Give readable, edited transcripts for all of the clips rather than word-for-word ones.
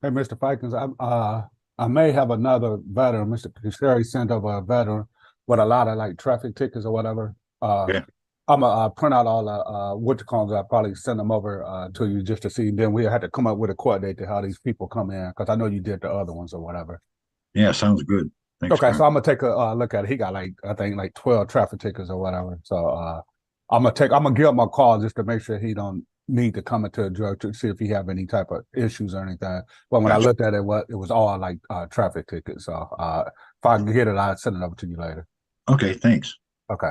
Hey, Mr. Fikens, I may have another veteran. Mr. Kasheri sent over a veteran with a lot of like traffic tickets or whatever. Yeah. I'm gonna print out all the what you call them. I'll probably send them over to you just to see. Then we had to come up with a court date to how these people come in because I know you did the other ones or whatever. Yeah, sounds good. Thanks, Okay, so Trent. I'm gonna take a look at it. He got like I think like 12 traffic tickets or whatever. So I'm gonna give him a call just to make sure he don't need to come into a drug to see if he have any type of issues or anything. But when I Gotcha. looked at it, what it was all like traffic tickets. So if I can get it, I'll send it over to you later. Okay, thanks. Okay.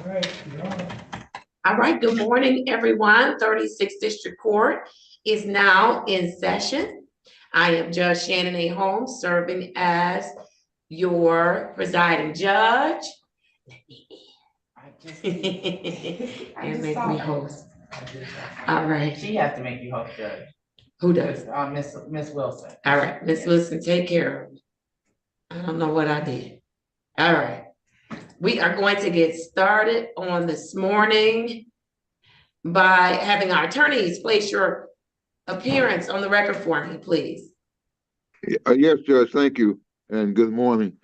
All right, good morning, everyone. 36th District Court is now in session. I am Judge Shannon A. Holmes, serving as your presiding judge. And make me host. All right. She has to make you host, Judge. Who does? Miss Wilson. All right, Miss Wilson, take care of me. I don't know what I did. All right. We are going to get started on this morning by having our attorneys place your appearance on the record for me, please. Yes, Judge, thank you, and good morning.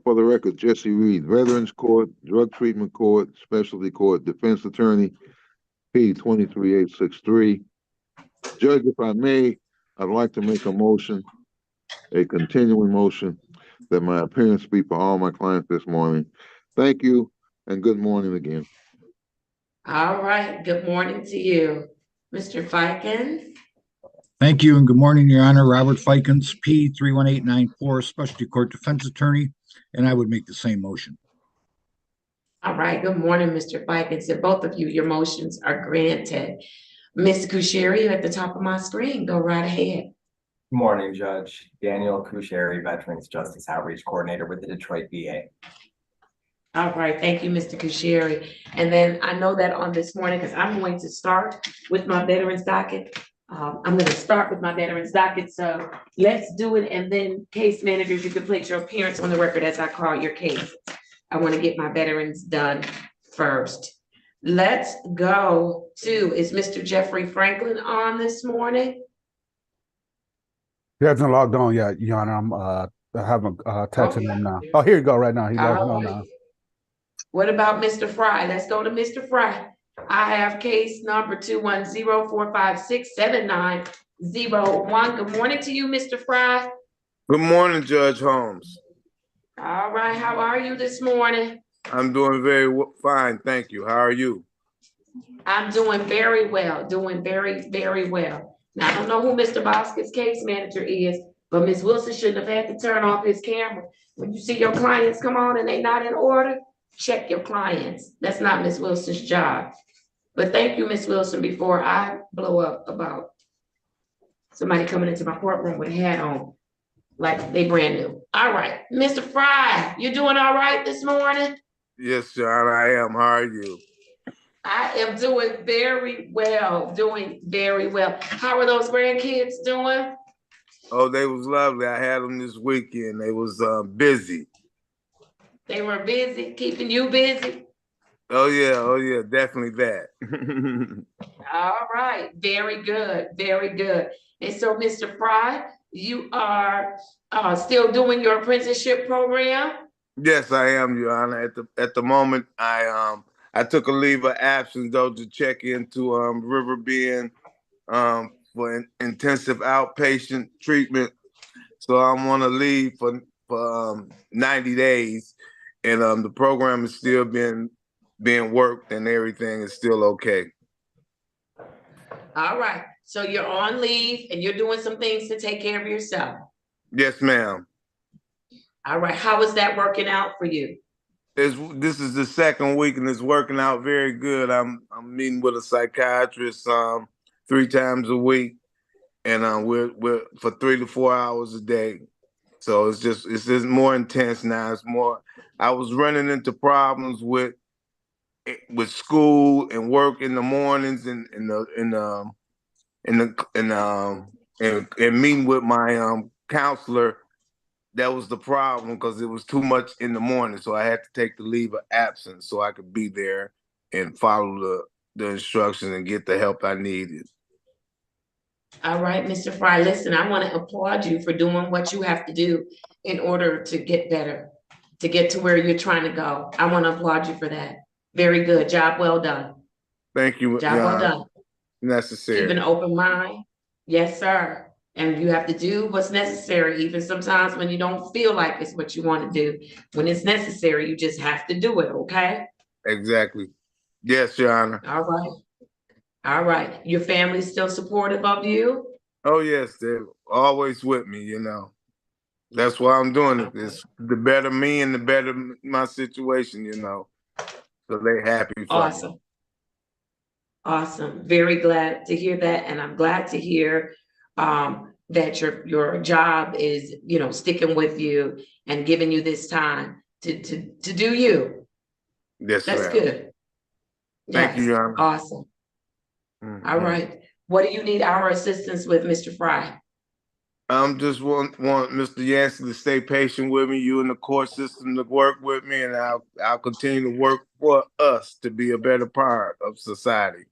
For the record, Jesse Reed, Veterans Court, Drug Treatment Court, Specialty Court, Defense Attorney, P 23863. Judge, if I may, I'd like to make a motion, a continuing motion, that my appearance be for all my clients this morning. Thank you, and good morning again. All right, good morning to you. Mr. Fikens. Thank you and good morning, Your Honor. Robert Fikens, P 31894, Specialty Court Defense Attorney, and I would make the same motion. All right, good morning, Mr. Fikens. And both of you, your motions are granted. Ms. Kusheri, you're at the top of my screen. Go right ahead. Good morning, Judge. Daniel Kusheri, Veterans Justice Outreach Coordinator with the Detroit VA. All right, thank you, Mr. Kusheri. And then I know that on this morning, because I'm going to start with my veterans docket. So let's do it. And then case managers, you can place your appearance on the record as I call your case. I want to get my veterans done first. Let's go to, is Mr. Jeffrey Franklin on this morning? He hasn't logged on yet, Your Honor. I haven't texted him now. Oh, here you go right now. He logged on now. What about Mr. Fry? Let's go to Mr. Fry. I have case number 210-456-7901. Good morning to you, Mr. Fry. Good morning, Judge Holmes. All right, how are you this morning? I'm doing very fine, thank you. How are you? I'm doing very well, very well. Now, I don't know who Mr. Boskett's case manager is, but Ms. Wilson shouldn't have had to turn off his camera. When you see your clients come on and they're not in order, check your clients. That's not Ms. Wilson's job. But thank you, Ms. Wilson, before I blow up about somebody coming into my courtroom with a hat on, like they brand new. All right, Mr. Fry, you doing all right this morning? Yes, John, I am. How are you? I am doing very well, How are those grandkids doing? Oh, they was lovely. I had them this weekend. They was busy. They were busy, keeping you busy? Oh yeah, definitely that. All right, very good. And so, Mr. Fry, you are still doing your apprenticeship program? Yes, I am, Your Honor. At the moment, I took a leave of absence though to check into River Bend for intensive outpatient treatment. So I'm on a leave for 90 days, and the program is still being worked and everything is still okay. All right, so you're on leave and you're doing some things to take care of yourself. Yes, ma'am. All right, how is that working out for you? This is the second week and it's working out very good. I'm meeting with a psychiatrist 3 times a week, and we're for 3 to 4 hours a day. So it's just more intense now. It's more. I was running into problems with school and work in the mornings and meeting with my counselor. That was the problem because it was too much in the morning. So I had to take the leave of absence so I could be there and follow the instructions and get the help I needed. All right, Mr. Fry, listen, I want to applaud you for doing what you have to do in order to get better, to get to where you're trying to go. I want to applaud you for that. Very good. Job well done. Thank you. Job well done. Necessary. Keep an open mind. Yes, sir. And you have to do what's necessary, even sometimes when you don't feel like it's what you want to do. When it's necessary, you just have to do it, okay? Exactly. Yes, Your Honor. All right. All right. Your family's still supportive of you? Oh, yes. They're always with me, you know. That's why I'm doing it. It's the better me and the better my situation, you know. So they happy for me. Awesome. Awesome. Very glad to hear that. And I'm glad to hear that your job is, sticking with you and giving you this time to do you. Yes, That's ma'am. Thank good. Yes. you, Your Honor. Awesome. All right. What do you need our assistance with, Mr. Fry? I'm just want Mr. Yancey to stay patient with me, you and the court system to work with me, and I'll continue to work for us to be a better part of society.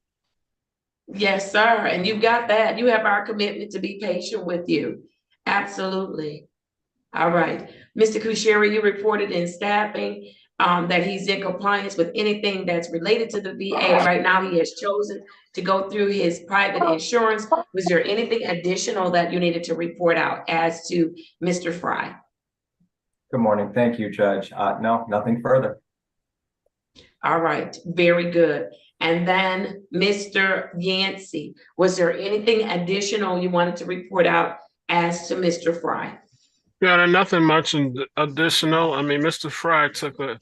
Yes, sir. And you got that. You have our commitment to be patient with you. Absolutely. All right. Mr. Kusheri, you reported in staffing that he's in compliance with anything that's related to the VA. Right now, he has chosen to go through his private insurance. Was there anything additional that you needed to report out as to Mr. Fry? Good morning. Thank you, Judge. No, nothing further. All right. Very good. And then Mr. Yancey, was there anything additional you wanted to report out as to Mr. Fry? Yeah, nothing much additional. I mean, Mr. Fry took a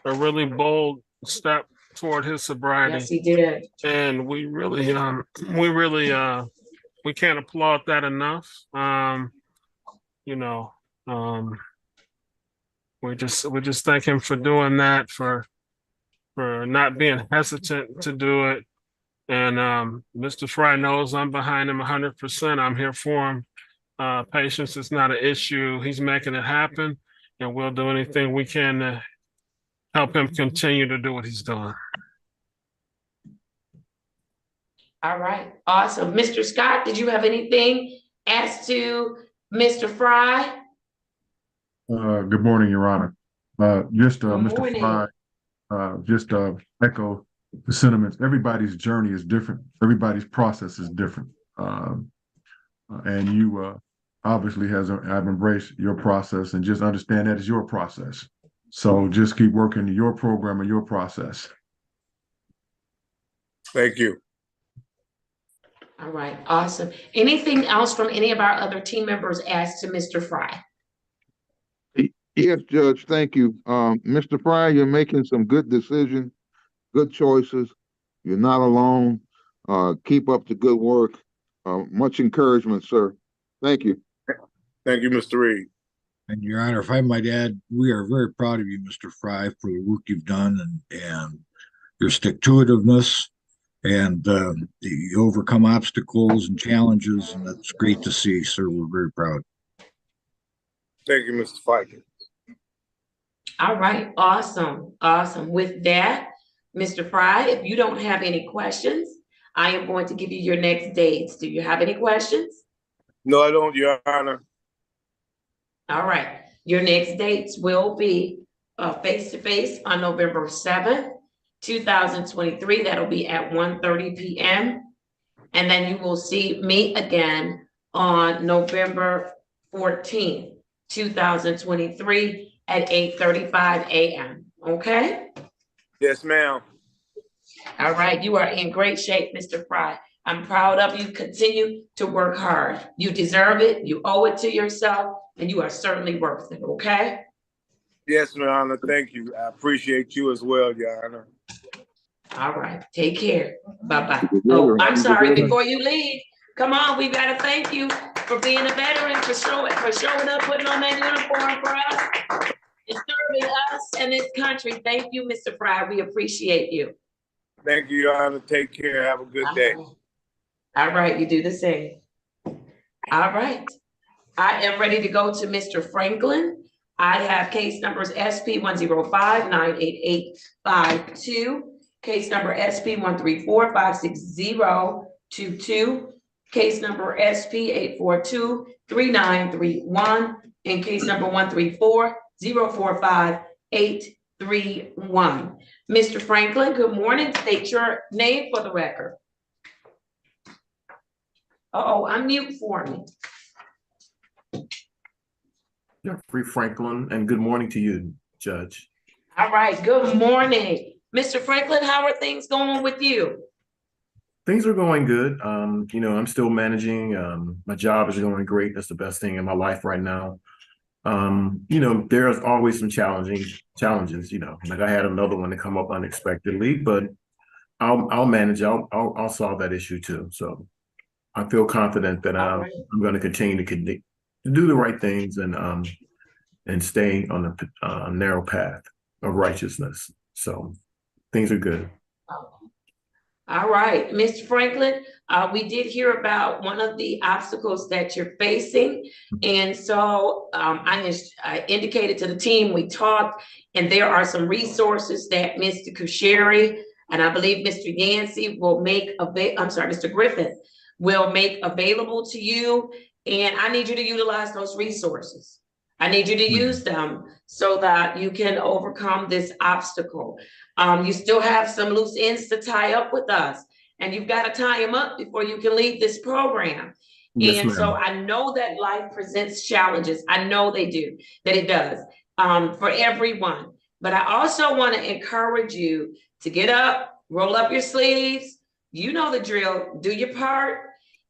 really bold step toward his sobriety. Yes, he did. And we really we can't applaud that enough. We just thank him for doing that, for not being hesitant to do it. And Mr. Fry knows I'm behind him 100%. I'm here for him. Patience is not an issue. He's making it happen, and we'll do anything we can to help him continue to do what he's doing. All right, awesome. Mr. Scott, did you have anything as to Mr. Fry? Good morning, Your Honor. Mr. morning. Fry, echo the sentiments. Everybody's journey is different. Everybody's process is different. And you obviously have embraced your process, and just understand that is your process. So just keep working your program and your process. Thank you. All right, awesome. Anything else from any of our other team members as to Mr. Fry? Yes, Judge, thank you. Mr. Fry, you're making some good decisions, good choices. You're not alone. Keep up the good work. Much encouragement, sir. Thank you. Thank you, Mr. Reed. And Your Honor, if I might add, we are very proud of you, Mr. Fry, for the work you've done and your stick-to-itiveness, and you overcome obstacles and challenges, and that's great to see, sir. We're very proud. Thank you, Mr. Fiker. All right, awesome, awesome. With that, Mr. Fry, if you don't have any questions, I am going to give you your next dates. Do you have any questions? No, I don't, Your Honor. All right, your next dates will be face-to-face on November 7th, 2023. That'll be at 1:30 p.m. And then you will see me again on November 14th, 2023 at 8:35 a.m. Okay? Yes, ma'am. All right, you are in great shape, Mr. Fry. I'm proud of you. Continue to work hard. You deserve it. You owe it to yourself, and you are certainly worth it, okay? Yes, Your Honor. Thank you. I appreciate you as well, Your Honor. All right, take care. Bye-bye. Oh, I'm sorry, before you leave, come on, we gotta thank you for being a veteran, for showing up, putting on that uniform for us, and serving us and this country. Thank you, Mr. Fry. We appreciate you. Thank you, Your Honor. Take care. Have a good day. All right, you do the same. All right. I am ready to go to Mr. Franklin. I have case numbers SP 105-98852, case number SP 134-56022, case number SP 842-3931, and case number 134-045-831. Mr. Franklin, good morning. State your name for the record. Uh-oh, unmute for me. Jeffrey Franklin, and good morning to you, Judge. All right, good morning. Mr. Franklin, how are things going with you? Things are going good. I'm still managing. My job is going great. That's the best thing in my life right now. There's always some challenges, like I had another one to come up unexpectedly, but I'll manage. I'll solve that issue too. So I feel confident that All right. I'm going to continue to do the right things and stay on the narrow path of righteousness. So things are good. All right, Mr. Franklin, we did hear about one of the obstacles that you're facing. And so I indicated to the team, we talked, and there are some resources that Mr. Kusheri and I believe Mr. Yancey will make Mr. Griffin will make available to you. And I need you to utilize those resources. I need you to use them so that you can overcome this obstacle. You still have some loose ends to tie up with us, and you've got to tie them up before you can leave this program. Yes, And so ma'am. I know that life presents challenges. I know that it does, for everyone. But I also want to encourage you to get up, roll up your sleeves. You know the drill, do your part,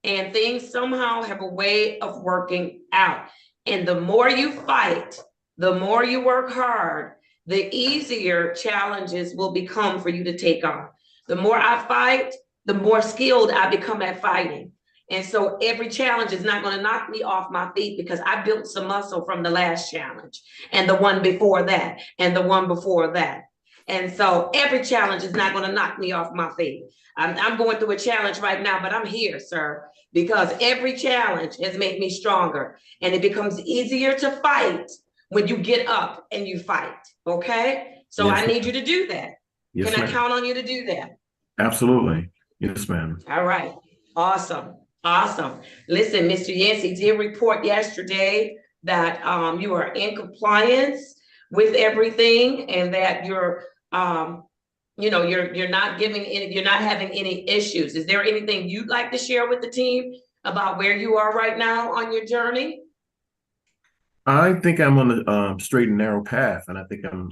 and things somehow have a way of working out. And the more you fight, the more you work hard, the easier challenges will become for you to take on. The more I fight, the more skilled I become at fighting. And so every challenge is not going to knock me off my feet because I built some muscle from the last challenge and the one before that and the one before that. And so every challenge is not going to knock me off my feet. I'm going through a challenge right now, but I'm here, sir, because every challenge has made me stronger, and it becomes easier to fight when you get up and you fight. Okay. So Yes, I need you to do that. Yes, Can I ma'am. count on you to do that? Absolutely. Yes, ma'am. All right. Awesome. Awesome. Listen, Mr. Yancey did report yesterday that you are in compliance with everything and that you're you're not having any issues. Is there anything you'd like to share with the team about where you are right now on your journey? I think I'm on the straight and narrow path, and I think I'm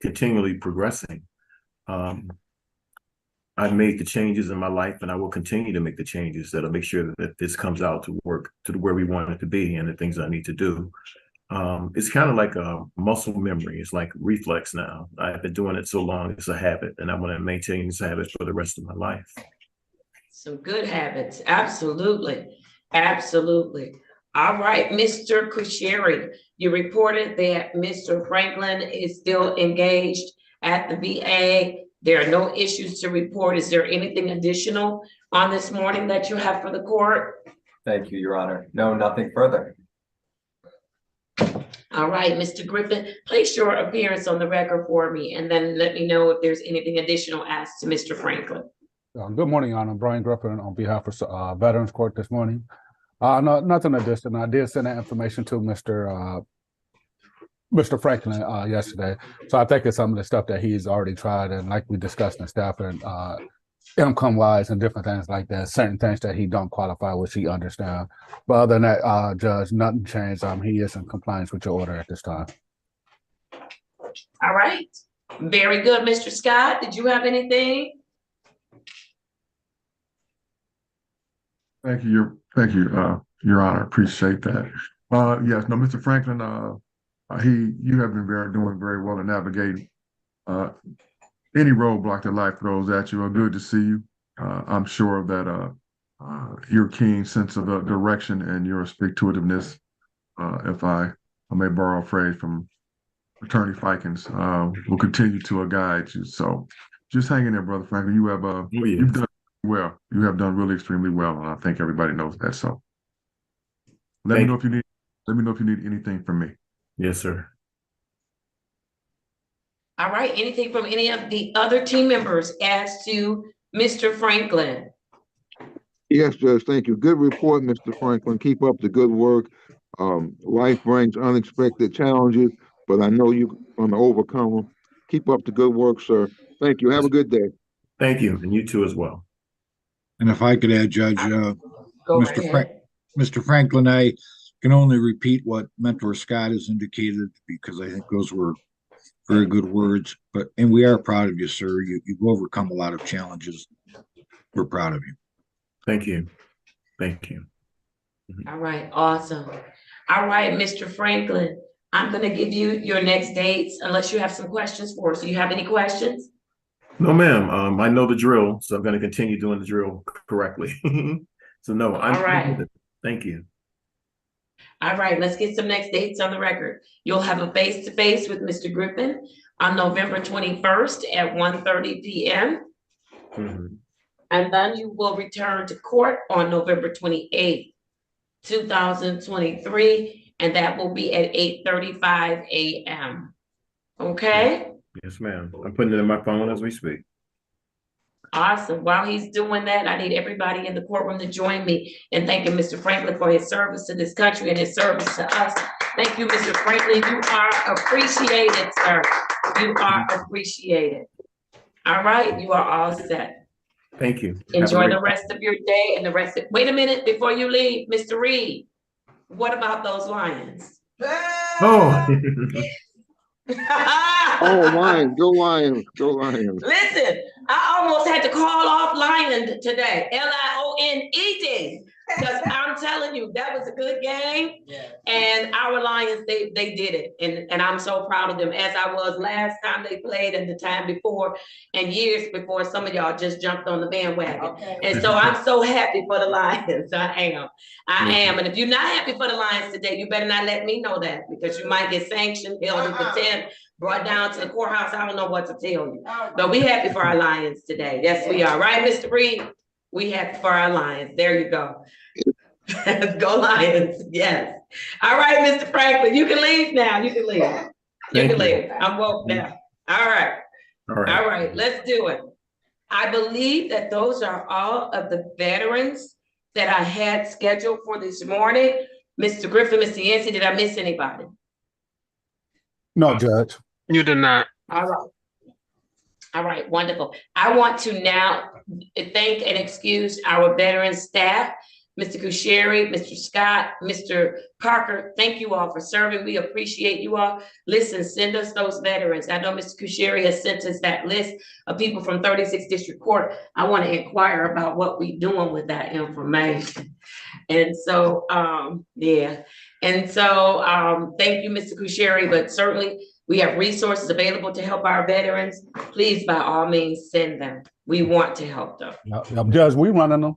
continually progressing. I've made the changes in my life, and I will continue to make the changes that'll make sure that this comes out to work to where we want it to be and the things I need to do. It's kind of like a muscle memory. It's like reflex now. I've been doing it so long, it's a habit, and I want to maintain this habit for the rest of my life. Some good habits. Absolutely. Absolutely. All right, Mr. Kusheri, you reported that Mr. Franklin is still engaged at the VA. There are no issues to report. Is there anything additional on this morning that you have for the court? Thank you, Your Honor. No, nothing further. All right, Mr. Griffin, place your appearance on the record for me, and then let me know if there's anything additional asked to Mr. Franklin. Good morning, Your Honor. Brian Griffin on behalf of Veterans Court this morning. No, nothing additional. I did send that information to Mr. Franklin yesterday. So I think it's some of the stuff that he's already tried, and like we discussed in staff and income wise and different things like that, certain things that he don't qualify, which he understands. But other than that, Judge, nothing changed. He is in compliance with your order at this time. All right. Very good, Mr. Scott. Did you have anything? Thank you, Your Honor. Appreciate that. Yes, no, Mr. Franklin, you have been doing very well in navigating any roadblock that life throws at you. Good to see you. I'm sure that your keen sense of direction and your stick-to-itiveness, if I may borrow a phrase from Attorney Fikens, will continue to guide you. So just hang in there, Brother Franklin. You have you've done well. You have done really extremely well, and I think everybody knows that. So let me know if you need anything from me. Yes, sir. All right. Anything from any of the other team members as to Mr. Franklin? Yes, Judge, thank you. Good report, Mr. Franklin. Keep up the good work. Life brings unexpected challenges, but I know you're going to overcome them. Keep up the good work, sir. Thank you. Have a good day. Thank you, and you too as well. And if I could add, Judge, Mr. Franklin, I can only repeat what Mentor Scott has indicated because I think those were very good words. And we are proud of you, sir. You've overcome a lot of challenges. We're proud of you. Thank you. Thank you. All right. Awesome. All right, Mr. Franklin, I'm gonna give you your next dates unless you have some questions for us. Do you have any questions? No, ma'am. I know the drill, so I'm going to continue doing the drill correctly. So no, I'm All right. good. Thank you. All right, let's get some next dates on the record. You'll have a face-to-face with Mr. Griffin on November 21st at 1:30 p.m. Mhm. And then you will return to court on November 28th, 2023, and that will be at 8:35 a.m. Okay? Yes, ma'am. I'm putting it in my phone as we speak. Awesome. While he's doing that, I need everybody in the courtroom to join me in thanking Mr. Franklin for his service to this country and his service to us. Thank you, Mr. Franklin. You are appreciated, sir. You are appreciated. All right, you are all set. Thank you. Enjoy the rest of your day and the rest of, wait a minute before you leave, Mr. Reed. What about those Lions? Oh. Oh, Lions, go Lions, go Lions. Listen, I almost had to call off Lion today, Lioned, because I'm telling you, that was a good game. Yeah. And our Lions, they did it. And I'm so proud of them, as I was last time they played and the time before and years before. Some of y'all just jumped on the bandwagon. Okay. And so I'm so happy for the Lions. I am. And if you're not happy for the Lions today, you better not let me know that, because you might get sanctioned, held in contempt, brought down to the courthouse. I don't know what to tell you. But we happy for our Lions today. Yes, we are. Right, Mr. Reed? We happy for our Lions. There you go. Go Lions. Yes. All right, Mr. Franklin, you can leave now. You can leave. You can leave. I'm woke now. All right. All right. All right, let's do it. I believe that those are all of the veterans that I had scheduled for this morning. Mr. Griffin, Mr. Yancey, did I miss anybody? No, Judge. You did not. All right. All right, wonderful. I want to now thank and excuse our veteran staff, Mr. Kusheri, Mr. Scott, Mr. Parker. Thank you all for serving. We appreciate you all. Listen, send us those veterans. I know Mr. Kusheri has sent us that list of people from 36th District Court. I want to inquire about what we're doing with that information. And so, yeah. And so, thank you, Mr. Kusheri, but certainly we have resources available to help our veterans. Please, by all means, send them. We want to help them. Yep. Judge, we running them.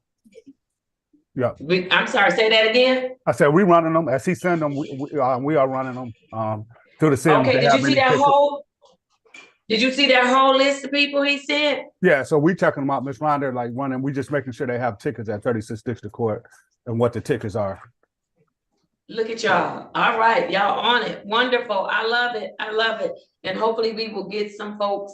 Yeah. I'm sorry, say that again. I said we running them. As he send them, we are running them to the city. Okay, did you see that whole? Did you see that whole list of people he sent? Yeah, so we checking them out, Ms. Rhonda, like running. We just making sure they have tickets at 36th District Court and what the tickets are. Look at y'all. All right, y'all on it. Wonderful. I love it. I love it. And hopefully we will get some folks,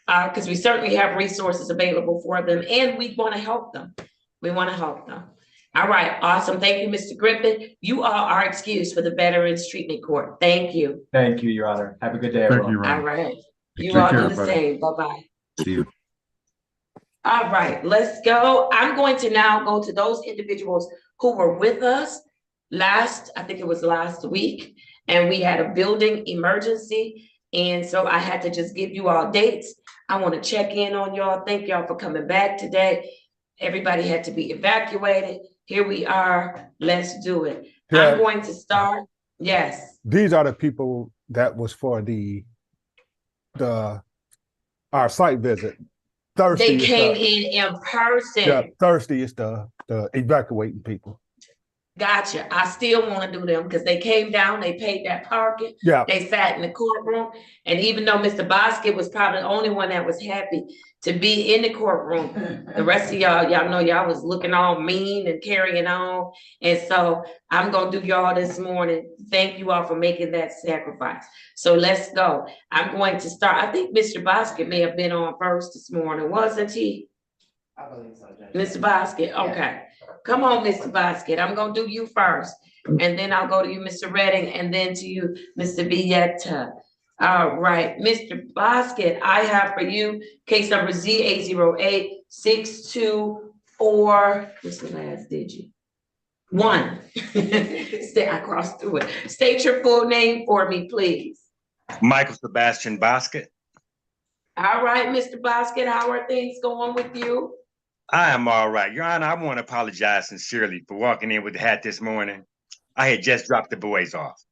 because we certainly have resources available for them, and we want to help them. We want to help them. All right, awesome. Thank you, Mr. Griffin. You all are excused for the Veterans Treatment Court. Thank you. Thank you, Your Honor. Have a good day, everyone. Thank you, Ron. All right. You Take all care, do the buddy. same. Bye-bye. See you. All right, let's go. I'm going to now go to those individuals who were with us I think it was last week, and we had a building emergency. And so I had to just give you all dates. I want to check in on y'all. Thank y'all for coming back today. Everybody had to be evacuated. Here we are. Let's do it. Yeah. I'm going to start. Yes. These are the people that was for our site visit. Thursday. They came in person. Yeah, Thursday is the evacuating people. Gotcha. I still want to do them because they came down, they paid that parking. Yeah. They sat in the courtroom. And even though Mr. Bosket was probably the only one that was happy to be in the courtroom, the rest of y'all know y'all was looking all mean and carrying on. And so I'm going to do y'all this morning. Thank you all for making that sacrifice. So let's go. I'm going to start. I think Mr. Bosket may have been on first this morning, wasn't he? I believe so, Judge. Mr. Bosket, okay. Come on, Mr. Bosket. I'm gonna do you first, and then I'll go to you, Mr. Redding, and then to you, Mr. Villetta. All right, Mr. Bosket, I have for you case number ZA08-624. What's the last digit? 1. I crossed through it. State your full name for me, please. Michael Sebastian Bosket. All right, Mr. Bosket, how are things going with you? I am all right. Your Honor, I want to apologize sincerely for walking in with the hat this morning. I had just dropped the boys off.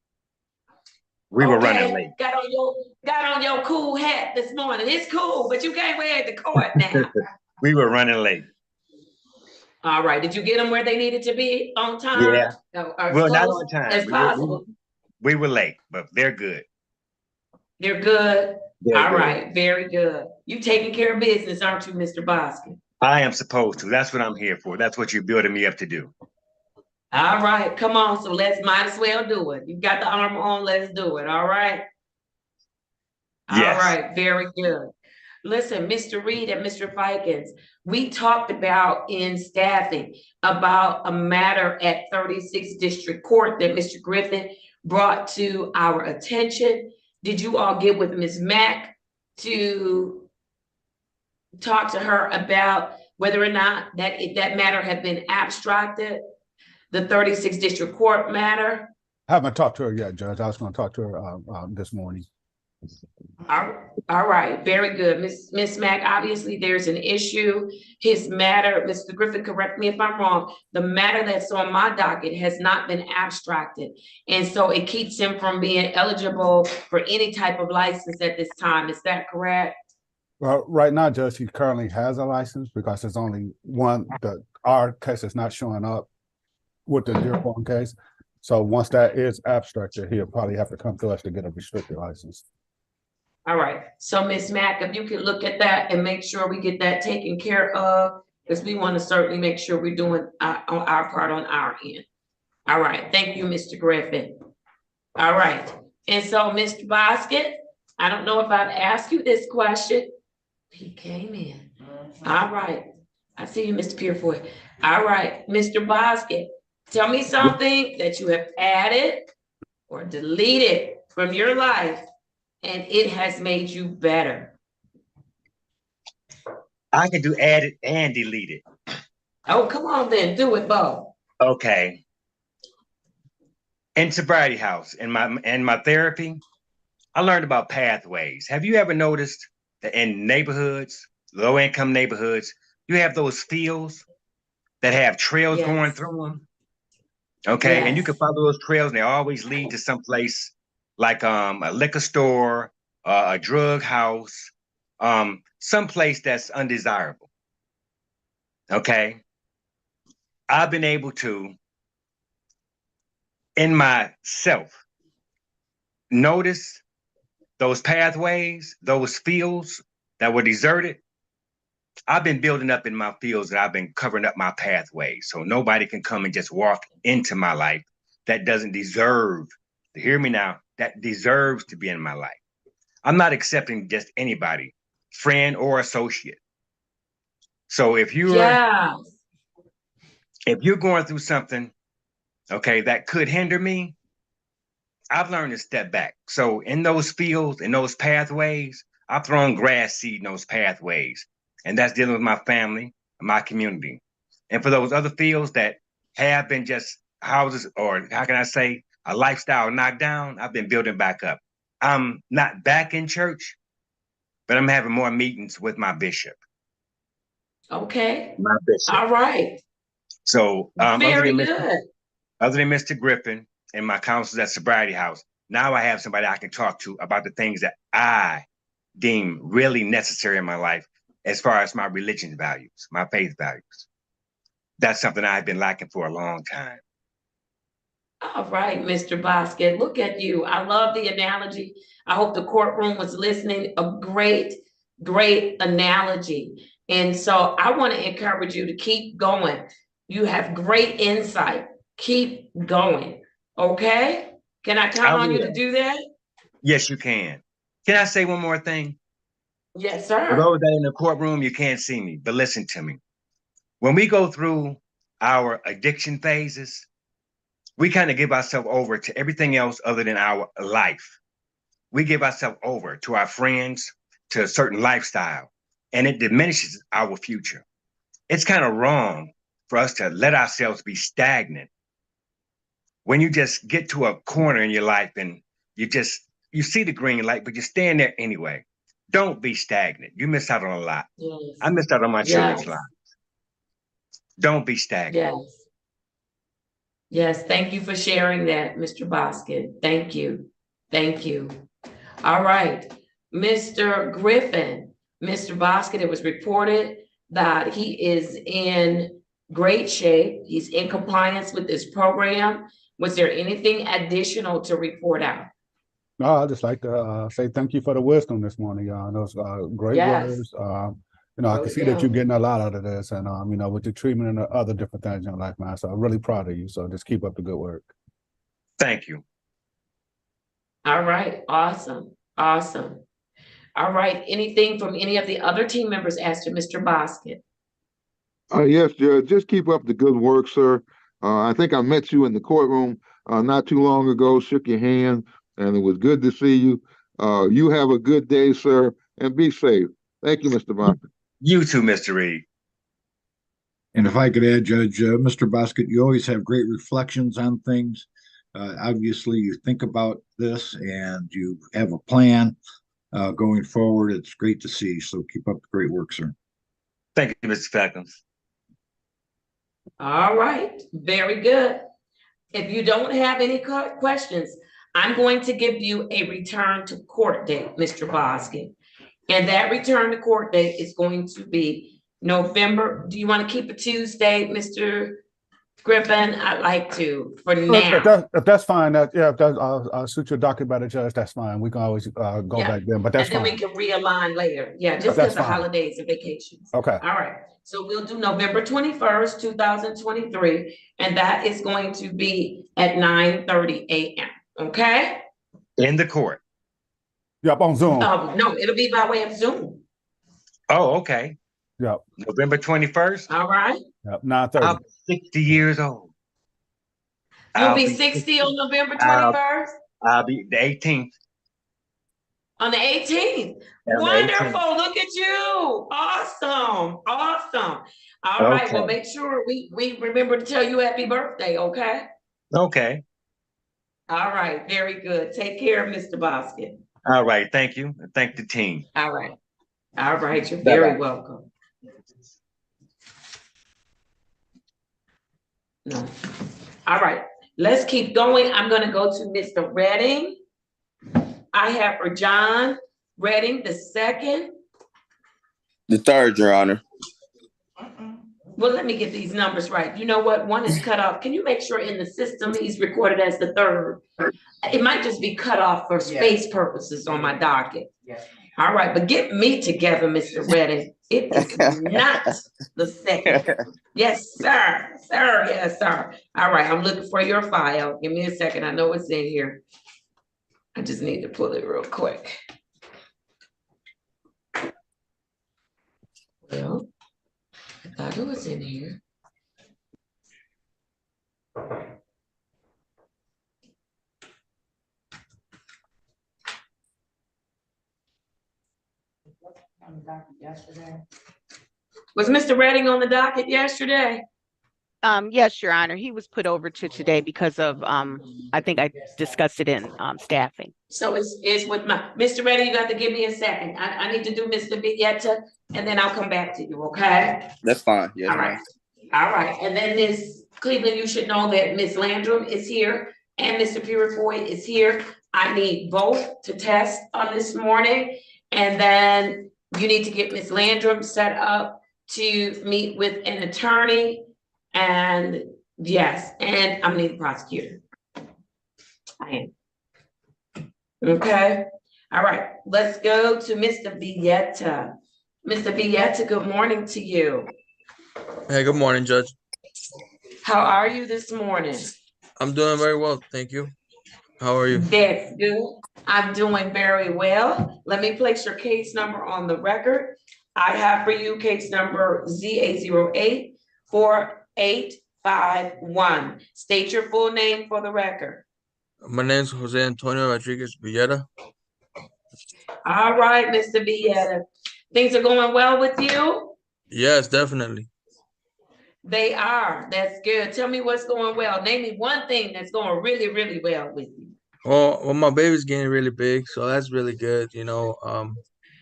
We were running late. Got on your cool hat this morning. It's cool, but you can't wear it to court now. We were running late. All right. Did you get them where they needed to be on time? Yeah. Or Well, as not close on time. as possible? We were late, but they're good. They're good. They're All good. right. Very good. You taking care of business, aren't you, Mr. Boskin? I am supposed to. That's what I'm here for. That's what you're building me up to do. All right. Come on. So might as well do it. You got the armor on. Let's do it. All right. Yes. All right. Very good. Listen, Mr. Reed and Mr. Fikens, we talked about in staffing about a matter at 36th District Court that Mr. Griffin brought to our attention. Did you all get with Ms. Mack to talk to her about whether or not that matter had been abstracted, the 36th District Court matter? I haven't talked to her yet, Judge. I was going to talk to her this morning. All right, very good. Miss Mack, obviously there's an issue. His matter, Mr. Griffin, correct me if I'm wrong, the matter that's on my docket has not been abstracted. And so it keeps him from being eligible for any type of license at this time. Is that correct? Well, right now, Judge, he currently has a license because there's only one, our case is not showing up with the Dearborn case. So once that is abstracted, he'll probably have to come to us to get a restricted license. All right, so Ms. Mack, if you can look at that and make sure we get that taken care of, because we want to certainly make sure we're doing our part on our end. All right, thank you, Mr. Griffin. All right, and so Mr. Boskin, I don't know if I've asked you this question. He came in. All right, I see you, Mr. Purefoy. All right, Mr. Boskin, tell me something that you have added or deleted from your life and it has made you better. I can do add it and delete it. Oh, come on then, do it, Bo. Okay. In sobriety house, in my therapy, I learned about pathways. Have you ever noticed that in neighborhoods, low-income neighborhoods, you have those fields that have trails going through them? Okay, and you can follow those trails and they always lead to some place like a liquor store, a drug house, some place that's undesirable. Okay. I've been able to, in myself, notice those pathways, those fields that were deserted. I've been building up in my fields and I've been covering up my pathways so nobody can come and just walk into my life that doesn't deserve, hear me now, that deserves to be in my life. I'm not accepting just anybody, friend or associate. So if you're going through something, okay, that could hinder me, I've learned to step back. So in those fields, in those pathways, I've thrown grass seed in those pathways. And that's dealing with my family, my community. And for those other fields that have been just houses, or how can I say, a lifestyle knocked down, I've been building back up. I'm not back in church, but I'm having more meetings with my bishop. Okay. My bishop. All right. So very good. Other than Mr. Griffin and my counselors at Sobriety House, now I have somebody I can talk to about the things that I deem really necessary in my life as far as my religion values, my faith values. That's something I've been lacking for a long time. All right, Mr. Boskin, look at you. I love the analogy. I hope the courtroom was listening. A great, great analogy. And so I want to encourage you to keep going. You have great insight. Keep going. Okay? Can I count on you to do that? Yes, you can. Can I say one more thing? Yes, sir. For those that are in the courtroom, you can't see me, but listen to me. When we go through our addiction phases, we kind of give ourselves over to everything else other than our life. We give ourselves over to our friends, to a certain lifestyle, and it diminishes our future. It's kind of wrong for us to let ourselves be stagnant. When you just get to a corner in your life and you see the green light, but you're staying there anyway. Don't be stagnant. You miss out on a lot. Yes. I missed out on my children's lives. Don't be stagnant. Yes. Yes, thank you for sharing that, Mr. Boskin. Thank you. Thank you. All right, Mr. Griffin, Mr. Boskin, it was reported that he is in great shape. He's in compliance with this program. Was there anything additional to report out? No, I'd just like to say thank you for the wisdom this morning, y'all. Those great Yes. words. I Wrote can it see that you're down. getting a lot out of this, and with the treatment and the other different things in your life, man. So I'm really proud of you. So just keep up the good work. Thank you. All right, awesome, awesome. All right, anything from any of the other team members as to Mr. Boskin? Yes, Judge, just keep up the good work, sir. I think I met you in the courtroom not too long ago, shook your hand, and it was good to see you. You have a good day, sir, and be safe. Thank you, Mr. Boskin. You too, Mr. Reed. And if I could add, Judge, Mr. Bosket, you always have great reflections on things. Obviously, you think about this and you have a plan going forward. It's great to see. So keep up the great work, sir. Thank you, Mr. Falcons. All right, very good. If you don't have any questions, I'm going to give you a return to court date, Mr. Boskin. And that return to court date is going to be November. Do you want to keep a Tuesday, Mr. Griffin? I'd like to for now. If that's fine, I'll suit your docket by the judge. That's fine. We can always go Yeah. back then, but that's And then fine. we can realign later. Yeah, just That's because of fine. holidays and vacations. Okay. All right. So we'll do November 21st, 2023, and that is going to be at 9:30 a.m. Okay? In the court. Yep, on Zoom. No, it'll be by way of Zoom. Oh, okay. Yep. November 21st. All right. Yep. 9:30. I'm 60 years old. You'll be 60 on November 21st? I'll be the 18th. On the 18th. On the Wonderful. 18th. Look at you. Awesome. Awesome. All right. Well, make sure we remember to tell you happy birthday, okay? Okay. All right. Very good. Take care, Mr. Boskin. All right. Thank you. And thank the team. All right. All right. You're very welcome. No. All right. Let's keep going. I'm going to go to Mr. Redding. I have for John Redding the second. The third, Your Honor. Well, let me get these numbers right. You know what? One is cut off. Can you make sure in the system he's recorded as the third? It might just be cut off for space purposes on my docket. Yes. All right, but get me together, Mr. Redding. It is not the second. Yes, sir. Sir, yes, sir. All right, I'm looking for your file. Give me a second. I know it's in here. I just need to pull it real quick. Well, I thought it was in here. Was Mr. Redding on the docket yesterday? Yes, Your Honor. He was put over to today because of I think I discussed it in staffing. So it's with my Mr. Redding, you got to give me a second. I need to do Mr. Villetta and then I'll come back to you, okay? That's fine. Yes, All right. All right. And then Ms. Cleveland, you should know that Ms. Landrum is here and Mr. Purifoy is here. I need both to test on this morning. And then you need to get Ms. Landrum set up to meet with an attorney. And yes, and I'm gonna need a prosecutor. I am. Okay. All right. Let's go to Mr. Villetta. Mr. Villetta, good morning to you. Hey, good morning, Judge. How are you this morning? I'm doing very well, thank you. How are you? That's good. I'm doing very well. Let me place your case number on the record. I have for you case number ZA084851. State your full name for the record. My name is Jose Antonio Rodriguez Villera. All right, Mr. Villetta. Things are going well with you? Yes, definitely. They are. That's good. Tell me what's going well. Name me one thing that's going really, really well with you. Well, my baby's getting really big, so that's really good. You know,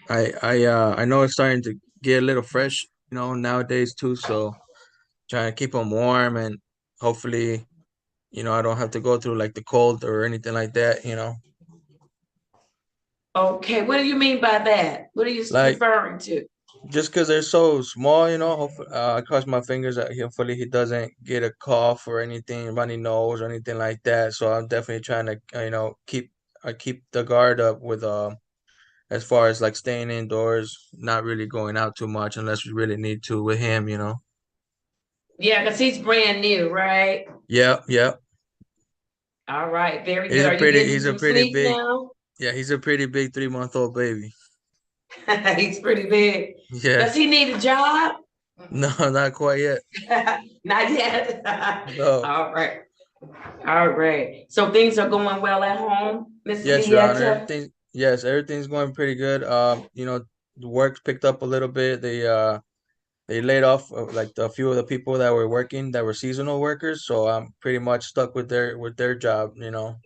I know it's starting to get a little fresh, you know, nowadays too. So trying to keep them warm and hopefully I don't have to go through like the cold or anything like that. Okay, what do you mean by that? What are you Like referring to? just because they're so small. Hopefully, I cross my fingers that hopefully he doesn't get a cough or anything, runny nose or anything like that. So I'm definitely trying to, keep the guard up with as far as like staying indoors, not really going out too much unless we really need to with him. Yeah, because he's brand new, right? Yep, yep. All right, very He's good. a Are you pretty, getting he's a some pretty sleep big, now? yeah, he's a pretty big 3-month-old baby. He's pretty big. Does Yes. he need a job? No, not quite yet. Not yet. No. All right. All right. So things are going well at home, Mr. Yes, Your Honor. Vieta? Everything's going pretty good. The work's picked up a little bit. They laid off like a few of the people that were working that were seasonal workers, so I'm pretty much stuck with their job.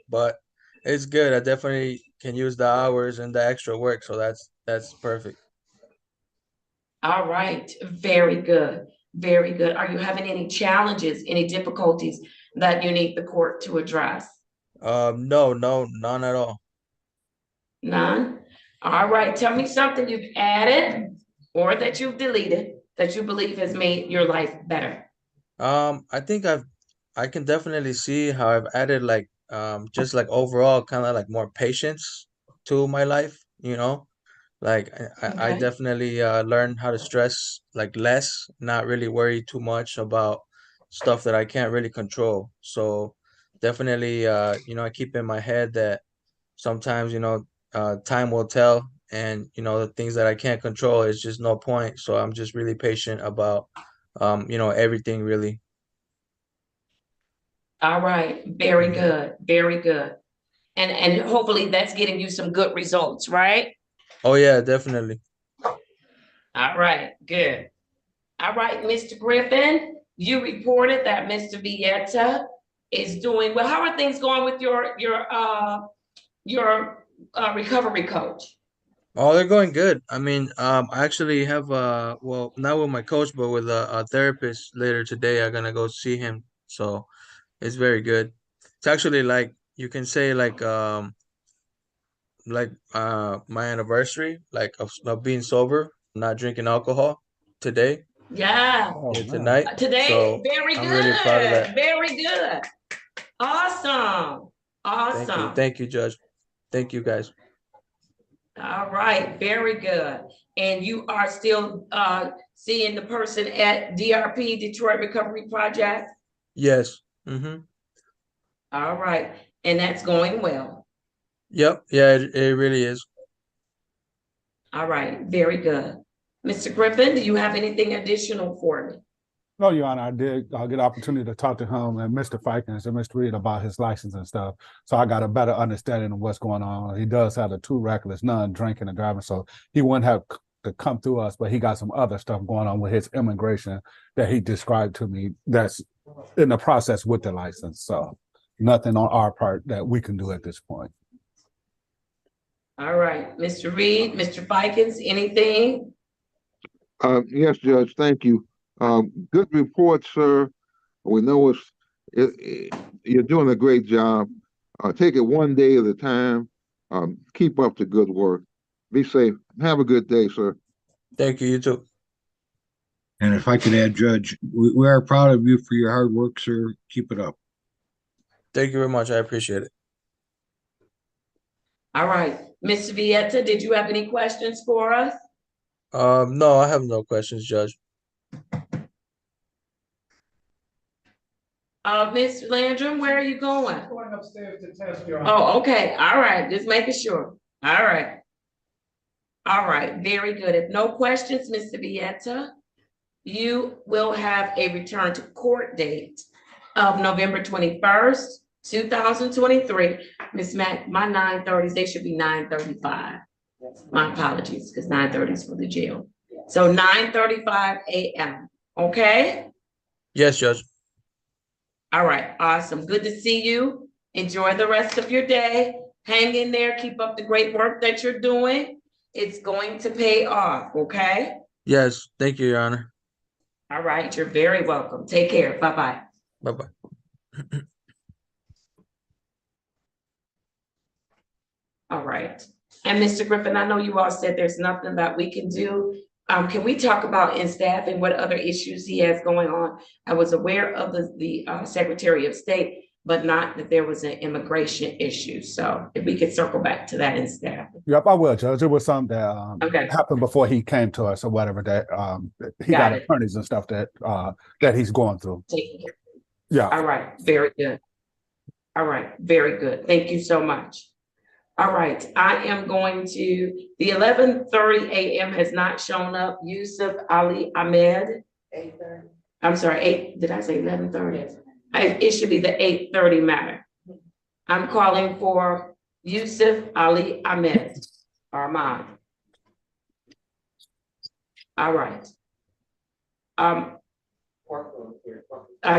But it's good. I definitely can use the hours and the extra work, so that's perfect. All right. Very good. Very good. Are you having any challenges, any difficulties that you need the court to address? No, none at all. None? All right. Tell me something you've added or that you've deleted that you believe has made your life better. I think I can definitely see how I've added like just like overall kind of like more patience to my life. Like I Okay. definitely learned how to stress like less, not really worry too much about stuff that I can't really control. So definitely I keep in my head that sometimes time will tell, and the things that I can't control is just no point. So I'm just really patient about everything really. All right. Very Mhm. good. Very good. And hopefully that's getting you some good results, right? Oh yeah, definitely. All right. Good. All right, Mr. Griffin, you reported that Mr. Vieta is doing well. How are things going with your recovery coach? Oh, they're going good. I mean, I actually have well, not with my coach, but with a therapist later today. I'm gonna go see him. So it's very good. It's actually like you can say like my anniversary, like of being sober, not drinking alcohol today. Yeah. Oh, Yeah, man. tonight. Today, So very I'm really proud of that. good. Very good. Awesome. Thank you. Awesome. Thank you, Judge. Thank you guys. All right, very good. And you are still seeing the person at DRP, Detroit Recovery Project? Yes. Mm-hmm. All right, and that's going well. Yep. Yeah, it really is. All right, very good. Mr. Griffin, do you have anything additional for me? No, Your Honor, I did get an opportunity to talk to him and Mr. Fikens and Mr. Reed about his license and stuff. So I got a better understanding of what's going on. He does have the two reckless, none drinking and driving. So he wouldn't have to come through us, but he got some other stuff going on with his immigration that he described to me that's in the process with the license. So nothing on our part that we can do at this point. All right, Mr. Reed, Mr. Fikens, anything? Yes, Judge, thank you. Good report, sir. We know you're doing a great job. Take it one day at a time. Keep up the good work. Be safe. Have a good day, sir. Thank you. You too. And if I could add, Judge, we are proud of you for your hard work, sir. Keep it up. Thank you very much. I appreciate it. All right, Mr. Vieta, did you have any questions for us? No, I have no questions, Judge. Ms. Landrum, where are you going? Going upstairs to test your. Oh, okay, all right, just making sure. All right. All right, very good. If no questions, Mr. Vieta, you will have a return to court date of November 21st, 2023. Ms. Mack, my 9:30s, they should be 9:35. My apologies, because 9:30 is for the jail. So 9:35 a.m., okay? Yes, Judge. All right, awesome. Good to see you. Enjoy the rest of your day. Hang in there. Keep up the great work that you're doing. It's going to pay off, okay? Yes. Thank you, Your Honor. All right, you're very welcome. Take care. Bye-bye. Bye-bye. All right. And Mr. Griffin, I know you all said there's nothing that we can do. Can we talk about in staff and what other issues he has going on? I was aware of the Secretary of State, but not that there was an immigration issue. So if we could circle back to that in staff. Yep, I will, Judge. It was something that Okay. happened before he came to us or whatever that he Got got it. attorneys and stuff that he's going through. Yeah. All right. Very good. All right. Very good. Thank you so much. All right. I am going to, the 11:30 a.m. has not shown up. Yusuf Ali Ahmed. 8:30. I'm sorry, did I say 11:30? It should be the 8:30 matter. I'm calling for Yusuf Ali Ahmed. Armand. All right. I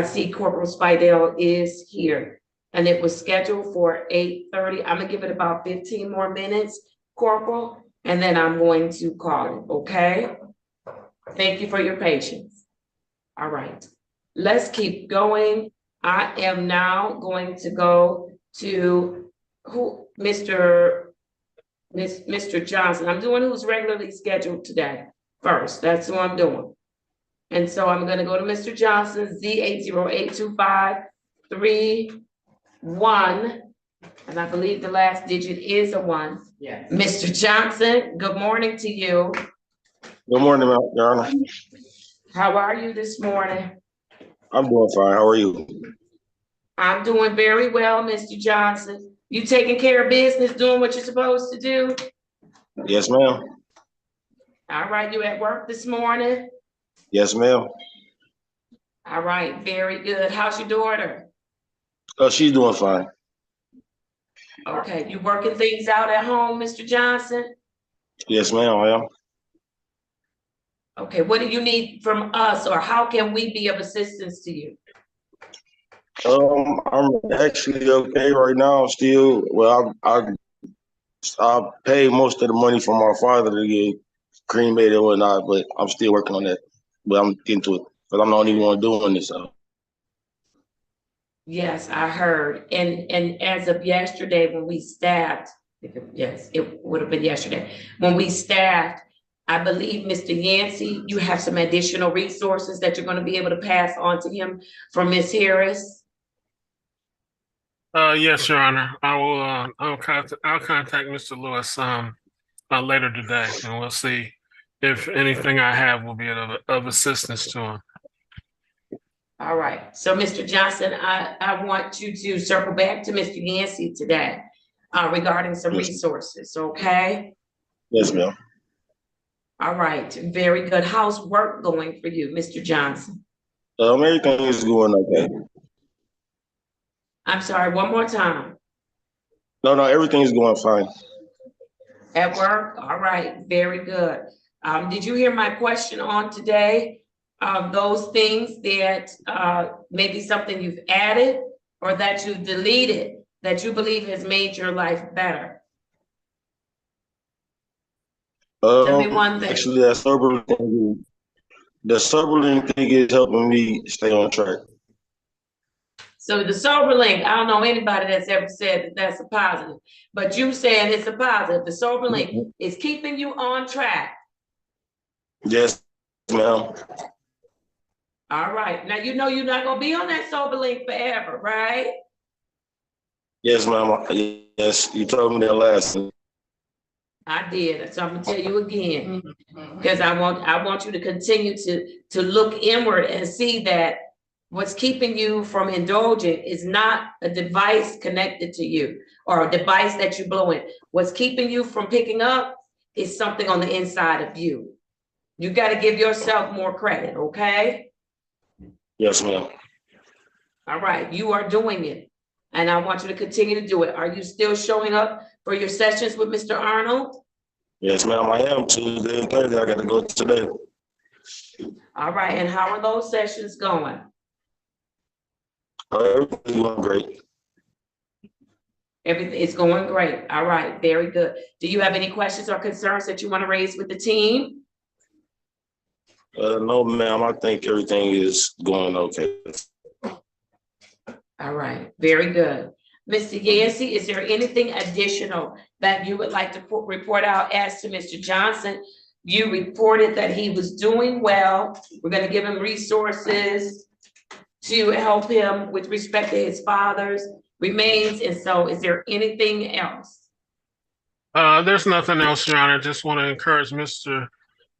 see Corporal Spidell is here. And it was scheduled for 8:30. I'm gonna give it about 15 more minutes, Corporal, and then I'm going to call it, okay? Thank you for your patience. All right, let's keep going. I am now going to go to Mr. Johnson. I'm doing who's regularly scheduled today first. That's who I'm doing. And so I'm gonna go to Mr. Johnson, Z808253. 1, and I believe the last digit is a 1. Yes. Mr. Johnson, good morning to you. Good morning, Your Honor. How are you this morning? I'm doing fine. How are you? I'm doing very well, Mr. Johnson. You taking care of business, doing what you're supposed to do? Yes, ma'am. All right, you at work this morning? Yes, ma'am. All right, very good. How's your daughter? Oh, she's doing fine. Okay, you working things out at home, Mr. Johnson? Yes, ma'am, I am. Okay, what do you need from us, or how can we be of assistance to you? I'm actually okay right now. Still, well, I paid most of the money for my father to get cremated and whatnot, but I'm still working on that. But I'm getting to it because I'm the only one doing this. So. Yes, I heard. And as of yesterday, when we staffed, yes, it would have been yesterday. When we staffed, I believe, Mr. Yancey, you have some additional resources that you're going to be able to pass on to him from Ms. Harris. Yes, Your Honor. I'll contact Mr. Lewis later today, and we'll see if anything I have will be of assistance to him. All right. So, Mr. Johnson, I want you to circle back to Mr. Yancey today regarding some resources, okay? Yes, ma'am. All right. Very good. How's work going for you, Mr. Johnson? Everything is going okay. I'm sorry, one more time. No, everything is going fine. At work? All right. Very good. Did you hear my question on today? Those things that maybe something you've added or that you've deleted that you believe has made your life better? Tell me one thing. Actually, the sober thing is helping me stay on track. So the sober link, I don't know anybody that's ever said that that's a positive, but you saying it's a positive. The sober link is keeping you on track. Yes, ma'am. All right. Now, you know you're not going to be on that sober link forever, right? Yes, ma'am. Yes, you told me that last time. I did. So I'm going to tell you again, because I want you to continue to look inward and see that what's keeping you from indulging is not a device connected to you or a device that you blow in. What's keeping you from picking up is something on the inside of you. You got to give yourself more credit, okay? Yes, ma'am. All right, you are doing it. And I want you to continue to do it. Are you still showing up for your sessions with Mr. Arnold? Yes, ma'am, I am. Tuesday and Thursday, I got to go today. All right, and how are those sessions going? Everything's going great. Everything is going great. All right, very good. Do you have any questions or concerns that you want to raise with the team? No, ma'am, I think everything is going okay. All right, very good. Mr. Yancey, is there anything additional that you would like to report out as to Mr. Johnson? You reported that he was doing well. We're gonna give him resources to help him with respect to his father's remains. And so is there anything else? There's nothing else, Your Honor. Just want to encourage Mr.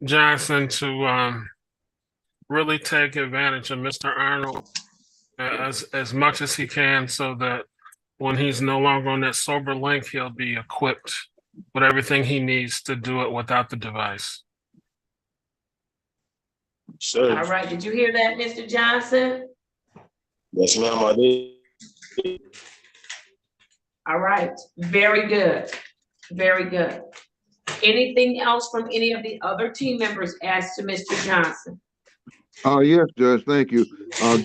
Johnson to really take advantage of Mr. Arnold as much as he can, so that when he's no longer on that sober link, he'll be equipped with everything he needs to do it without the device. Sure. All right, did you hear that, Mr. Johnson? Yes, ma'am, I did. All right, very good, very good. Anything else from any of the other team members as to Mr. Johnson? Yes, Judge, thank you.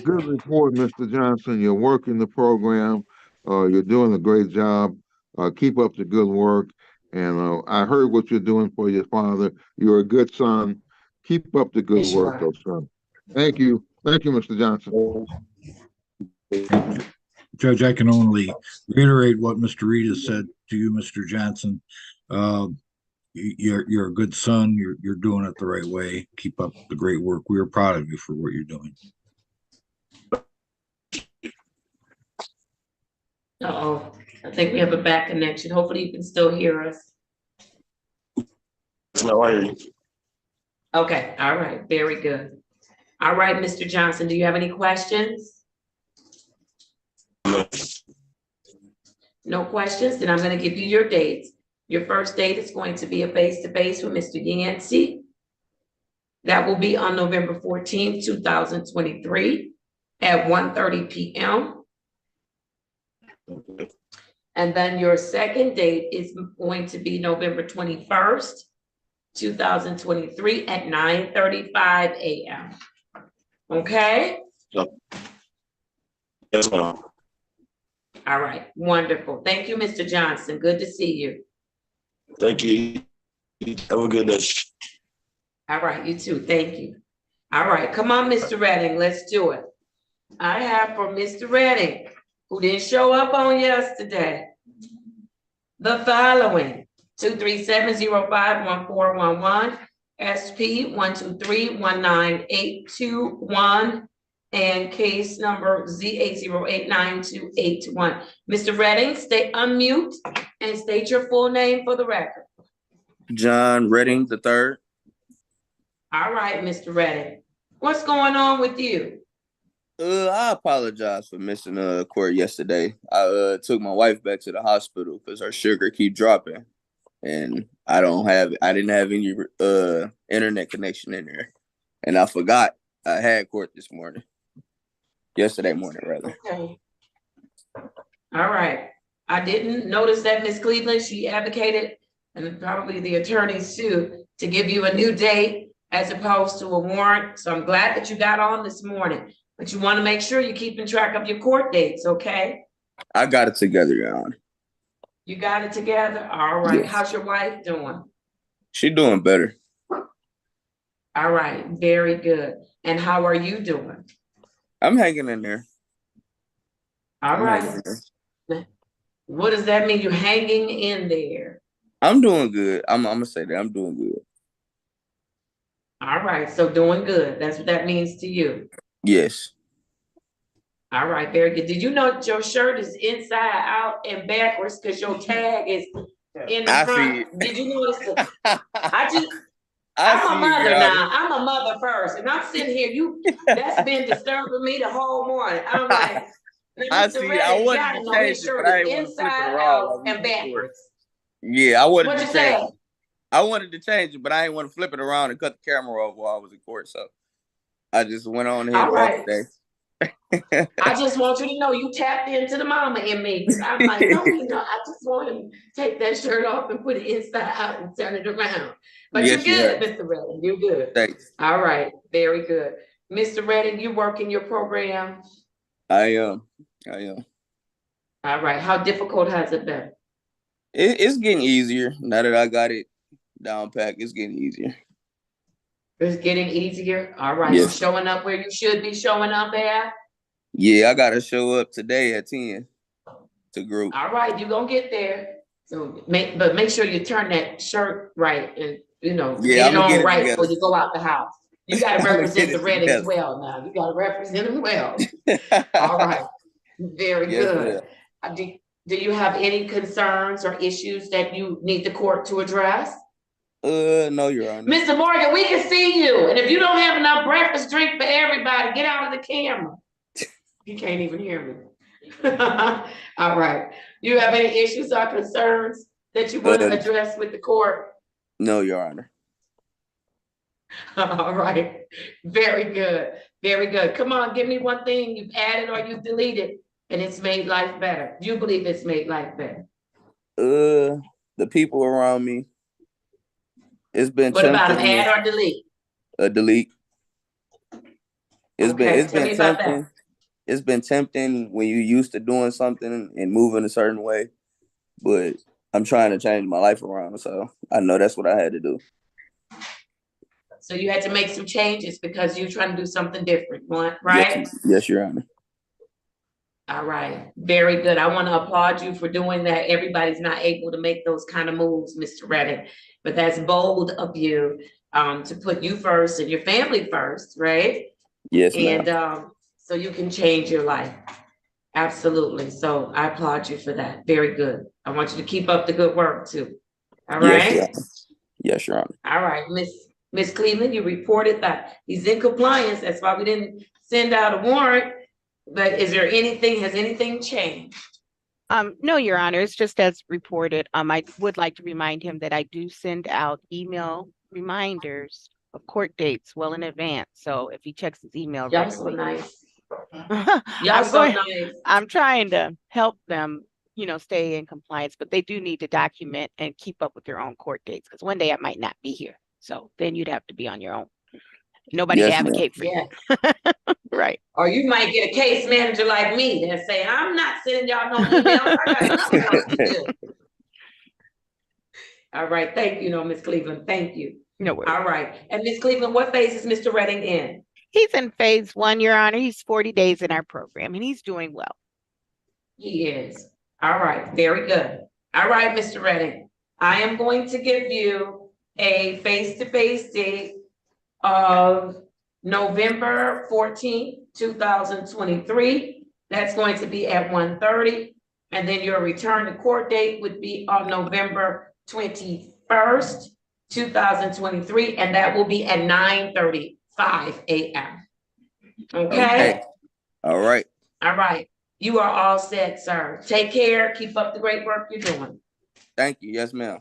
Good report, Mr. Johnson. You're working the program. You're doing a great job. Keep up the good work. And I heard what you're doing for your father. You're a good son. Keep up the good Yes, you work, are. though, son. Thank you. Thank you, Mr. Johnson. Judge, I can only reiterate what Mr. Reed has said to you, Mr. Johnson. You're a good son. You're doing it the right way. Keep up the great work. We are proud of you for what you're doing. Uh-oh, I think we have a bad connection. Hopefully you can still hear us. No, I hear you. Okay, all right, very good. All right, Mr. Johnson, do you have any questions? No questions? Then I'm gonna give you your dates. Your first date is going to be a face-to-face with Mr. Yancey. That will be on November 14th, 2023 at 1:30 p.m. And then your second date is going to be November 21st, 2023 at 9:35 a.m. Okay? Yes, ma'am. All right, wonderful. Thank you, Mr. Johnson. Good to see you. Thank you. Have a good day. All right, you too. Thank you. All right, come on, Mr. Redding, let's do it. I have for Mr. Redding, who didn't show up on yesterday, the following: 237-05-1411, SP 123-19821, and case number Z8089281. Mr. Redding, stay unmute and state your full name for the record. John Redding III. All right, Mr. Redding, what's going on with you? I apologize for missing court yesterday. I took my wife back to the hospital because her sugar keep dropping, and I didn't have any internet connection in there, and I forgot I had court yesterday morning rather. Okay. All right. I didn't notice that Ms. Cleveland, she advocated, and probably the attorneys too, to give you a new date as opposed to a warrant. So I'm glad that you got on this morning, but you want to make sure you're keeping track of your court dates, okay? I got it together, Your Honor. You got it together? All right. Yes. How's your wife doing? She doing better. All right. Very good. And how are you doing? I'm hanging in there. All right. What does that mean? You're hanging in there. I'm doing good. I'm gonna say that I'm doing good. All right. So doing good. That's what that means to you. Yes. All right, very good. Did you know that your shirt is inside out and backwards because your tag is in the front? Did you notice that? I'm a mother now. I'm a mother first, and I'm sitting here. That's been disturbing me the whole morning. I'm like, I see. I wanted to change it, but I didn't want to flip it around and backwards. Yeah, I wanted What'd to you change say? it. I wanted to change it, but I didn't want to flip it around and cut the camera off while I was in court. So I just went on ahead All and right. walked today. I just want you to know you tapped into the mama in me. I'm like, no, I just want to take that shirt off and put it inside out and turn it around. But Yes, you're good, you Mr. Redding. You're good. Thanks. All right, very good. Mr. Redding, you work in your program? I am. All right, how difficult has it been? It's getting easier now that I got it down pat. It's getting easier. It's getting easier? All right, Yes. you showing up where you should be showing up at? Yeah, I gotta show up today at 10 to group. All right, you're gonna get there. So make sure you turn that shirt right and Yeah, get I'm it gonna get on it right together. before you go out the house. You gotta I'm gonna represent get the it Reddings together. well now. You gotta represent them well. All right, very Yes, good. ma'am. Do you have any concerns or issues that you need the court to address? No, Your Honor. Mr. Morgan, we can see you. And if you don't have enough breakfast drink for everybody, get out of the camera. You can't even hear me. All right. You have any issues or concerns that you want to address with the court? No, Your Honor. All right. Very good. Very good. Come on, give me one thing you've added or you've deleted and it's made life better. Do you believe it's made life better? The people around me. It's been What about an tempting. add or delete? A delete. It's Okay, tell me been about tempting. that. It's been tempting when you're used to doing something and moving a certain way, but I'm trying to change my life around, so I know that's what I had to do. So you had to make some changes because you're trying to do something different, right? Yes, Your Honor. All right, very good. I want to applaud you for doing that. Everybody's not able to make those kind of moves, Mr. Reddick, but that's bold of you to put you first and your family first, right? Yes, ma'am. And so you can change your life. Absolutely. So I applaud you for that. Very good. I want you to keep up the good work too. All right. Yes, Your Honor. Yes, Your Honor. All right, Miss Cleveland, you reported that he's in compliance. That's why we didn't send out a warrant. But has anything changed? No, Your Honor, it's just as reported. I would like to remind him that I do send out email reminders of court dates well in advance. So if he checks his email Y'all so regularly. nice. Y'all so nice. I'm trying to help them, stay in compliance, but they do need to document and keep up with their own court dates because one day I might not be here. So then you'd have to be on your own. Nobody to advocate for you. Right. Or you might get a case manager like me that say, I'm not sending y'all no emails. I got nothing else to do. All right. Thank you, Miss Cleveland. Thank you. No worries. All right. And Miss Cleveland, what phase is Mr. Redding in? He's in phase 1, Your Honor. He's 40 days in our program and he's doing well. He is. All right. Very good. All right, Mr. Redding. I am going to give you a face-to-face date of November 14th, 2023. That's going to be at 1:30. And then your return to court date would be on November 21st, 2023. And that will be at 9:35 a.m. Okay? All right. All right. You are all set, sir. Take care. Keep up the great work you're doing. Thank you. Yes, ma'am.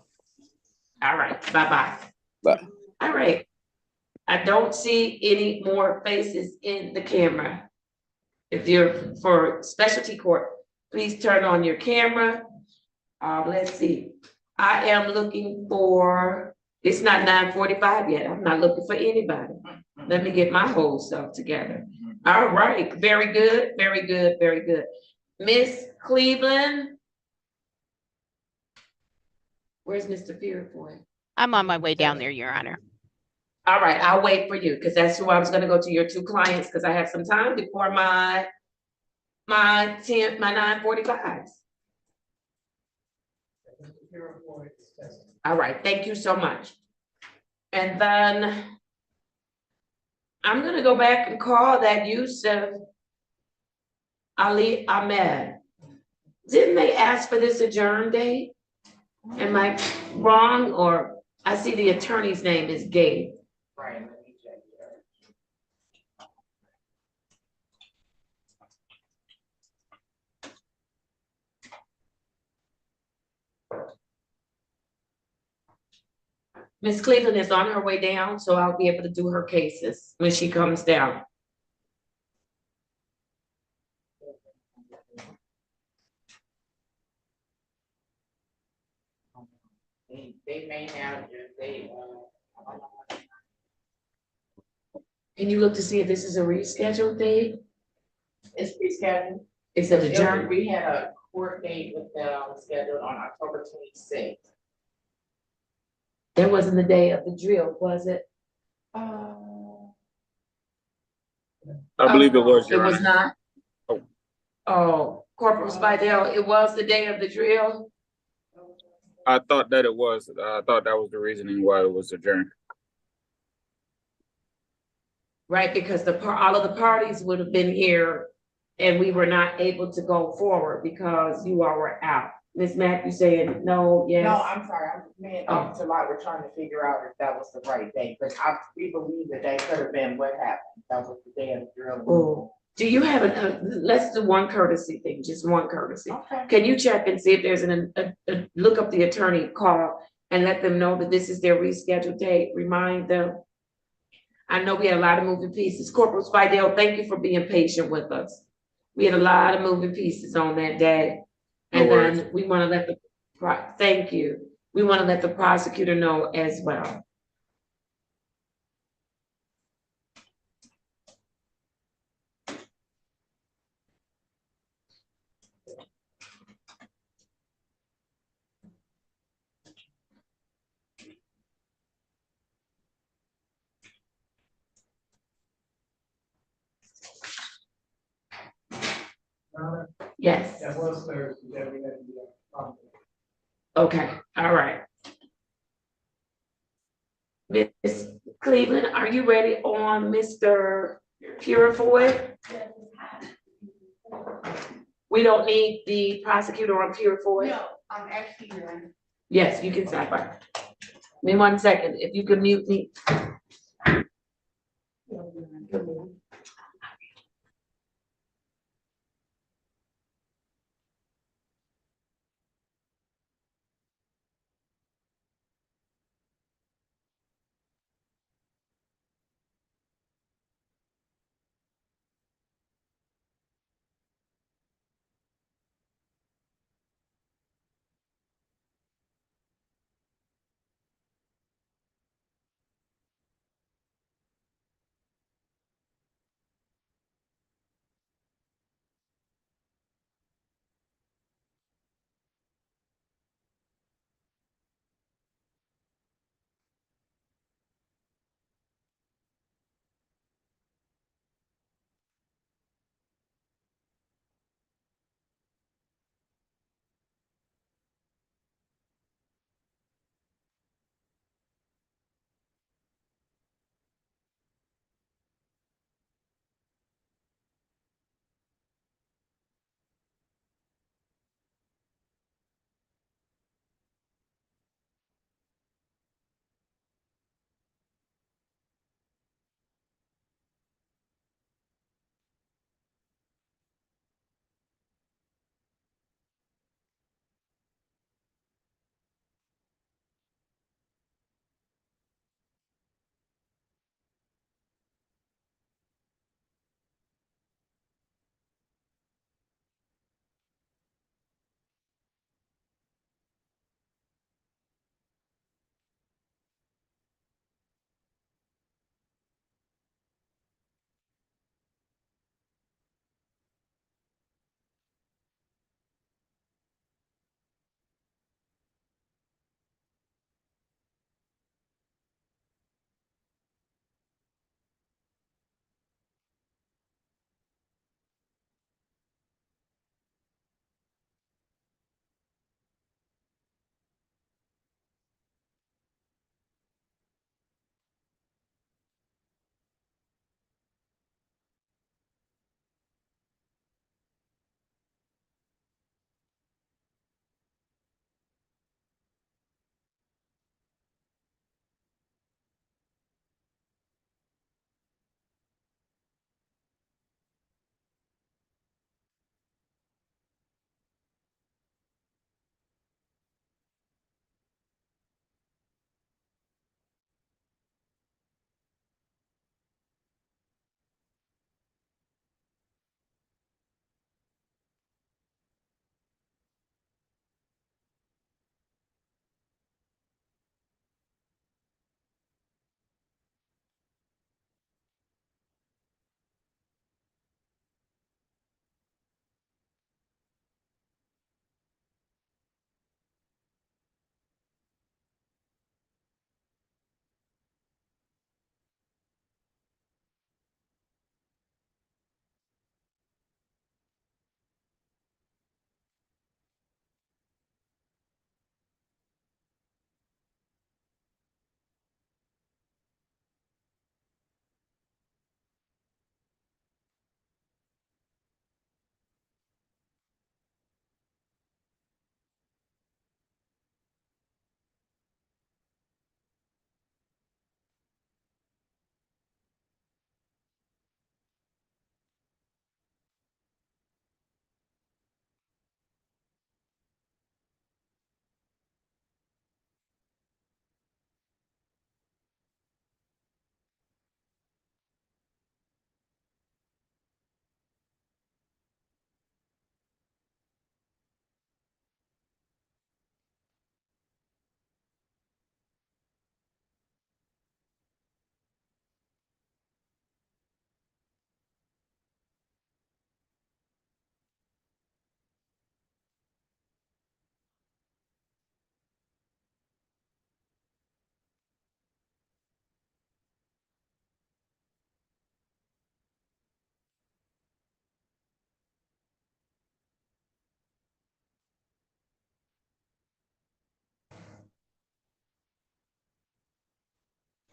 All right. Bye-bye. Bye. All right. I don't see any more faces in the camera. If you're for specialty court, please turn on your camera. Let's see. I am looking for, it's not 9:45 yet. I'm not looking for anybody. Let me get my whole self together. All right. Very good. Very good. Very good. Miss Cleveland. Where's Mr. Fearboy? I'm on my way down there, Your Honor. All right, I'll wait for you because that's who I was gonna go to, your two clients, because I have some time before my 9:45s. All right, thank you so much. And then I'm gonna go back and call that Yusuf Ali Ahmed. Didn't they ask for this adjourn date? Am I wrong? Or I see the attorney's name is Gabe. Right, let me check here. Miss Cleveland is on her way down, so I'll be able to do her cases when she comes down. They may have, Can you look to see if this is a rescheduled date? it's rescheduled. It's an adjourned. We had a court date with them scheduled on October 26th. That wasn't the day of the drill, was it? I believe it was. It was not? Oh. Oh, Corporal Spidell, it was the day of the drill, I thought that it was. I thought that was the reasoning why it was adjourned. right? Because all of the parties would have been here and we were not able to go forward because you all were out. Ms. Mack, you saying no, yes? No, I'm sorry, me and Officer Lott were trying to figure out if that was the right day, but we believe that that could have been what happened. That was the day of the drill. Oh, do you have let's do one courtesy thing, just one courtesy. Okay. Can you check and see if there's look up the attorney call and let them know that this is their rescheduled date, remind them. I know we had a lot of moving pieces. Corporal Spidell, thank you for being patient with us. We had a lot of moving pieces on that day. And then we want to let thank you. We want to let the prosecutor know as well. Yes. That was Thursday. Okay, all right. Ms. Cleveland, are you ready on Mr. Purifoy? We don't need the prosecutor on Purifoy? No, I'm actually here. Yes, you can stop by. Give me 1 second, if you could mute me.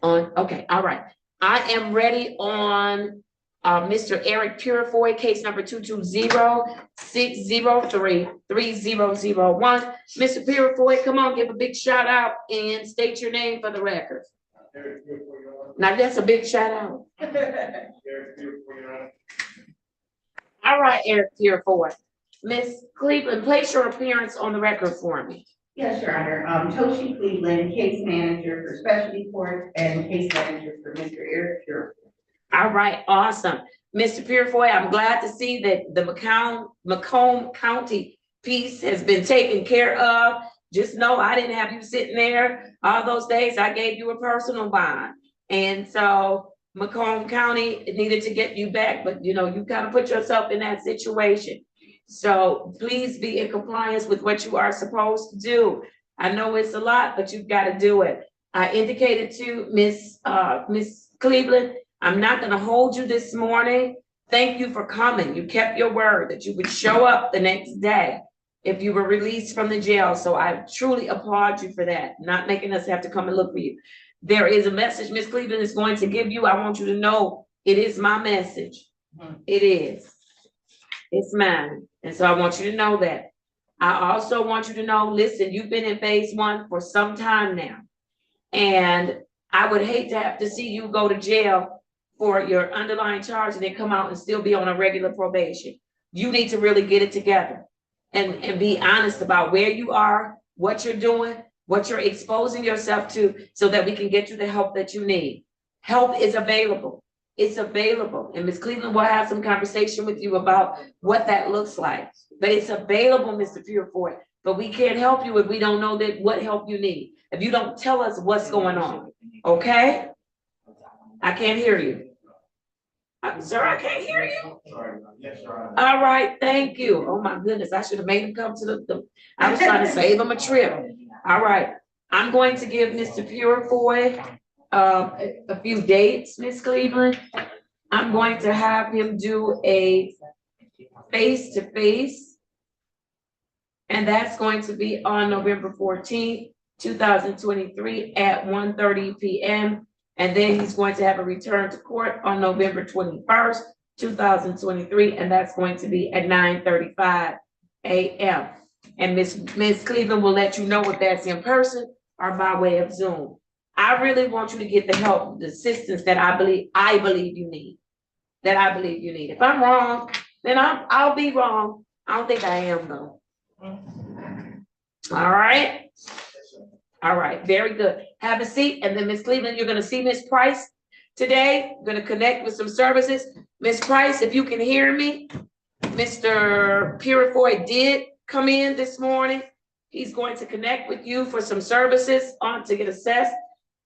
Okay, all right. I am ready on Mr. Eric Purifoy, case number 220-603-3001. Mr. Purifoy, come on, give a big shout out and state your name for the record. Now that's a big shout out. All right, Eric Purifoy. Miss Cleveland, place your appearance on the record for me. Yes, Your Honor. Toshi Cleveland, case manager for specialty court and case manager for Mr. Eric Pure. All right, awesome. Mr. Purifoy, I'm glad to see that the Macomb County piece has been taken care of. Just know I didn't have you sitting there all those days. I gave you a personal bond. And so Macomb County needed to get you back, but you know, you kind of put yourself in that situation. So please be in compliance with what you are supposed to do. I know it's a lot, but you've got to do it. I indicated to Miss Cleveland, I'm not going to hold you this morning. Thank you for coming. You kept your word that you would show up the next day if you were released from the jail. So I truly applaud you for that, not making us have to come and look for you. There is a message Miss Cleveland is going to give you. I want you to know it is my message. It is. It's mine. And so I want you to know that. I also want you to know, listen, you've been in phase 1 for some time now. And I would hate to have to see you go to jail for your underlying charge and then come out and still be on a regular probation. You need to really get it together and be honest about where you are, what you're doing, what you're exposing yourself to, so that we can get you the help that you need. Help is available. It's available. And Ms. Cleveland will have some conversation with you about what that looks like. But it's available, Mr. Purifoy. But we can't help you if we don't know that what help you need. If you don't tell us what's going on. Okay? I can't hear you. Sir, I can't hear you. All right, thank you. Oh my goodness, I should have made him come to the I was trying to save him a trip. All right, I'm going to give Mr. Purifoy a few dates, Miss Cleveland. I'm going to have him do a face-to-face, and that's going to be on November 14th, 2023 at 1:30 p.m. And then he's going to have a return to court on November 21st, 2023, and that's going to be at 9:35 a.m. And Miss Cleveland will let you know if that's in person or by way of Zoom. I really want you to get the help, the assistance that I believe you need. That I believe you need. If I'm wrong, then I'll be wrong. I don't think I am though. All right. All right, very good. Have a seat, and then Miss Cleveland, you're going to see Miss Price today. Going to connect with some services. Miss Price, if you can hear me, Mr. Purifoy did come in this morning. He's going to connect with you for some services to get assessed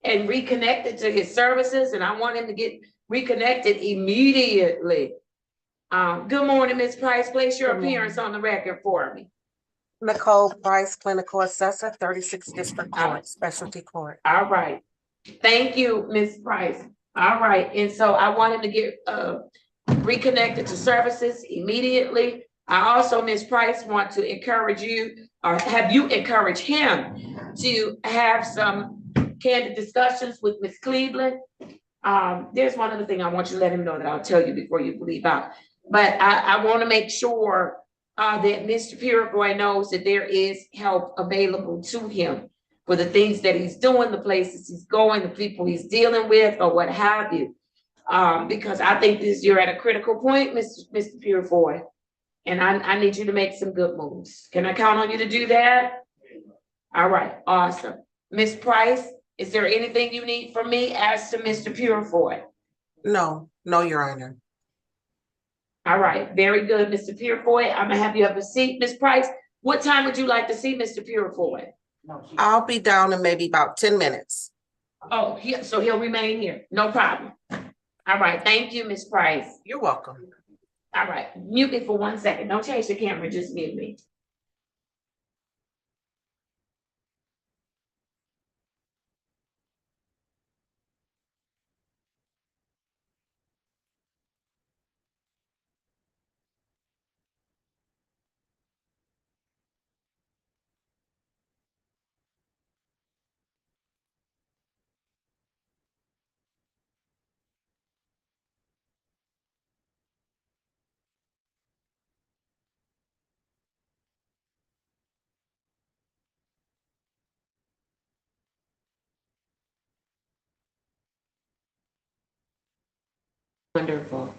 and reconnected to his services, and I want him to get reconnected immediately. Good morning, Miss Price. Place your appearance on the record for me. Nicole Price, Clinical Assessor, 36th District Court, Specialty Court. All right. Thank you, Ms. Price. All right. And so I want him to get reconnected to services immediately. I also, Ms. Price, want to encourage you, or have you encourage him to have some candid discussions with Ms. Cleveland. There's one other thing I want you to let him know that I'll tell you before you leave out. But I want to make sure that Mr. Purifoy knows that there is help available to him for the things that he's doing, the places he's going, the people he's dealing with, or what have you. Because I think you're at a critical point, Mr. Purifoy, and I need you to make some good moves. Can I count on you to do that? All right, awesome. Ms. Price, is there anything you need from me as to Mr. Purifoy? No, Your Honor. All right, very good, Mr. Purifoy. I'm gonna have you have a seat, Ms. Price. What time would you like to see Mr. Purifoy? I'll be down in maybe about 10 minutes. Oh, so he'll remain here. No problem. All right, thank you, Ms. Price. You're welcome. All right, mute me for 1 second. Don't change the camera, just mute me. Wonderful.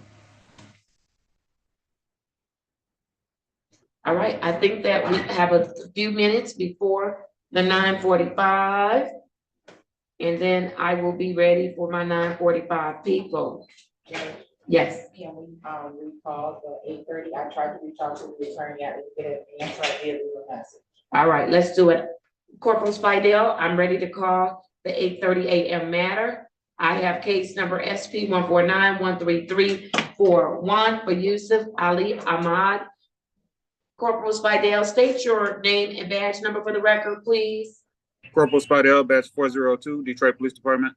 All right, I think that we have a few minutes before the 9:45. And then I will be ready for my 9:45 people. Yes. Can we, recall the 8:30? I tried to reach out to the attorney, I didn't get an answer, I did leave a message. All right, let's do it. Corporal Spidell, I'm ready to call the 8:30 a.m. matter. I have case number SP 149-13341 for Yusuf Ali Ahmad. Corporal Spidell, state your name and badge number for the record, please. Corporal Spidell, batch 402, Detroit Police Department.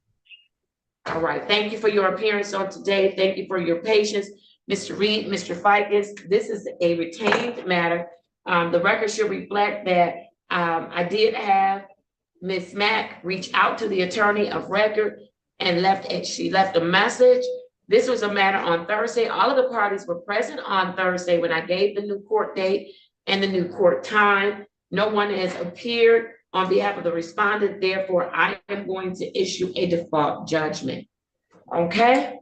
All right, thank you for your appearance on today. Thank you for your patience. Mr. Reed, Mr. Ficus, this is a retained matter. The record should reflect that I did have Ms. Mack reach out to the attorney of record and she left a message. This was a matter on Thursday. All of the parties were present on Thursday when I gave the new court date and the new court time. No one has appeared on behalf of the respondent. Therefore, I am going to issue a default judgment. Okay?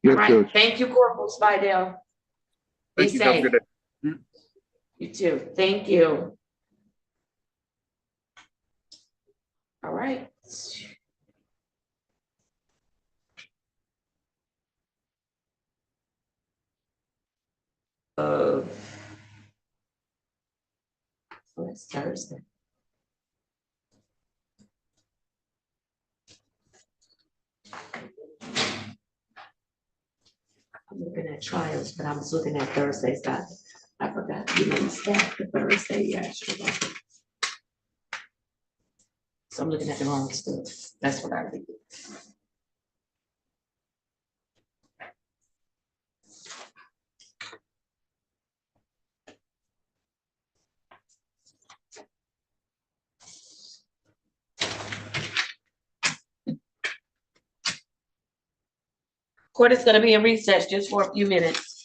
Yes, All right. Judge. Thank you, Corporal Spidell. Be Thank you. Have a safe. good day. You too. Thank you. All right. So it's Thursday. I'm looking at trials, but I was looking at Thursday's stuff. I forgot, you know, staff the Thursday, yeah, sure. So I'm looking at the wrong stuff. That's what I did. Court is gonna be in recess just for a few minutes.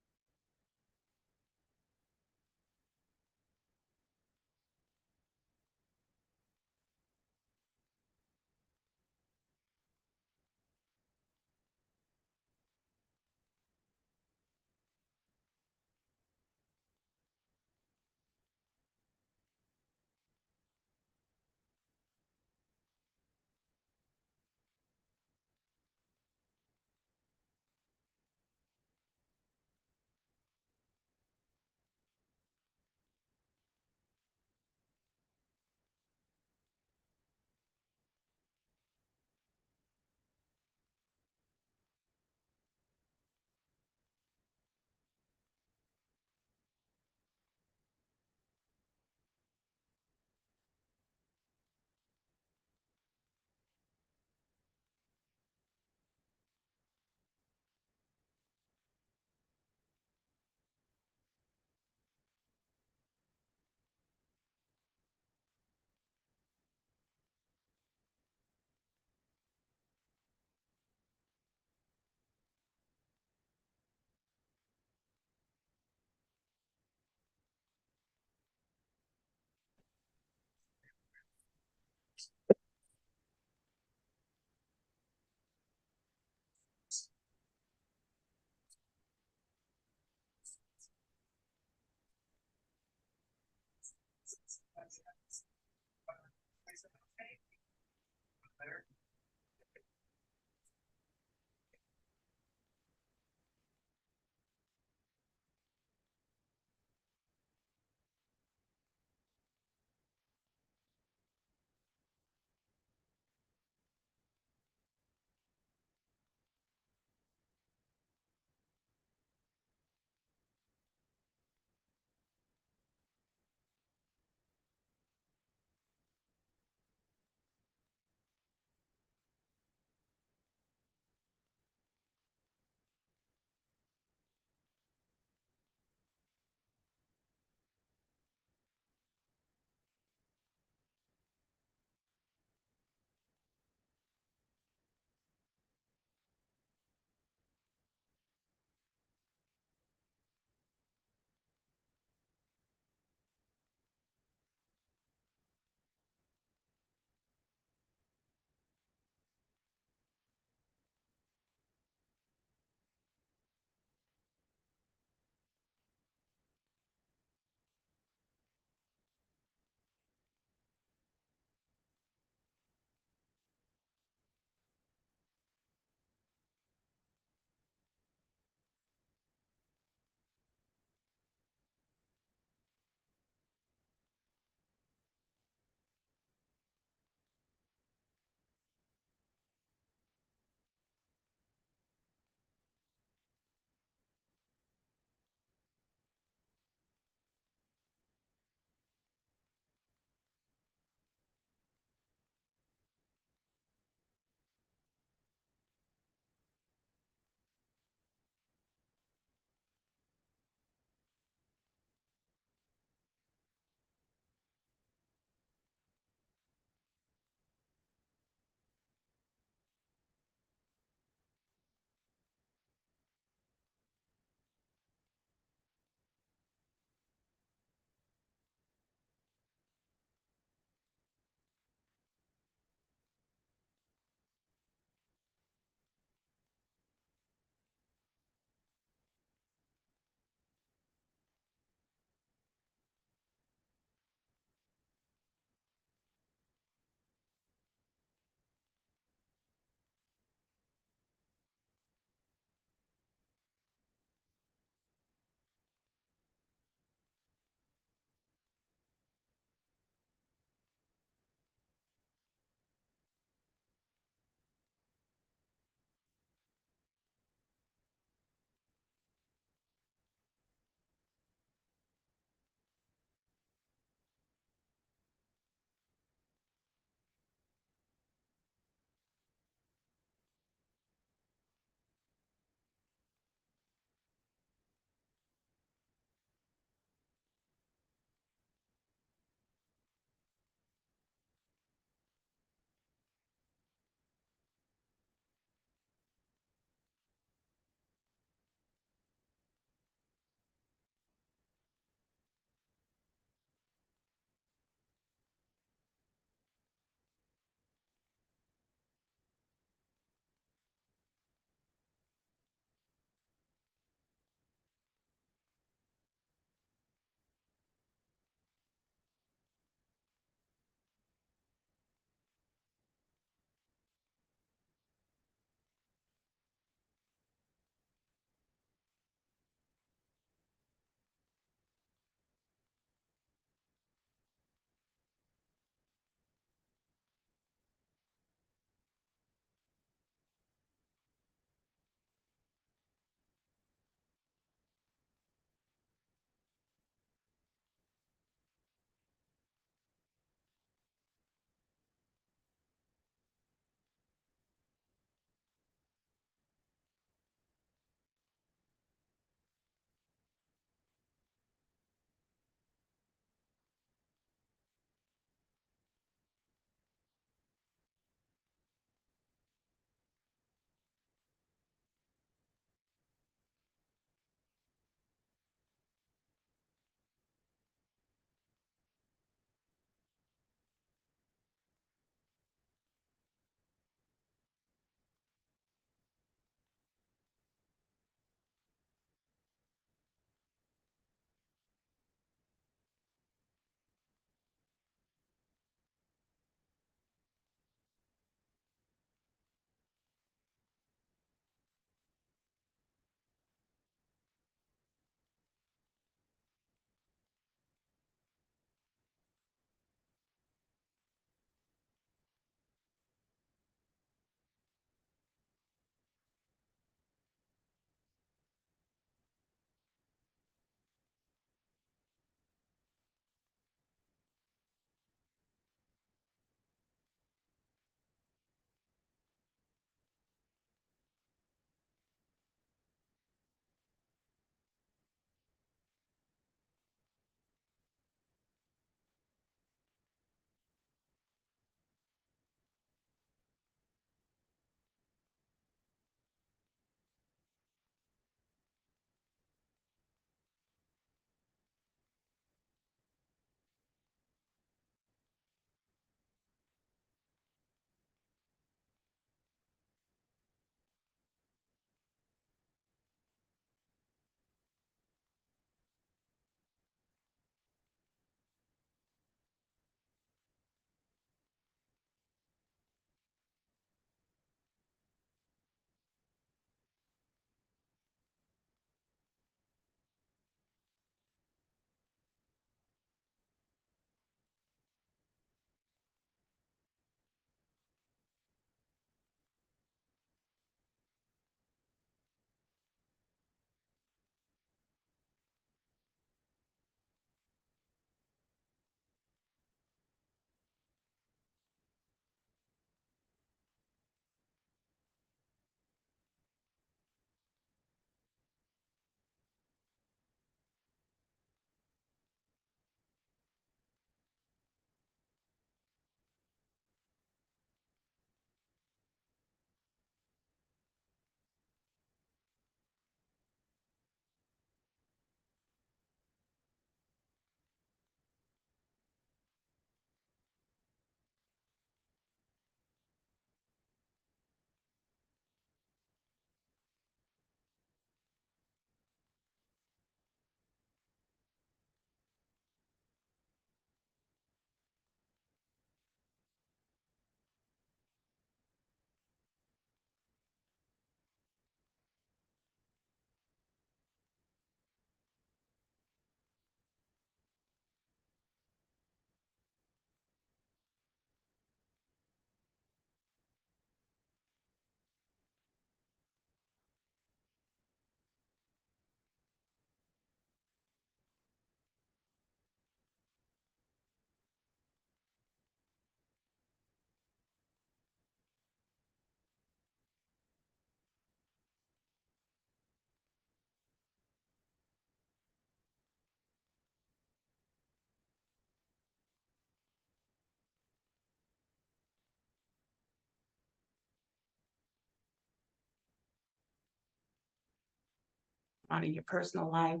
out of your personal life.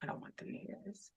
I don't want them to hear this.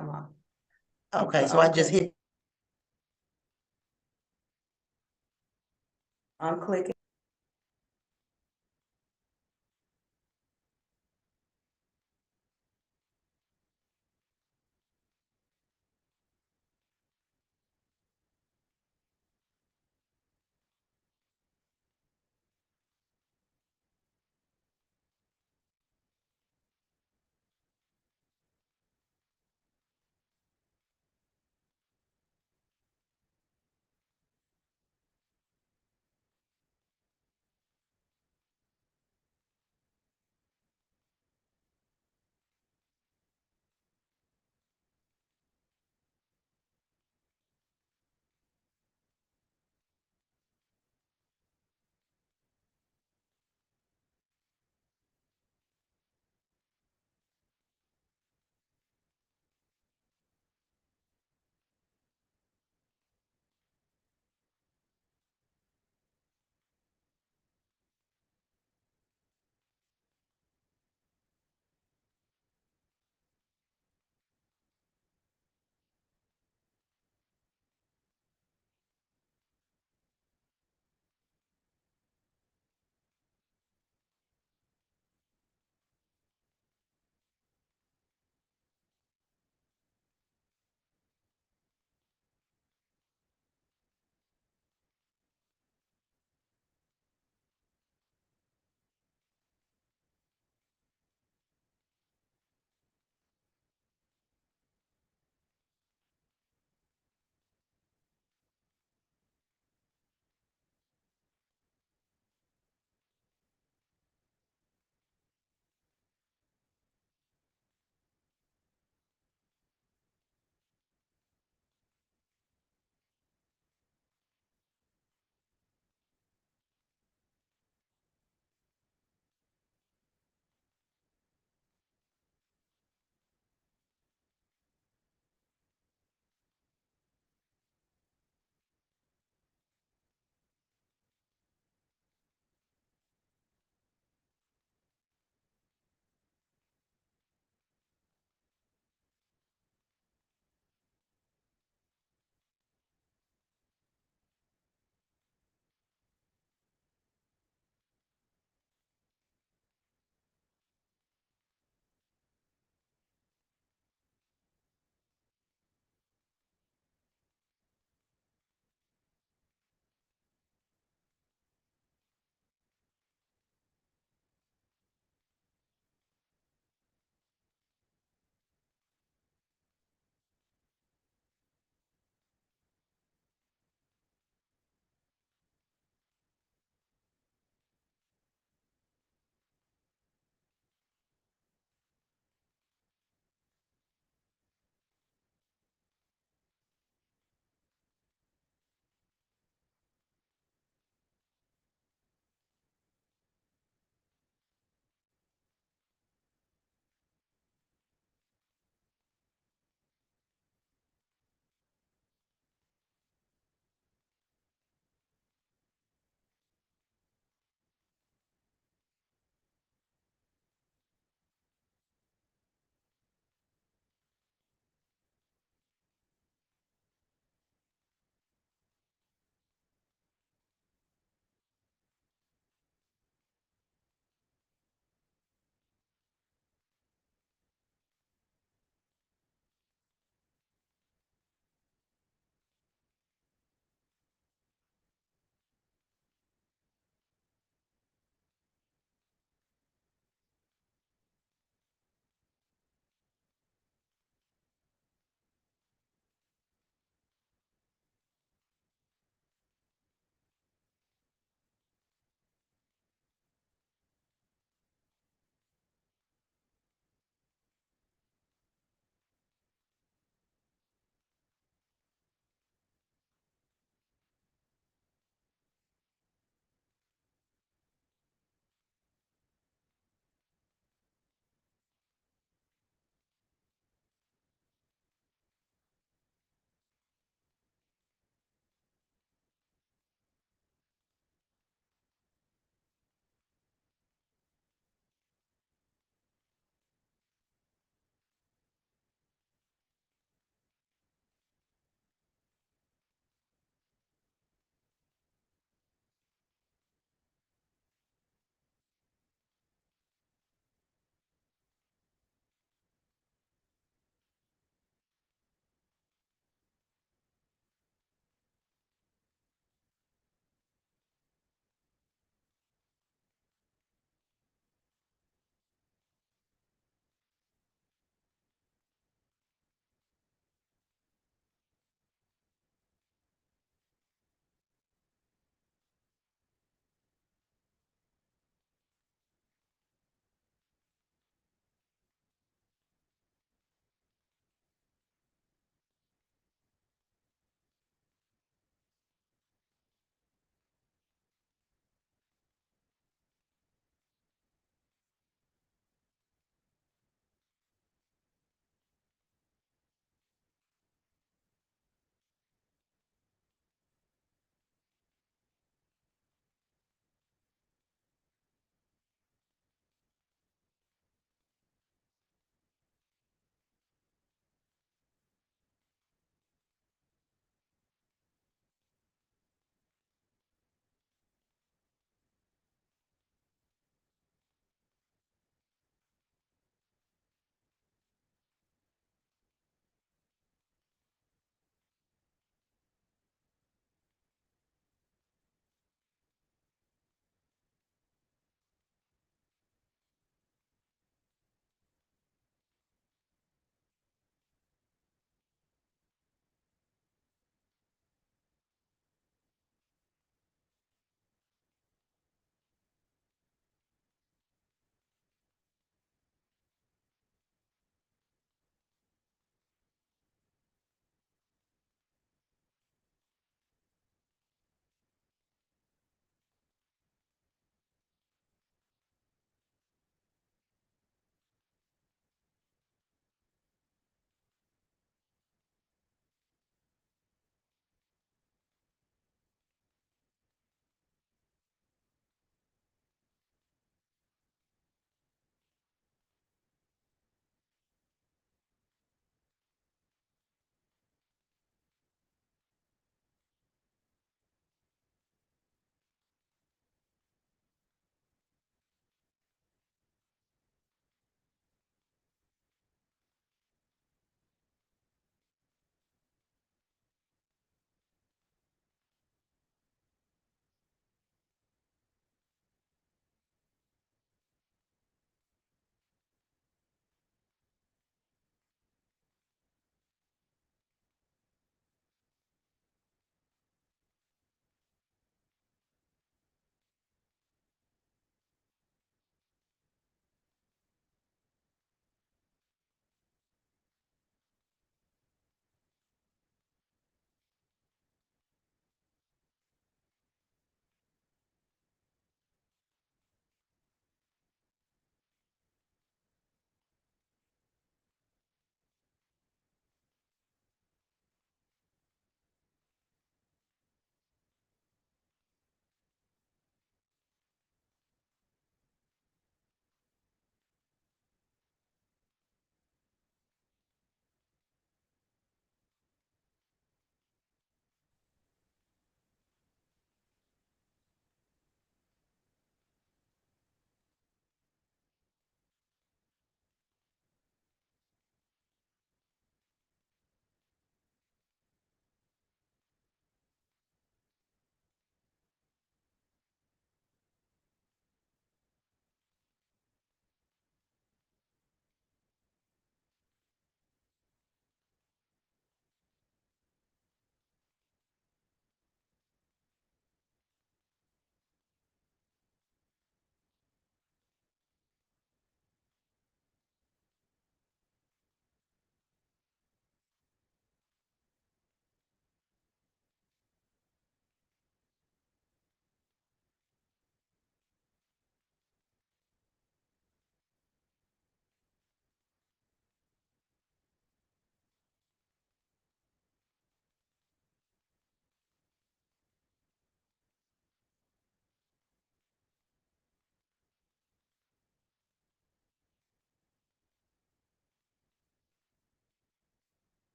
Come on. Okay, so I just hit. I'm clicking.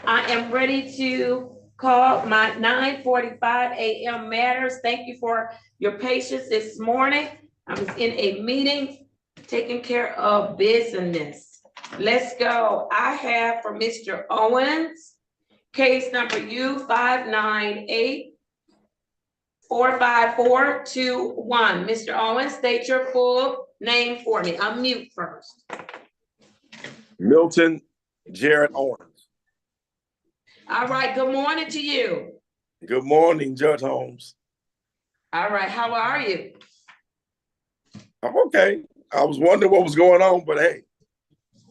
I am ready to call my 9:45 a.m. matters. Thank you for your patience this morning. I was in a meeting taking care of business. Let's go. I have for Mr. Owens, case number U598 45421. Mr. Owens, state your full name for me. Unmute first. Milton Jared Owens. All right, good morning to you. Good morning, Judge Holmes. All right, how are you? I'm okay. I was wondering what was going on, but hey,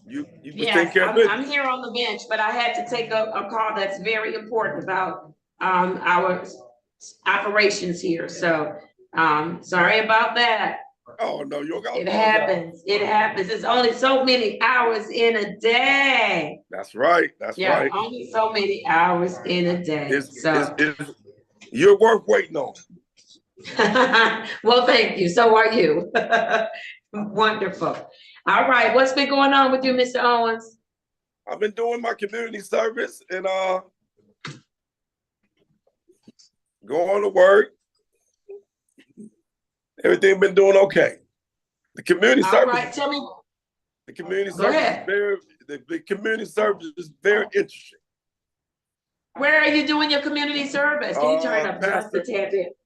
you Yes, care of business. I'm here on the bench, but I had to take a call that's very important about our operations here. So sorry about that. Oh no, you don't got it happens. It happens. It's only so many hours in a day. That's right. That's right. Only so many hours in a day. You're worth waiting on. Well, thank you. So are you. Wonderful. All right. What's been going on with you, Mr. Owens? I've been doing my community service and going to work. Everything been doing okay. The community service. All right. Tell me. The community Go service ahead. is very. The community service is very interesting. Where are you doing your community service? Can you turn up just a tad bit?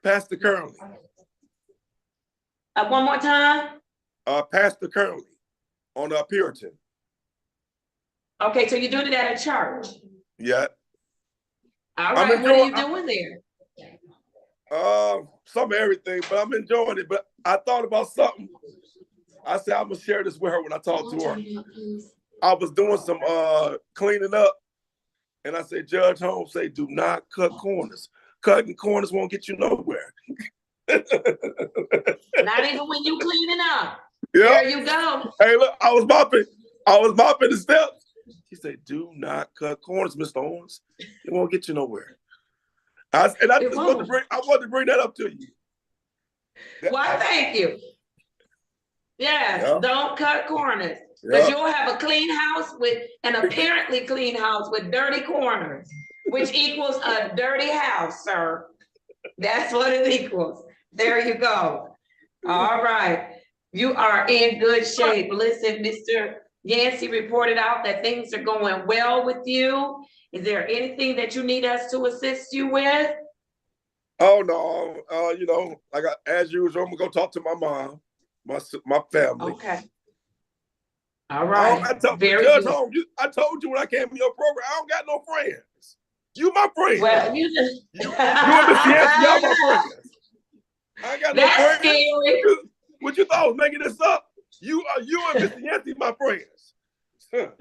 Pastor Curley. One more time. Pastor Curley on Puritan. Okay, so you're doing it at a church. Yeah. All right. What are you doing there? Some of everything, but I'm enjoying it. But I thought about something. I said I'm gonna share this with her when I talk to her. I was doing some cleaning up, and I said, Judge Holmes say, do not cut corners. Cutting corners won't get you nowhere. Not even when you cleaning up. Yeah. There you go. Hey, look, I was mopping the steps. She said, do not cut corners, Mr. Owens. It won't get you nowhere. I wanted to bring that up to you. Why, thank you. Yes, Yeah. Don't cut corners. Because you'll have a clean house with an apparently clean house with dirty corners, which equals a dirty house, sir. That's what it equals. There you go. All right. You are in good shape. Listen, Mr. Yancey reported out that things are going well with you. Is there anything that you need us to assist you with? Oh no, as usual, I'm gonna go talk to my mom, my family. Okay. All right. Judge Holmes, I told you when I came to your program, I don't got no friends. You my friend. Well, you just you and Miss Yancey, y'all my friends. I ain't got no friends. Scary. What you thought I was making this up? You and Mr. Yancey my friends. All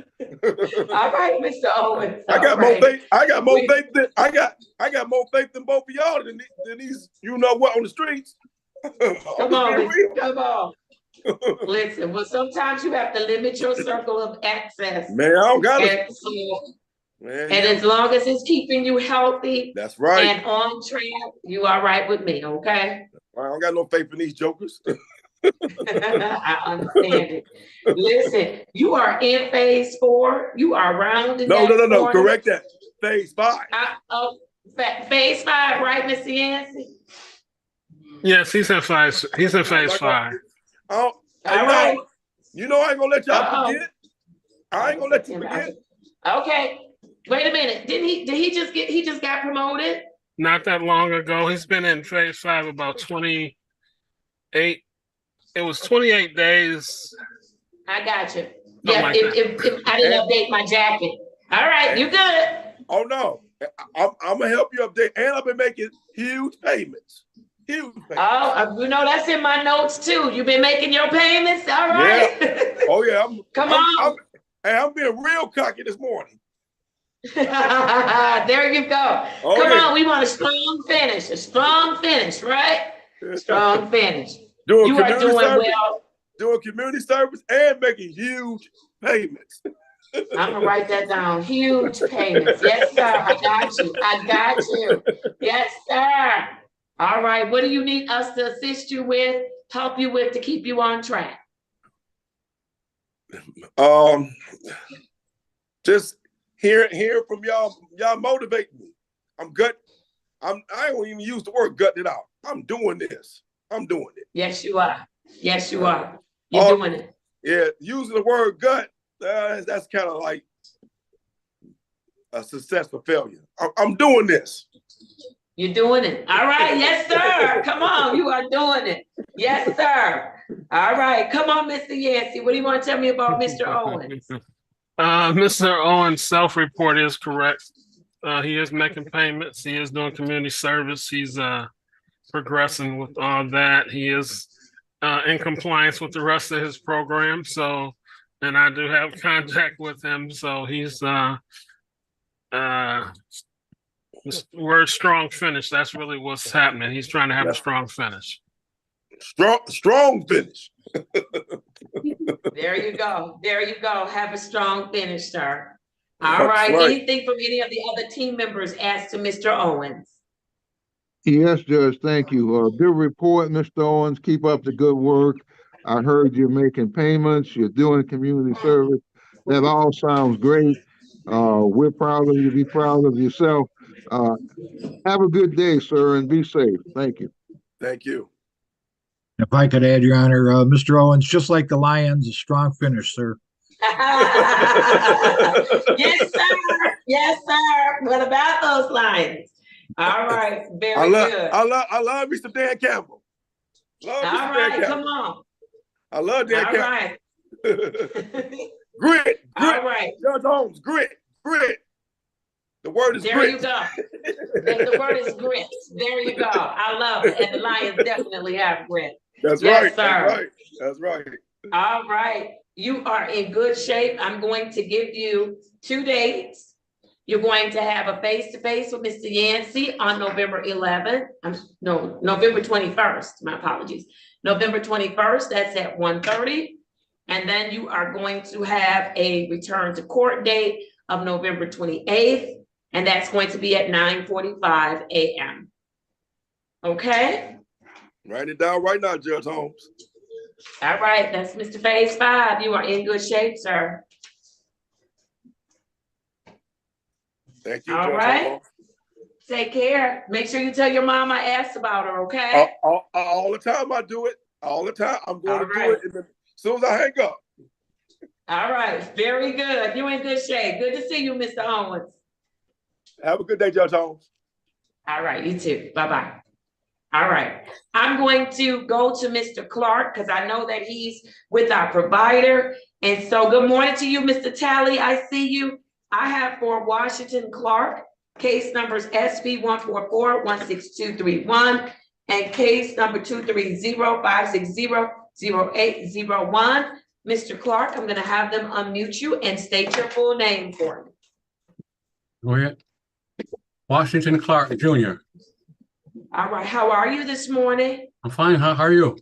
right, Mr. Owens. I got more faith. I got more faith than I got more faith than both of y'all than these. You know what on the streets? Come on. Listen. Well, sometimes you have to limit your circle of access. Man, I don't got it. And as long as it's keeping you healthy, that's right, and on track, you are right with me. Okay. I don't got no faith in these jokers. I understand it. Listen, you are in phase 4. You are rounding. No. corner. Correct that. Phase 5. Phase 5, right, Mr. Yancey? Yes, he's in phase. He's in phase 5. All right. You know I ain't gonna let y'all forget. I ain't gonna let you forget. Okay. Wait a minute. Did he just got promoted? Not that long ago. He's been in phase 5 about 28. It was 28 days. I got you. Yeah, like if I didn't update my jacket. All right, you good. Oh no. I'm gonna help you update, and I've been making huge payments. Oh, that's in my notes too. You've been making your payments, all right? Yeah. Oh yeah. Come on. I'm being real cocky this morning. There you go. Oh, Come yeah. on, we want a strong finish, right? Strong finish. You are doing well. Doing community service and making huge payments. I'm gonna write that down. Huge payments. Yes, sir. I got you. Yes, sir. All right. What do you need us to assist you with, help you with, to keep you on track? Just hearing from y'all motivate me. I don't even use the word gutting it out. I'm doing this. I'm doing it. Yes, you are. Yes, you are. You're doing it. Yeah, using the word gut, that's kind of like a success for failure. I'm doing this. You're doing it. All right. Yes, sir. Come on. You are doing it. Yes, sir. All right. Come on, Mr. Yancey. What do you want to tell me about Mr. Owens? Mr. Owens' self-report is correct. He is making payments. He is doing community service. He's progressing with all that. He is in compliance with the rest of his program. So, and I do have contact with him. So he's this word strong finish. That's really what's happening. He's trying to have a strong finish. Strong finish. There you go. There you go. Have a strong finish, sir. All right. Anything from any of the other team members as to Mr. Owens? Yes, Judge, thank you. Good report, Mr. Owens. Keep up the good work. I heard you're making payments, you're doing community service. That all sounds great. We're proud of you. Be proud of yourself. Have a good day, sir, and be safe. Thank you. Thank you. If I could add, Your Honor, Mr. Owens, just like the Lions, a strong finish, sir. Yes, sir. Yes, sir. What about those Lions? All right. Very good. I love Mr. Dan Campbell. Love All Mr. right. Dan Campbell. Come on. I love Dan All Campbell. right. Grit. All right. Judge Holmes, grit. The word is there grit. You go. The word is grit. There you go. I love it. And the Lions definitely have grit. That's yes, right. Sir. That's right. All right. You are in good shape. I'm going to give you 2 dates. You're going to have a face-to-face with Mr. Yancey on November 11th. November 21st. My apologies. November 21st. That's at 1:30. And then you are going to have a return to court date of November 28th. And that's going to be at 9:45 a.m. Okay? Write it down right now, Judge Holmes. All right, that's Mr. Phase 5. You are in good shape, sir. Thank you, All Judge right. Holmes. Take care. Make sure you tell your mom I asked about her, okay? All the time I do it. All the time. I'm going to do it as soon as I hang up. All right. Very good. You're in good shape. Good to see you, Mr. Owens. Have a good day, Judge Holmes. All right. You too. Bye-bye. All right. I'm going to go to Mr. Clark because I know that he's with our provider. And so good morning to you, Mr. Talley. I see you. I have for Washington Clark, case numbers SB 144-16231 and case number 230-560-0801. Mr. Clark, I'm going to have them unmute you and state your full name for me. Go ahead. Washington Clark, Jr. All right. How are you this morning? I'm fine. How are you?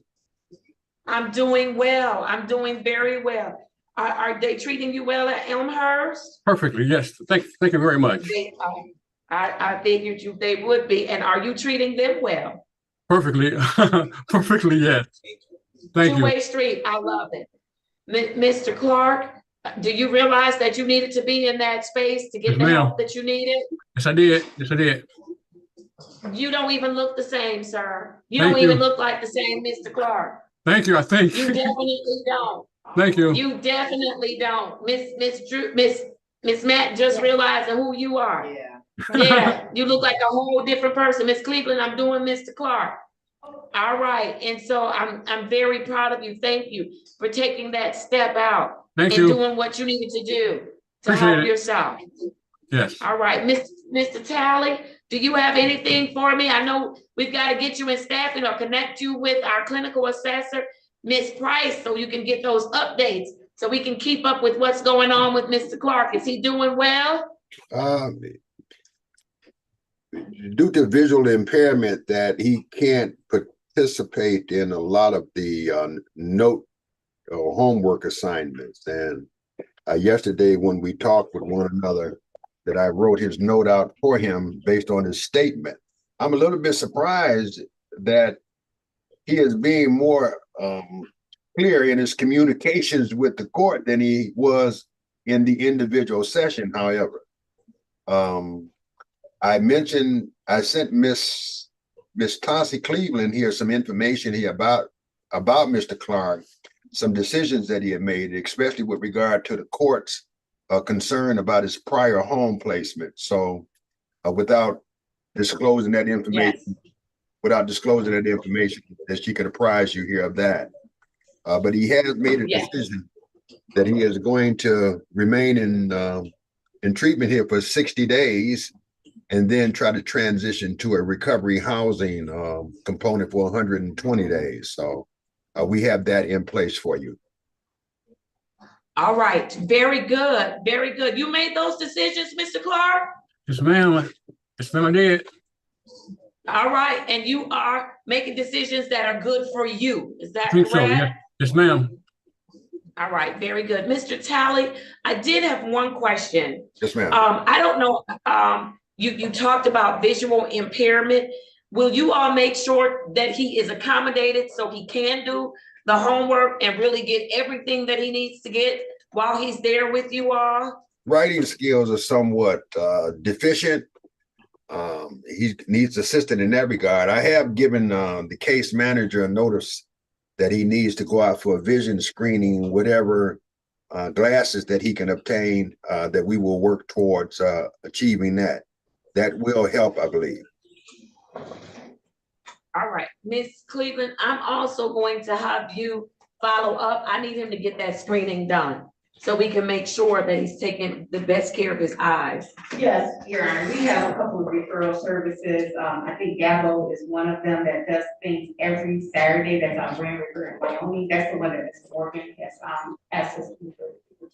I'm doing well. I'm doing very well. Are they treating you well at Elmhurst? Perfectly, yes. Thank you very much. I figured they would be. And are you treating them well? Perfectly. Perfectly, yes. Thank you. Two-way street. I love it. Mr. Clark, do you realize that you needed to be in that space to get the help that you needed? Yes, I did. Yes, I did. You don't even look the same, sir. You don't even look like the same Mr. Clark. Thank you. I think. You definitely don't. Thank you. You definitely don't. Miss Matt just realizing who you are. Yeah, you look like a whole different person. Miss Cleveland, I'm doing Mr. Clark. All right. And so I'm very proud of you. Thank you for taking that step out and doing what you needed to do to help yourself. Yes. All right. Mr. Talley, do you have anything for me? I know we've got to get you in staffing or connect you with our clinical assessor, Miss Price, so you can get those updates so we can keep up with what's going on with Mr. Clark. Is he doing well? Due to visual impairment, that he can't participate in a lot of the note or homework assignments. And yesterday when we talked with one another, that I wrote his note out for him based on his statement. I'm a little bit surprised that he is being more clear in his communications with the court than he was in the individual session. However, I sent Miss Tassie Cleveland here some information here about Mr. Clark, some decisions that he had made, especially with regard to the court's concern about his prior home placement. So without disclosing that information, that she could apprise you here of that. But he has made a decision that he is going to remain in treatment here for 60 days and then try to transition to a recovery housing component for 120 days. So we have that in place for you. All right, very good, very good. You made those decisions, Mr. Clark? Yes, ma'am. Yes, ma'am, I did. All right, and you are making decisions that are good for you. Is that I think correct? so, yeah. Yes, ma'am. All right, very good. Mr. Talley, I did have one question. Yes, ma'am. I don't know, you talked about visual impairment. Will you all make sure that he is accommodated so he can do the homework and really get everything that he needs to get while he's there with you all? Writing skills are somewhat deficient. He needs assistance in that regard. I have given the case manager a notice that he needs to go out for a vision screening, whatever glasses that he can obtain, that we will work towards achieving that. That will help, I believe. All right, Ms. Cleveland, I'm also going to have you follow up. I need him to get that screening done so we can make sure that he's taking the best care of his eyes. Yes, Your Honor, we have a couple of referral services. I think Gabo is one of them that does things every Saturday. That's our Grand River in Wyoming. That's the one that Mr. Morgan has access to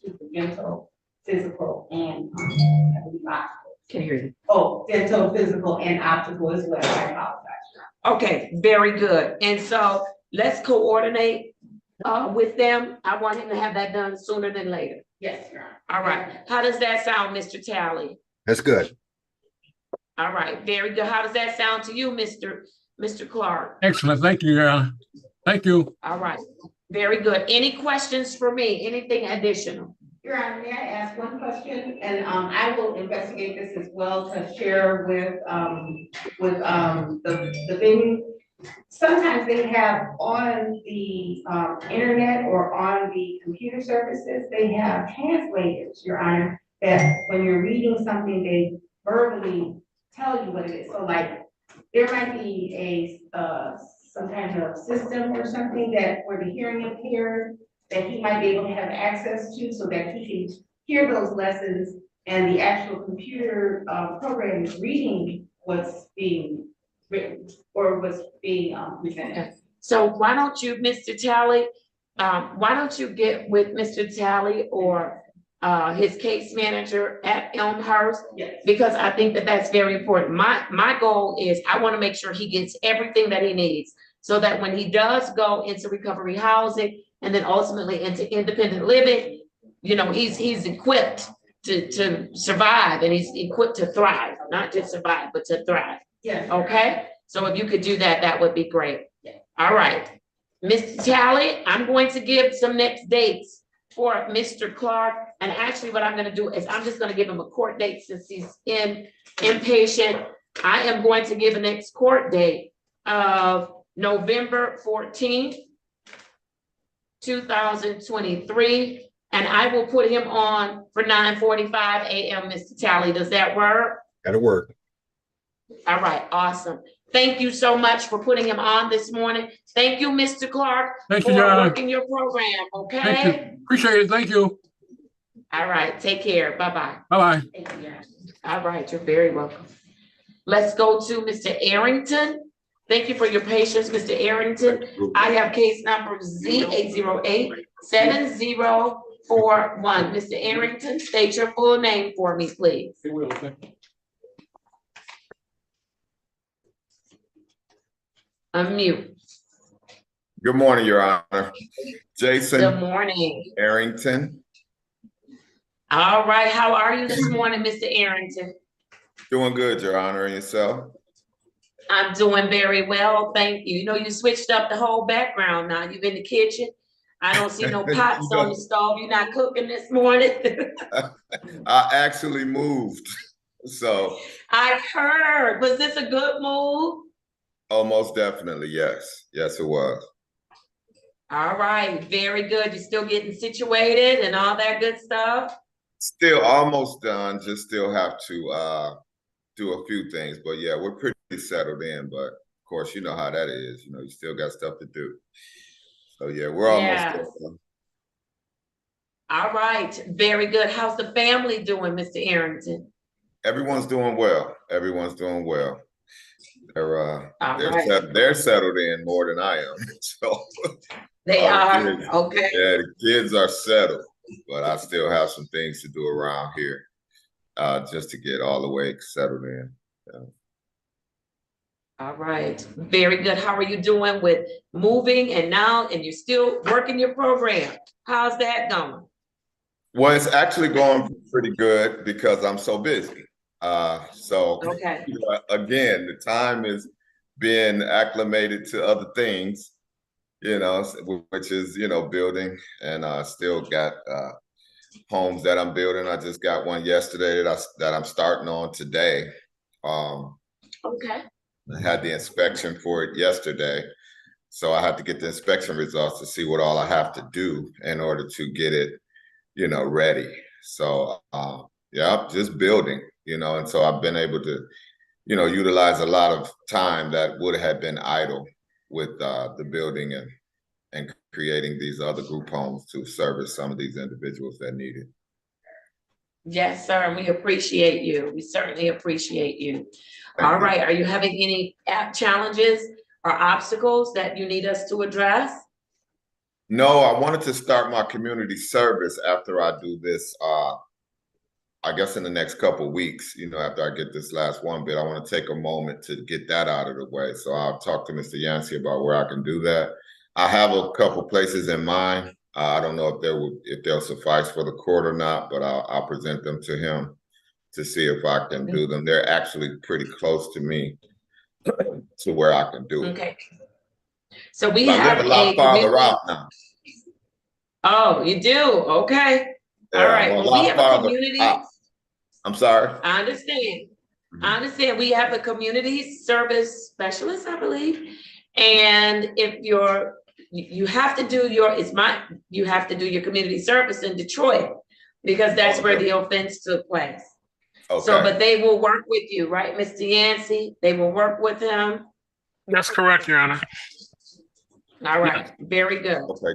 the dental, physical, and I believe optical. Can hear you. Oh, dental, physical, and optical as well. I apologize. Okay, very good. And so let's coordinate with them. I want him to have that done sooner than later. Yes, Your Honor. All right. How does that sound, Mr. Talley? That's good. All right, very good. How does that sound to you, Mr. Clark? Excellent. Thank you, Your Honor. Thank you. All right, very good. Any questions for me? Anything additional? Your Honor, may I ask one question? And I will investigate this as well to share with the venue. Sometimes they have on the internet or on the computer services, they have translators, Your Honor, that when you're reading something, they verbally tell you what it is. So like there might be some kind of system or something that where the hearing impaired that he might be able to have access to so that he can hear those lessons and the actual computer program is reading what's being written or what's being presented. So why don't you, Mr. Talley, why don't you get with Mr. Talley or his case manager at Elmhurst? Yes. Because I think that that's very important. My goal is I want to make sure he gets everything that he needs so that when he does go into recovery housing and then ultimately into independent living, you know, he's equipped to survive and he's equipped to thrive, not just survive, but to thrive. Yes. Okay, so if you could do that, that would be great. All right, Mr. Talley, I'm going to give some next dates for Mr. Clark. And actually what I'm gonna do is I'm just gonna give him a court date since he's inpatient. I am going to give a next court date of November 14th, 2023. And I will put him on for 9:45 a.m. Mr. Talley, does that work? That'll work. All right, awesome. Thank you so much for putting him on this morning. Thank you, Mr. Clark, Thank for you, John. working your program, okay? Thank you. Appreciate it. Thank you. All right, take care. Bye-bye. Bye-bye. All right, you're very welcome. Let's go to Mr. Arrington. Thank you for your patience, Mr. Arrington. I have case number Z808-7041. Mr. Arrington, state your full name for me, please. Unmute. Good morning, Your Honor. Jason. Good morning. Arrington. All right, how are you this morning, Mr. Arrington? Doing good, Your Honor, and yourself? I'm doing very well, thank you. You know, you switched up the whole background now. You've in the kitchen. I don't see no pots on the stove. You're not cooking this morning. I actually moved. So, I heard. Was this a good move? oh, most definitely, yes. Yes, it was. All right, very good. You're still getting situated and all that good stuff? Still almost done. Just still have to do a few things. But yeah, we're pretty settled in. But of course, you know how that is. You know, you still got stuff to do. So yeah, we're almost Yes. there. All right, very good. How's the family doing, Mr. Arrington? Everyone's doing well. Everyone's doing well. They're All right. they're settled in more than I am. So They the are, kids, okay. yeah, the kids are settled, but I still have some things to do around here, just to get all the way settled in. Yeah. All right, very good. How are you doing with moving and you're still working your program? How's that going? Well, it's actually going pretty good because I'm so busy. So Okay. again, the time is being acclimated to other things, which is, building, and still got homes that I'm building. I just got one yesterday that I'm starting on today. Okay. I had the inspection for it yesterday. So I had to get the inspection results to see what all I have to do in order to get it, ready. So yeah, just building, and so I've been able to, utilize a lot of time that would have been idle with the building and creating these other group homes to service some of these individuals that need it. Yes, sir. We appreciate you. We certainly appreciate you. All right. Are you having any challenges or obstacles that you need us to address? No, I wanted to start my community service after I do this, I guess in the next couple of weeks, after I get this last one bit. I want to take a moment to get that out of the way. So I'll talk to Mr. Yancey about where I can do that. I have a couple places in mind. I don't know if they'll suffice for the court or not, but I'll present them to him to see if I can do them. They're actually pretty close to me to where I can do it. Okay. So we I have live a lot farther out now. Oh, you do? Okay. Yeah, All right. well, Well, we have a community. I'm sorry. I understand. I understand. We have a community service specialist, I believe. And if you have to do you have to do your community service in Detroit because that's where the offense took place. Okay. So, but they will work with you, right, Mr. Yancey? They will work with him. That's correct, Your Honor. All right. Very good. Okay,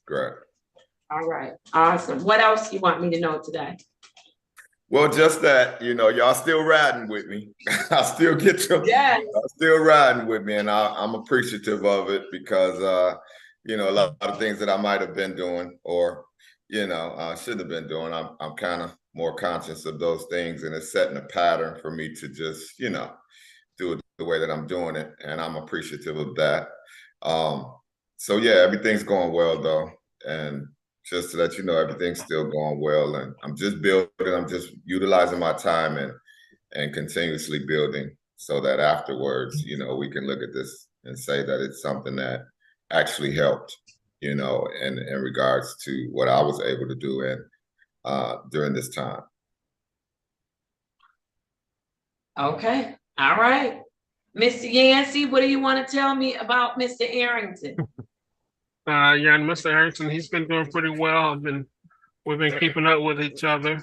great. All right. Awesome. What else you want me to know today? Well, just that, y'all still riding with me. I still get to, yes. Still riding with me, and I'm appreciative of it because, a lot of things that I might have been doing or, should have been doing, I'm kind of more conscious of those things, and it's setting a pattern for me to just, do it the way that I'm doing it, and I'm appreciative of that. So yeah, everything's going well though, and just to let you know, everything's still going well, and I'm just building. I'm just utilizing my time and continuously building, so that afterwards, we can look at this and say that it's something that actually helped, in regards to what I was able to do during this time. Okay. All right. Mr. Yancey, what do you want to tell me about Mr. Arrington? Yeah, and Mr. Arrington, he's been doing pretty well. We've been keeping up with each other.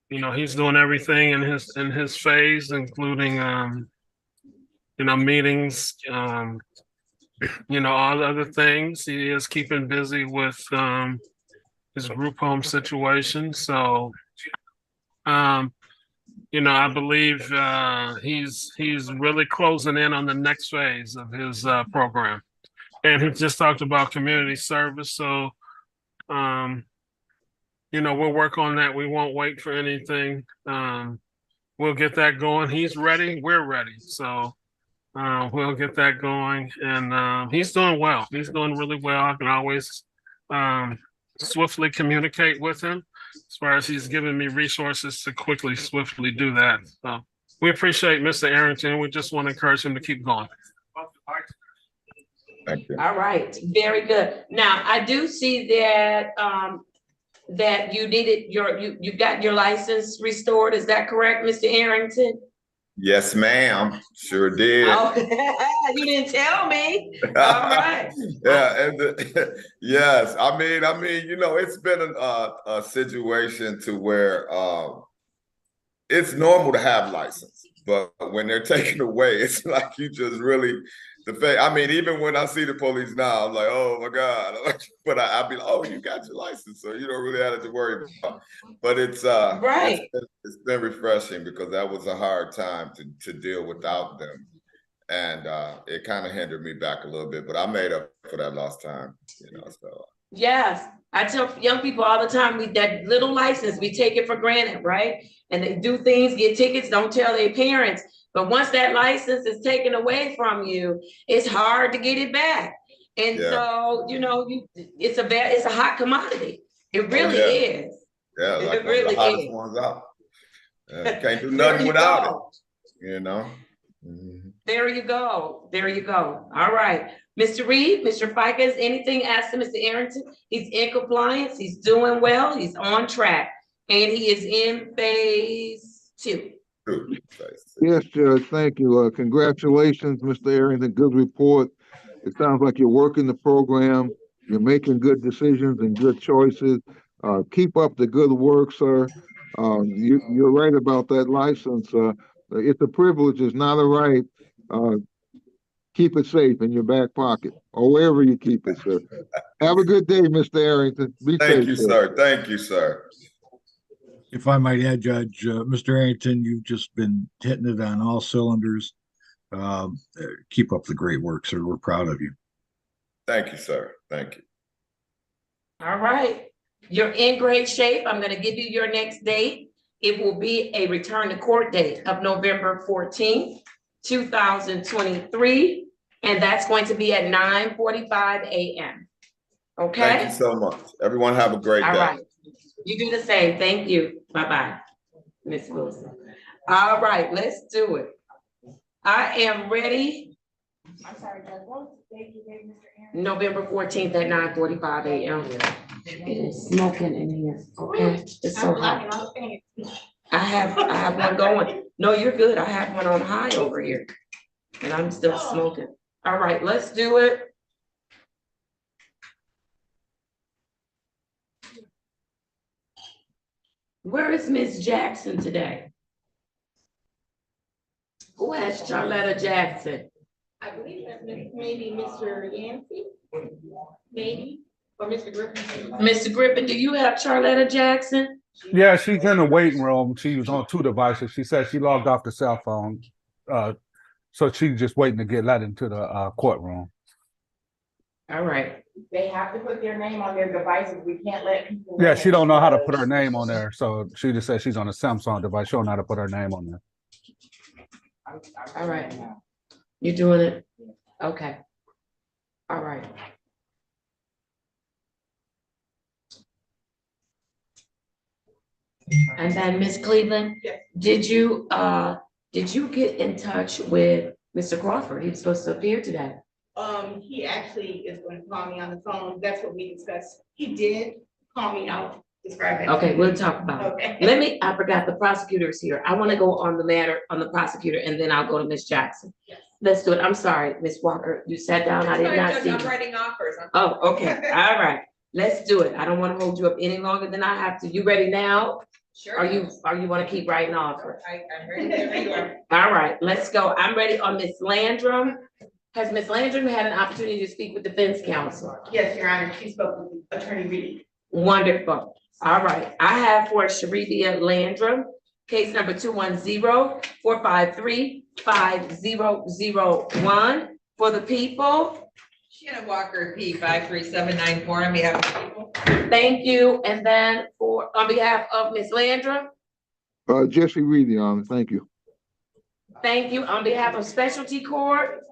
He's doing everything in his phase, including meetings, all the other things. He is keeping busy with his group home situation. So I believe he's really closing in on the next phase of his program. And he just talked about community service. So, we'll work on that. We won't wait for anything. We'll get that going. He's ready. We're ready. So we'll get that going. And he's doing well. He's doing really well. I can always swiftly communicate with him as far as he's giving me resources to swiftly do that. So we appreciate Mr. Arrington. We just want to encourage him to keep going. Thank you. All right, very good. Now, I do see that that you needed you got your license restored. Is that correct, Mr. Arrington? Yes, ma'am. Sure did. Oh, you didn't tell me. All right. Yeah, and yes, I mean, you know, it's been a situation to where it's normal to have license, but when they're taken away, it's like you just really I mean, even when I see the police now, I'm like, oh my God. But I'll be like, oh, you got your license, so you don't really have to worry about. But it's right. It's been refreshing because that was a hard time to deal without them. And it kind of hindered me back a little bit, but I made up for that lost time, you know. So yes, I tell young people all the time, that little license, we take it for granted, right? And they do things, get tickets, don't tell their parents. But once that license is taken away from you, it's hard to get it back. And so, you know, it's a hot commodity. It really is. Yeah, like it really one of the hottest is. ones out. Can't do nothing without it, you know. There you go. There you go. All right. Mr. Reed, Mr. Ficus, anything asked to Mr. Arrington? He's in compliance. He's doing well. He's on track. And he is in phase 2. Yes, Judge. Thank you. Congratulations, Mr. Arrington. Good report. It sounds like you're working the program. You're making good decisions and good choices. Keep up the good work, sir. You're right about that license. It's a privilege. It's not a right. Keep it safe in your back pocket or wherever you keep it, sir. Have a good day, Mr. Arrington. Be safe. Thank you, sir. Thank you, sir. If I might add, Judge, Mr. Arrington, you've just been hitting it on all cylinders. Keep up the great work, sir. We're proud of you. Thank you, sir. Thank you. All right. You're in great shape. I'm going to give you your next date. It will be a return to court date of November 14th, 2023. And that's going to be at 9:45 a.m. Okay? Thank you so much. Everyone have a great day. All right. You do the same. Thank you. Bye-bye, Ms. Wilson. All right, let's do it. I am ready. I'm sorry, Judge, what was the date you gave Mr. Aaron? November 14th at 9:45 a.m. It is smoking in here, okay? It's so hot. I have one going. No, you're good. I have one on high over here. And I'm still smoking. All right, let's do it. Where is Miss Jackson today? Who has Charlotta Jackson? I believe that's maybe Mr. Yancey, maybe, or Mr. Griffin. Mr. Griffin, do you have Charlotta Jackson? Yeah, she's in the waiting room. She was on 2 devices. She said she logged off the cell phone. So she's just waiting to get let into the courtroom. All right. They have to put their name on their devices. We can't let people. Yeah, she don't know how to put her name on there. So she just said she's on a Samsung device. She don't know how to put her name on there. All right. You doing it? Okay. All right. And then Miss Cleveland, did you get in touch with Mr. Crawford? He was supposed to appear today. He actually is going to call me on the phone. That's what we discussed. He did call me out. Describe it. Okay, we'll talk about it. Okay. I forgot the prosecutor's here. I want to go on the matter on the prosecutor and then I'll go to Miss Jackson. Yes. Let's do it. I'm sorry, Miss Walker. You sat down. I did not see I'm you. writing offers. Oh, okay. All right. Let's do it. I don't want to hold you up any longer than I have to. You ready now? Sure. Or you want to keep writing offers? I'm ready to go. All right, let's go. I'm ready on Miss Landrum. Has Miss Landrum had an opportunity to speak with defense counsel? Yes, Your Honor. She spoke with Attorney Reed. Wonderful. All right. I have for Sharifia Landrum, case number 210-453-5001 for the people. Shannon Walker, P 53794 on behalf of the people. Thank you. And then on behalf of Miss Landrum. Jesse Reed, Your Honor. Thank you. Thank you. On behalf of Specialty Court.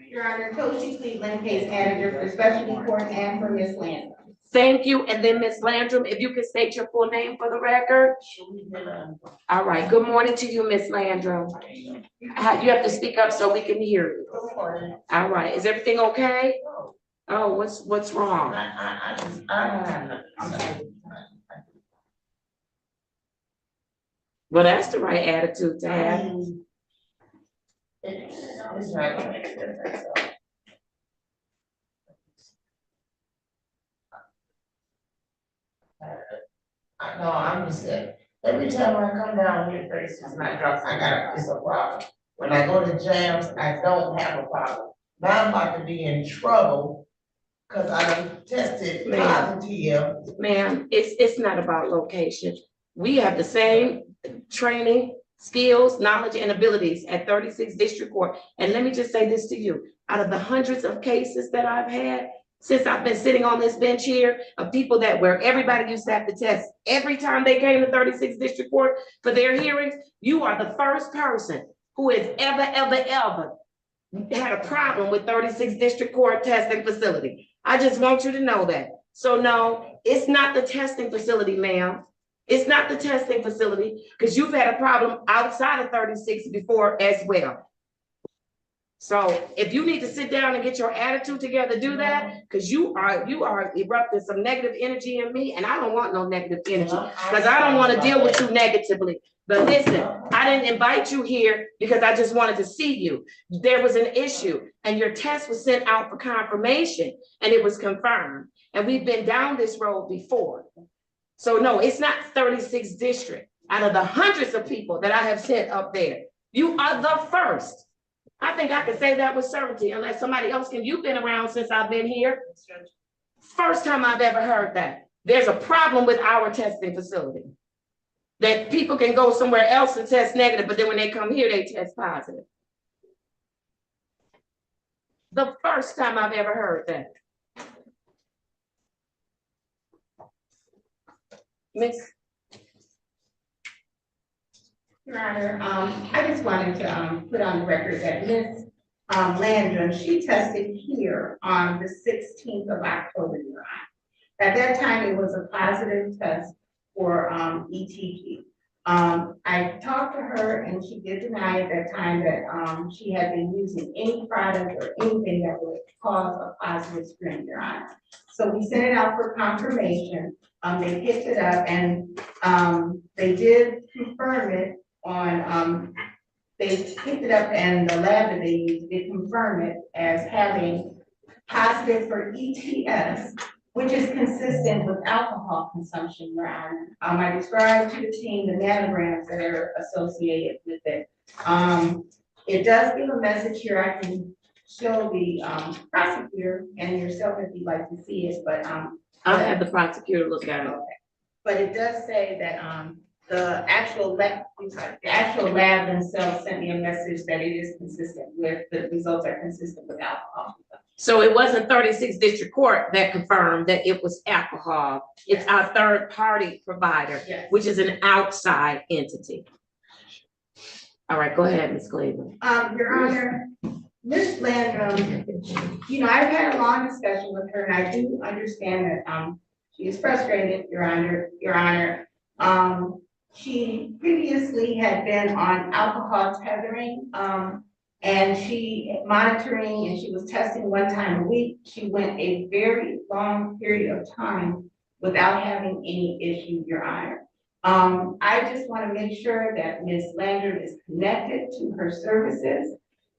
Your Honor, Coach Cleveland, case manager for Specialty Court and for Miss Landrum. Thank you. And then Miss Landrum, if you could state your full name for the record. All right. Good morning to you, Miss Landrum. You have to speak up so we can hear you. All right. Is everything okay? Oh, what's wrong? Well, that's the right attitude to have. It's not gonna make a difference, so. No, I'm just saying, every time I come down here, places, my drugs, it's a problem. When I go to jams, I don't have a problem. Now I'm about to be in trouble, cause I tested positive. Ma'am, it's not about location. We have the same training, skills, knowledge, and abilities at 36 District Court. And let me just say this to you, out of the hundreds of cases that I've had, since I've been sitting on this bench here, of people that where everybody used to have to test every time they came to 36 District Court for their hearings, you are the first person who has ever had a problem with 36 District Court testing facility. I just want you to know that. So no, it's not the testing facility, ma'am. It's not the testing facility, because you've had a problem outside of 36 before as well. So if you need to sit down and get your attitude together, do that, because you are erupting some negative energy in me, and I don't want no negative energy, because I don't want to deal with you negatively. But listen, I didn't invite you here because I just wanted to see you. There was an issue, and your test was sent out for confirmation, and it was confirmed. And we've been down this road before. So no, it's not 36 district. Out of the hundreds of people that I have sent up there, you are the first. I think I can say that with certainty, unless somebody else can. You've been around since I've been here. First time I've ever heard that. There's a problem with our testing facility. That people can go somewhere else and test negative, but then when they come here, they test positive. The first time I've ever heard that. Miss. Your Honor, I just wanted to put on the record that Ms. Landrum, she tested here on the 16th of October, Your Honor. At that time, it was a positive test for ETG. I talked to her and she did deny at that time that she had been using any product or anything that would cause a positive screen, Your Honor. So we sent it out for confirmation. They picked it up and they did confirm it on, they picked it up and the lab that they used did confirm it as having positive for ETS, which is consistent with alcohol consumption, Your Honor. I described to the team the nanograms that are associated with it. It does give a message here. I can show the prosecutor and yourself if you'd like to see it, but I'll have the prosecutor look at it. Okay. But it does say that the actual lab themselves sent me a message that it is consistent with, the results are consistent with alcohol. So it wasn't 36 District Court that confirmed that it was alcohol. It's our third party provider, which is an outside entity. All right, go ahead, Ms. Cleveland. Your Honor, Ms. Landrum, you know, I've had a long discussion with her and I do understand that she is frustrated, Your Honor. She previously had been on alcohol tethering and she monitoring and she was testing one time a week. She went a very long period of time without having any issue, Your Honor. I just want to make sure that Ms. Landrum is connected to her services,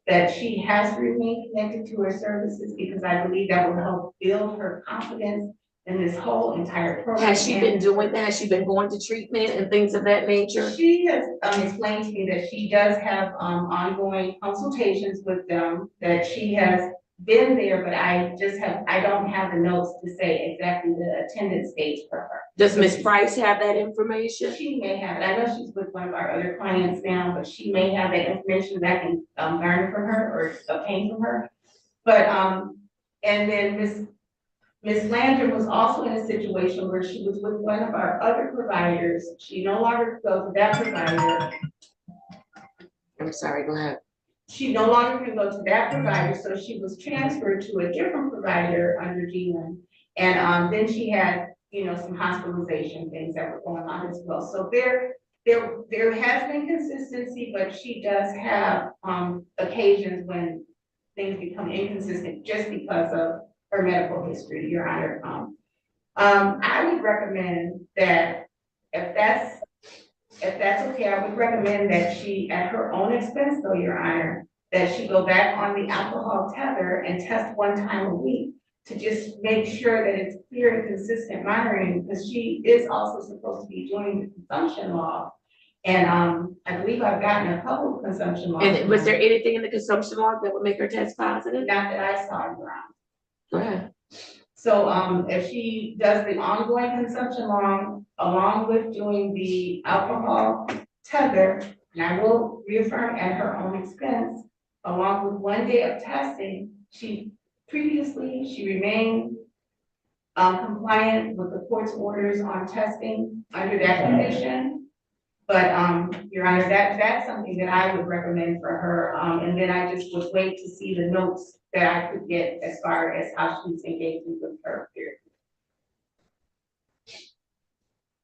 that she has remained connected to her services, because I believe that will help build her confidence in this whole entire program. Has she been doing that? Has she been going to treatment and things of that nature? She has explained to me that she does have ongoing consultations with them, that she has been there, but I don't have the notes to say exactly the attendance dates for her. Does Ms. Price have that information? She may have it. I know she's with one of our other clients now, but she may have that information that I can learn from her or obtain from her. But and then Ms. Landrum was also in a situation where she was with one of our other providers. She no longer goes to that provider. I'm sorry, go ahead. She no longer can go to that provider, so she was transferred to a different provider under GLIN. And then she had, you know, some hospitalization things that were going on as well. So there has been consistency, but she does have occasions when things become inconsistent just because of her medical history, Your Honor. I would recommend that if that's if that's okay, I would recommend that she, at her own expense though, Your Honor, that she go back on the alcohol tether and test one time a week to just make sure that it's clear and consistent monitoring, because she is also supposed to be doing the consumption law. And, I believe I've gotten a couple of consumption laws. And was there anything in the consumption log that would make her test positive? Not that I saw, Your Honor. Go ahead. So, if she does the ongoing consumption law, along with doing the alcohol tether, and I will reaffirm at her own expense, along with 1 day of testing, she remained compliant with the court's orders on testing under that condition. But, Your Honor, that's something that I would recommend for her. And then I just would wait to see the notes that I could get as far as how she's engaging with her peers.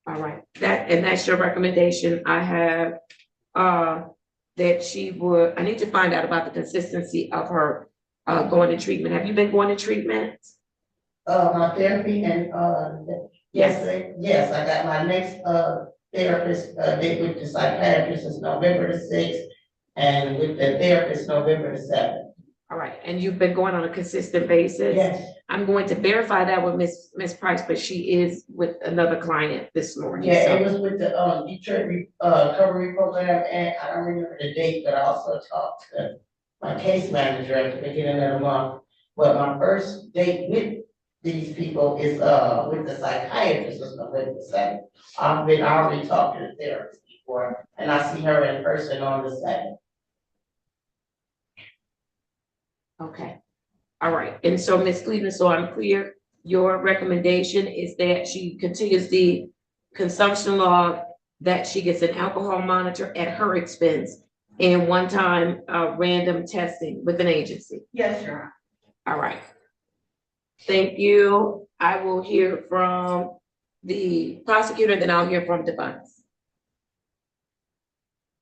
All right, that's your recommendation. I have, that she would, I need to find out about the consistency of her, going to treatment. Have you been going to treatment? My therapy and, yes, I got my next, therapist, date with the psychiatrist is November the 6th, and with the therapist, November the 7th. All right, and you've been going on a consistent basis? Yes. I'm going to verify that with Miss Price, but she is with another client this morning. Yeah, so. it was with the, Detroit, recovery program, and I don't remember the date, but I also talked to my case manager at the beginning of the month. But my first date with these people is, with the psychiatrist, is November the 7th. I already talked to the therapist before, and I see her in person on the 2nd. Okay, all right, and so Ms. Cleveland, so I'm clear, your recommendation is that she continues the consumption log, that she gets an alcohol monitor at her expense, and one-time random testing with an agency? Yes, Your Honor. All right. Thank you. I will hear from the prosecutor, then I'll hear from defense.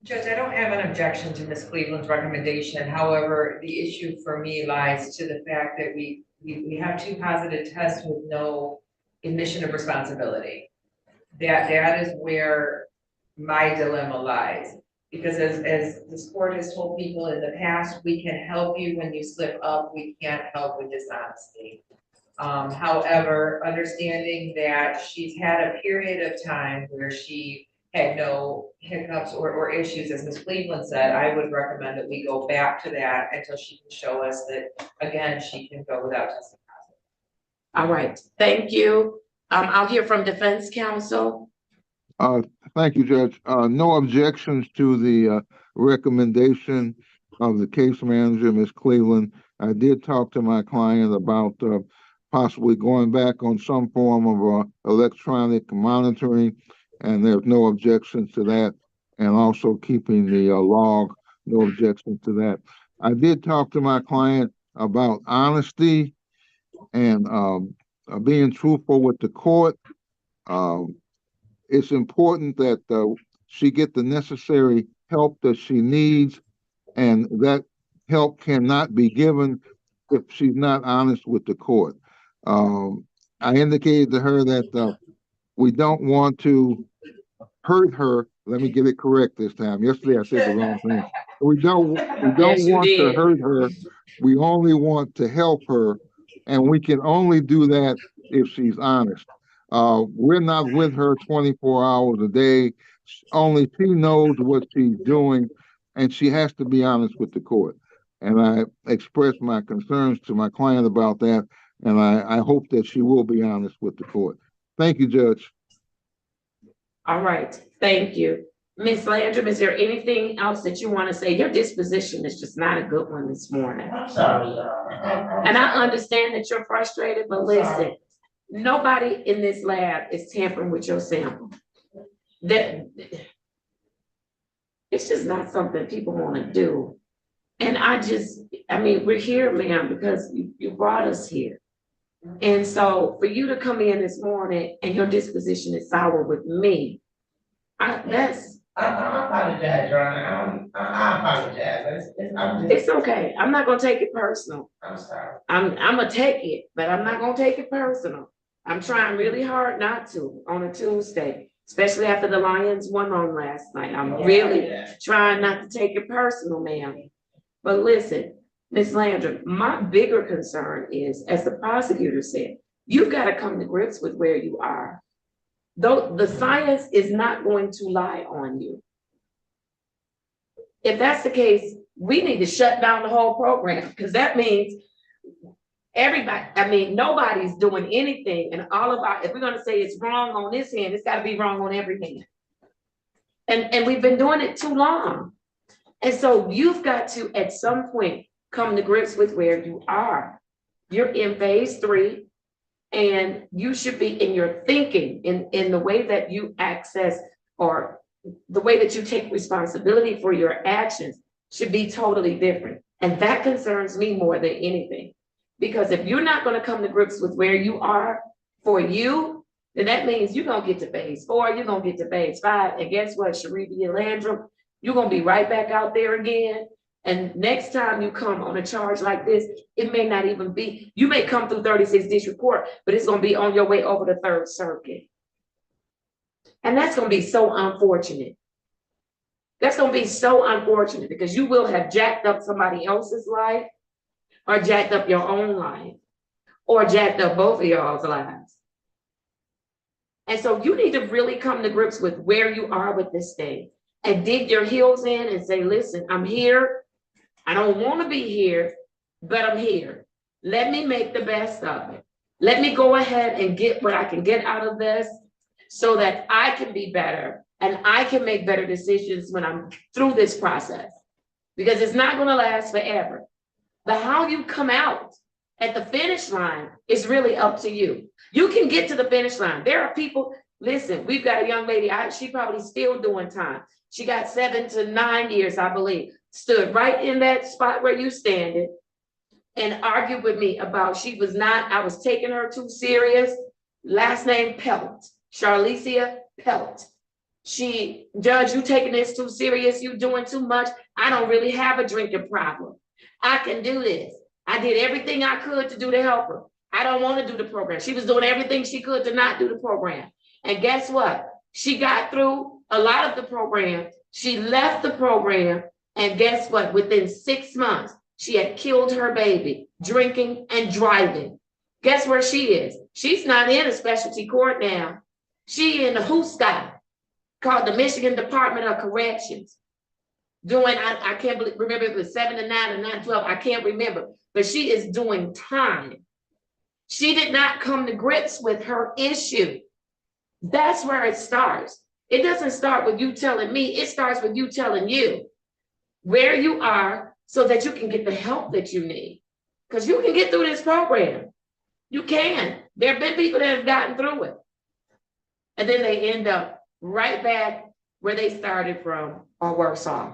Judge, I don't have an objection to Ms. Cleveland's recommendation. However, the issue for me lies to the fact that we have 2 positive tests with no admission of responsibility. That is where my dilemma lies. Because as this court has told people in the past, we can help you when you slip up, we can't help with dishonesty. However, understanding that she's had a period of time where she had no hiccups or issues, as Ms. Cleveland said, I would recommend that we go back to that until she can show us that, again, she can go without testing positive. All right, thank you. I'll hear from defense counsel. Thank you, Judge. No objections to the recommendation of the case manager, Ms. Cleveland. I did talk to my client about possibly going back on some form of electronic monitoring, and there's no objections to that. And also keeping the log, no objections to that. I did talk to my client about honesty and being truthful with the court. It's important that she get the necessary help that she needs, and that help cannot be given if she's not honest with the court. I indicated to her that we don't want to hurt her. Let me get it correct this time. Yesterday I said the wrong thing. We don't Yes, want to hurt her. We only want to help her, and we can only do that if she's honest. We're not with her 24 hours a day. Only she knows what she's doing, and she has to be honest with the court. And I expressed my concerns to my client about that, and I hope that she will be honest with the court. Thank you, Judge. All right, thank you. Ms. Landrum, is there anything else that you want to say? Your disposition is just not a good one this morning. I'm sorry, And I understand that you're frustrated, but listen, nobody in this lab is tampering with your sample. It's just not something people want to do. And I mean, we're here, ma'am, because you brought us here. And so for you to come in this morning and your disposition is sour with me, I apologize, Your Honor. I apologize. It's okay. I'm not gonna take it personal. I'm sorry. I'm gonna take it, but I'm not gonna take it personal. I'm trying really hard not to on a Tuesday. especially after the Lions won on last night. I'm really trying not to take it personal, ma'am. But listen, Ms. Landrum, my bigger concern is, as the prosecutor said, you've got to come to grips with where you are. Though the science is not going to lie on you. If that's the case, we need to shut down the whole program, because that means everybody, I mean, nobody's doing anything, and all of our, if we're gonna say it's wrong on this hand, it's gotta be wrong on every hand. And we've been doing it too long. And so you've got to, at some point, come to grips with where you are. You're in phase 3, and you should be in your thinking, in the way that you access, or the way that you take responsibility for your actions should be totally different. And that concerns me more than anything. Because if you're not going to come to grips with where you are for you, then that means you're going to get to phase 4, you're going to get to phase 5. And guess what, Sharifia Landrum, you're going to be right back out there again. And next time you come on a charge like this, it may not even be, you may come through 36 district court, but it's going to be on your way over the 3rd Circuit. And that's going to be so unfortunate. That's going to be so unfortunate, because you will have jacked up somebody else's life, or jacked up your own life, or jacked up both of y'all's lives. And so you need to really come to grips with where you are with this thing, and dig your heels in and say, listen, I'm here. I don't want to be here, but I'm here. Let me make the best of it. Let me go ahead and get what I can get out of this, so that I can be better and I can make better decisions when I'm through this process, because it's not going to last forever. But how you come out at the finish line is really up to you. You can get to the finish line. There are people, listen, we've got a young lady, she probably still doing time. She got 7 to 9 years, I believe, stood right in that spot where you standing and argued with me about I was taking her too serious. Last name Pelt. Charlicia Pelt. Judge, you taking this too serious, you doing too much. I don't really have a drinking problem. I can do this. I did everything I could to do to help her. I don't want to do the program. She was doing everything she could to not do the program. And guess what? She got through a lot of the program. She left the program, and guess what? Within 6 months, she had killed her baby, drinking and driving. Guess where she is? She's not in a specialty court now. She in the HUSCA, called the Michigan Department of Corrections, doing, I can't remember if it was 7 to 9 or 9 to 12, I can't remember, but she is doing time. She did not come to grips with her issue. That's where it starts. It doesn't start with you telling me, it starts with you telling you where you are, so that you can get the help that you need. Because you can get through this program. You can. There have been people that have gotten through it, and then they end up right back where they started from, or worse off.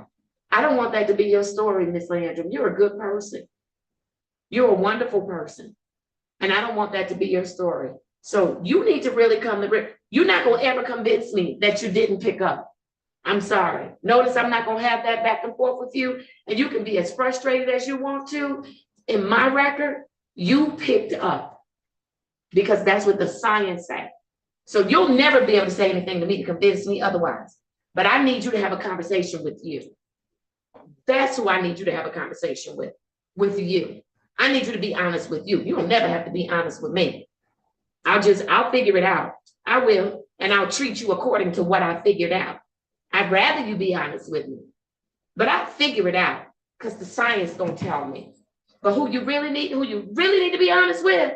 I don't want that to be your story, Ms. Landrum. You're a good person. You're a wonderful person. And I don't want that to be your story. So you need to really come to grips. You're not going to ever convince me that you didn't pick up. I'm sorry. Notice I'm not going to have that back and forth with you. And you can be as frustrated as you want to. In my record, you picked up, because that's what the science says. So you'll never be able to say anything to me to convince me otherwise. But I need you to have a conversation with you. That's who I need you to have a conversation with you. I need you to be honest with you. You don't never have to be honest with me. I'll figure it out. I will, and I'll treat you according to what I figured out. I'd rather you be honest with me, but I'll figure it out, because the science don't tell me. But who you really need to be honest with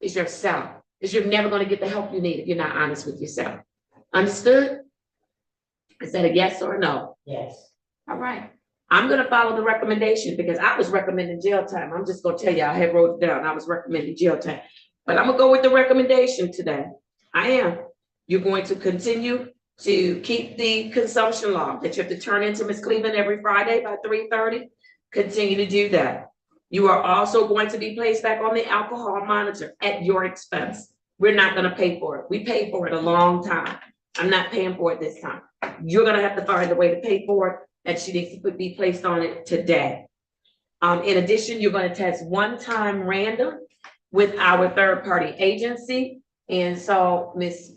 is yourself, because you're never going to get the help you need if you're not honest with yourself. Understood? Is that a yes or a no? Yes. All right. I'm going to follow the recommendation, because I was recommending jail time. I'm just going to tell you, I had wrote it down. I was recommending jail time. But I'm going to go with the recommendation today. I am. You're going to continue to keep the consumption log that you have to turn into Ms. Cleveland every Friday by 3:30. Continue to do that. You are also going to be placed back on the alcohol monitor at your expense. We're not going to pay for it. We paid for it a long time. I'm not paying for it this time. You're going to have to find a way to pay for it, and she needs to be placed on it today. In addition, you're going to test one time random with our third-party agency. And so Ms.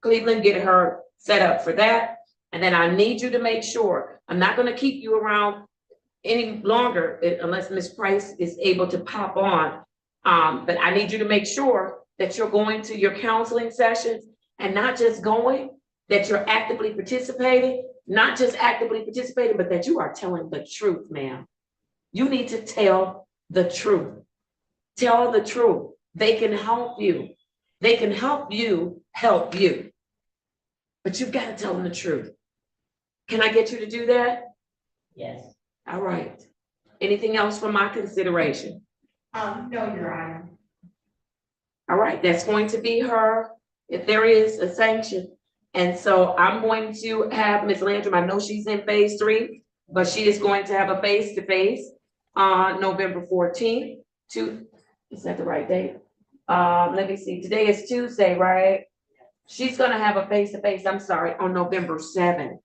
Cleveland, get her set up for that. And then I need you to make sure, I'm not gonna keep you around any longer unless Ms. Price is able to pop on. But I need you to make sure that you're going to your counseling sessions and not just going, that you're actively participating, not just actively participating, but that you are telling the truth, ma'am. You need to tell the truth. Tell the truth. They can help you. They can help you help you. But you've got to tell them the truth. Can I get you to do that? Yes. All right. Anything else for my consideration? No, Your Honor. All right, that's going to be her, if there is a sanction. And so I'm going to have Ms. Landrum, I know she's in phase 3, but she is going to have a face-to-face on November 14th. Is that the right date? Let me see, today is Tuesday, right? She's gonna have a face-to-face, I'm sorry, on November 7th.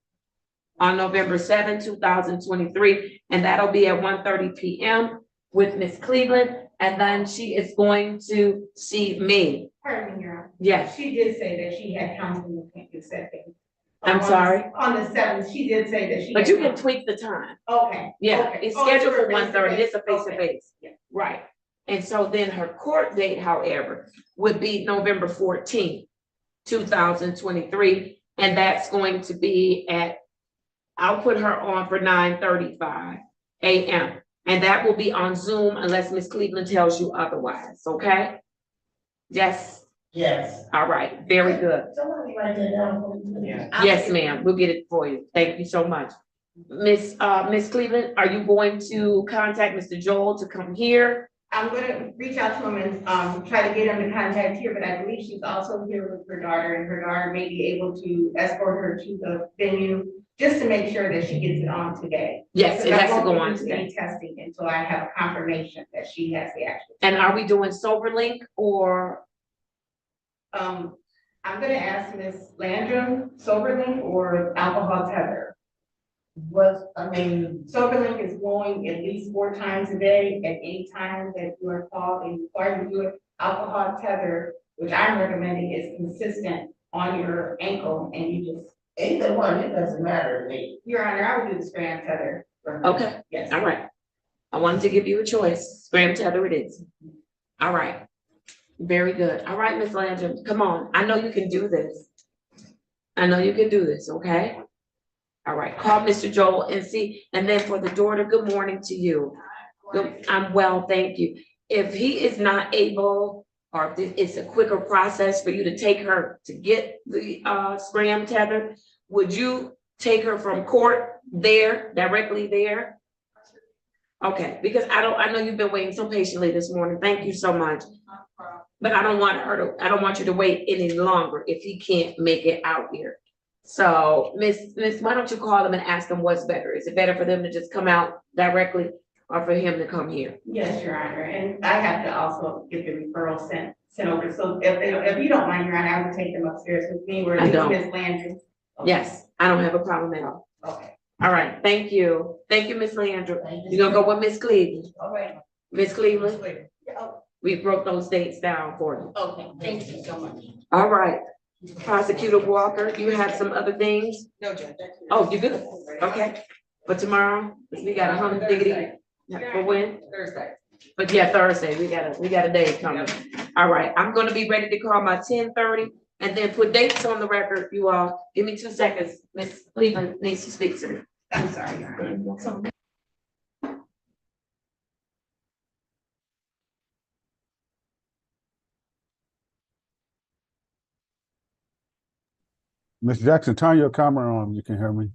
On November 7th, 2023, and that'll be at 1:30 p.m. with Ms. Cleveland, and then she is going to see me. Pardon me, Your Honor. Yes. She did say that she had counseling appointments that day. I'm sorry? On the 7th, she did say that she. But you can tweak the time. Okay. Yeah, okay. it's scheduled for 1:30, face-to-face. it's a face-to-face. Okay. Right. And so then her court date, however, would be November 14th, 2023, and that's going to be at, I'll put her on for 9:35 a.m. And that will be on Zoom unless Ms. Cleveland tells you otherwise, okay? Yes, Yes. all right, very good. Somebody write that down for me. Yes, ma'am, we'll get it for you. Thank you so much. Miss Cleveland, are you going to contact Mr. Joel to come here? I'm gonna reach out to him and try to get him to contact here, but I believe she's also here with her daughter, and her daughter may be able to escort her to the venue just to make sure that she gets it on today. Yes, it has to go on Because I won't do any today. testing until I have a confirmation that she has the actual. And are we doing SoberLink or? I'm gonna ask Ms. Landrum, SoberLink or alcohol tether? SoberLink is going at least 4 times a day at any time that you are called and required to do it. Alcohol tether, which I'm recommending, is consistent on your ankle, and you just. Either one, it doesn't matter to me. Your Honor, I would do the scram tether. Okay, Yes. all right. I wanted to give you a choice. Scram tether it is. All right. Very good. All right, Ms. Landrum, come on. I know you can do this. I know you can do this, okay? All right, call Mr. Joel and see, and then for the daughter, good morning to you. Good, I'm well, thank you. If he is not able, or if it's a quicker process for you to take her to get the scram tether, would you take her from court there, directly there? Okay, because I know you've been waiting so patiently this morning. Thank you so much. But I don't want you to wait any longer if he can't make it out here. So, Miss, why don't you call them and ask them what's better? Is it better for them to just come out directly or for him to come here? Yes, Your Honor, and I have to also get the referral sent over. So if you don't mind, Your Honor, I would take them upstairs with me where I don't. Ms. Landry. Okay. Yes, I don't have a problem at all. Okay. All right, thank you. Thank you, Miss Landry. You're gonna go with Miss Cleveland. All right. Miss Cleveland, Oh, we broke those dates down for you. okay, thank you so much. All right. Prosecutor Walker, you have some other things? No, Judge. Oh, you good? Okay. For tomorrow, we got a hum diggity. For when? Thursday. But yeah, Thursday, we got a day coming. All right, I'm gonna be ready to call my 10:30 and then put dates on the record, you all. Give me 2 seconds. Miss Cleveland needs to speak to me. I'm sorry, Your Honor. Ms. Jackson, turn your camera on. You can hear me.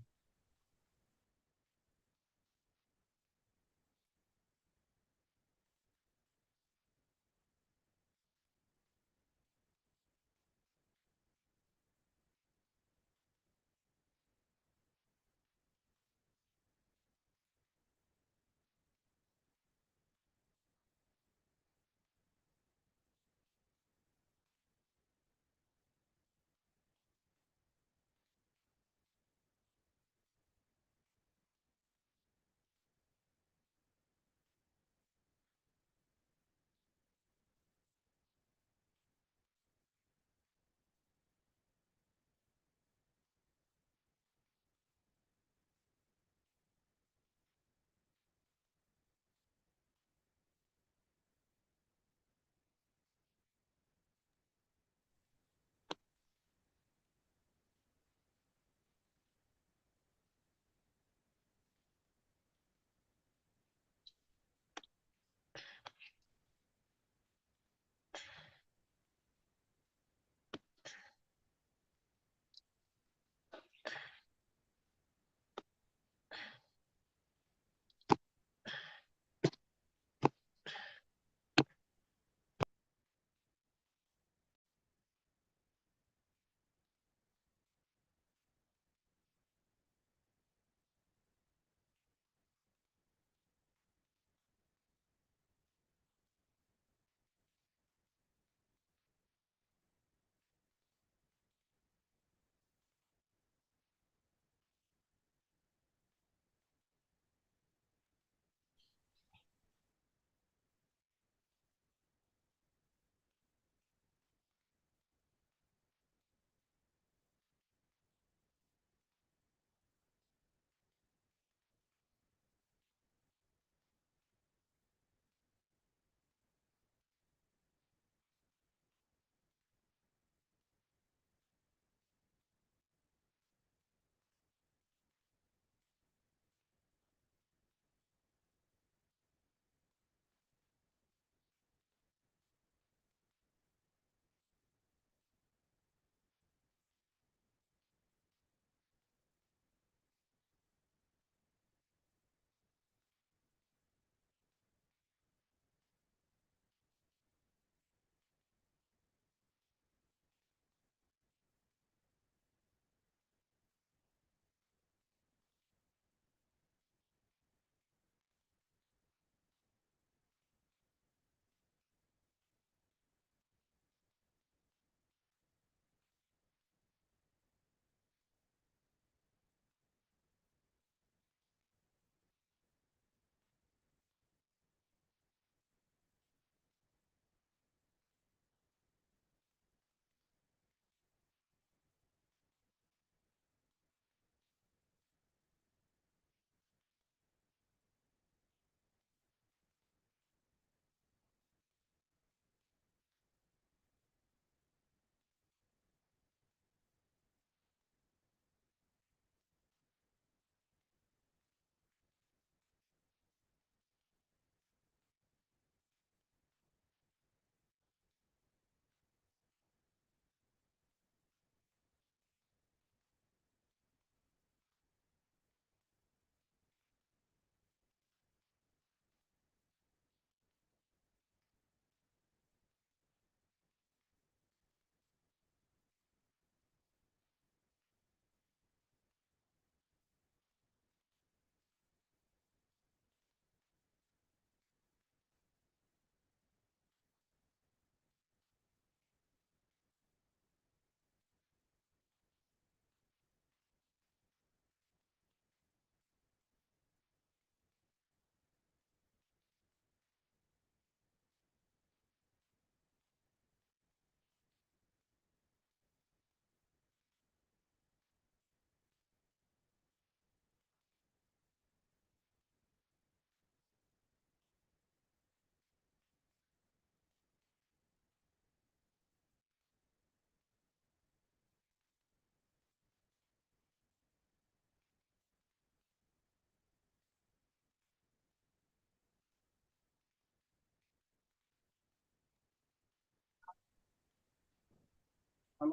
I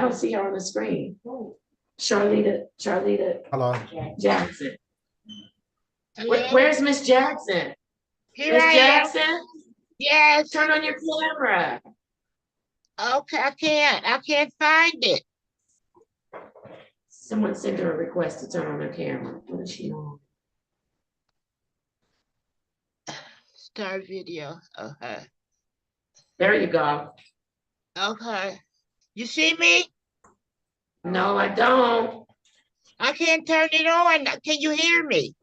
don't see her on the screen. Charlita Hello. Jackson. Where's Miss Jackson? Here Miss I am. Jackson, Yes. turn on your camera. Okay, I can't find it. Someone sent her a request to turn on her camera. What is she on? Start video. Okay. There you go. Okay. You see me? No, I don't. I can't turn it on. Can you hear me?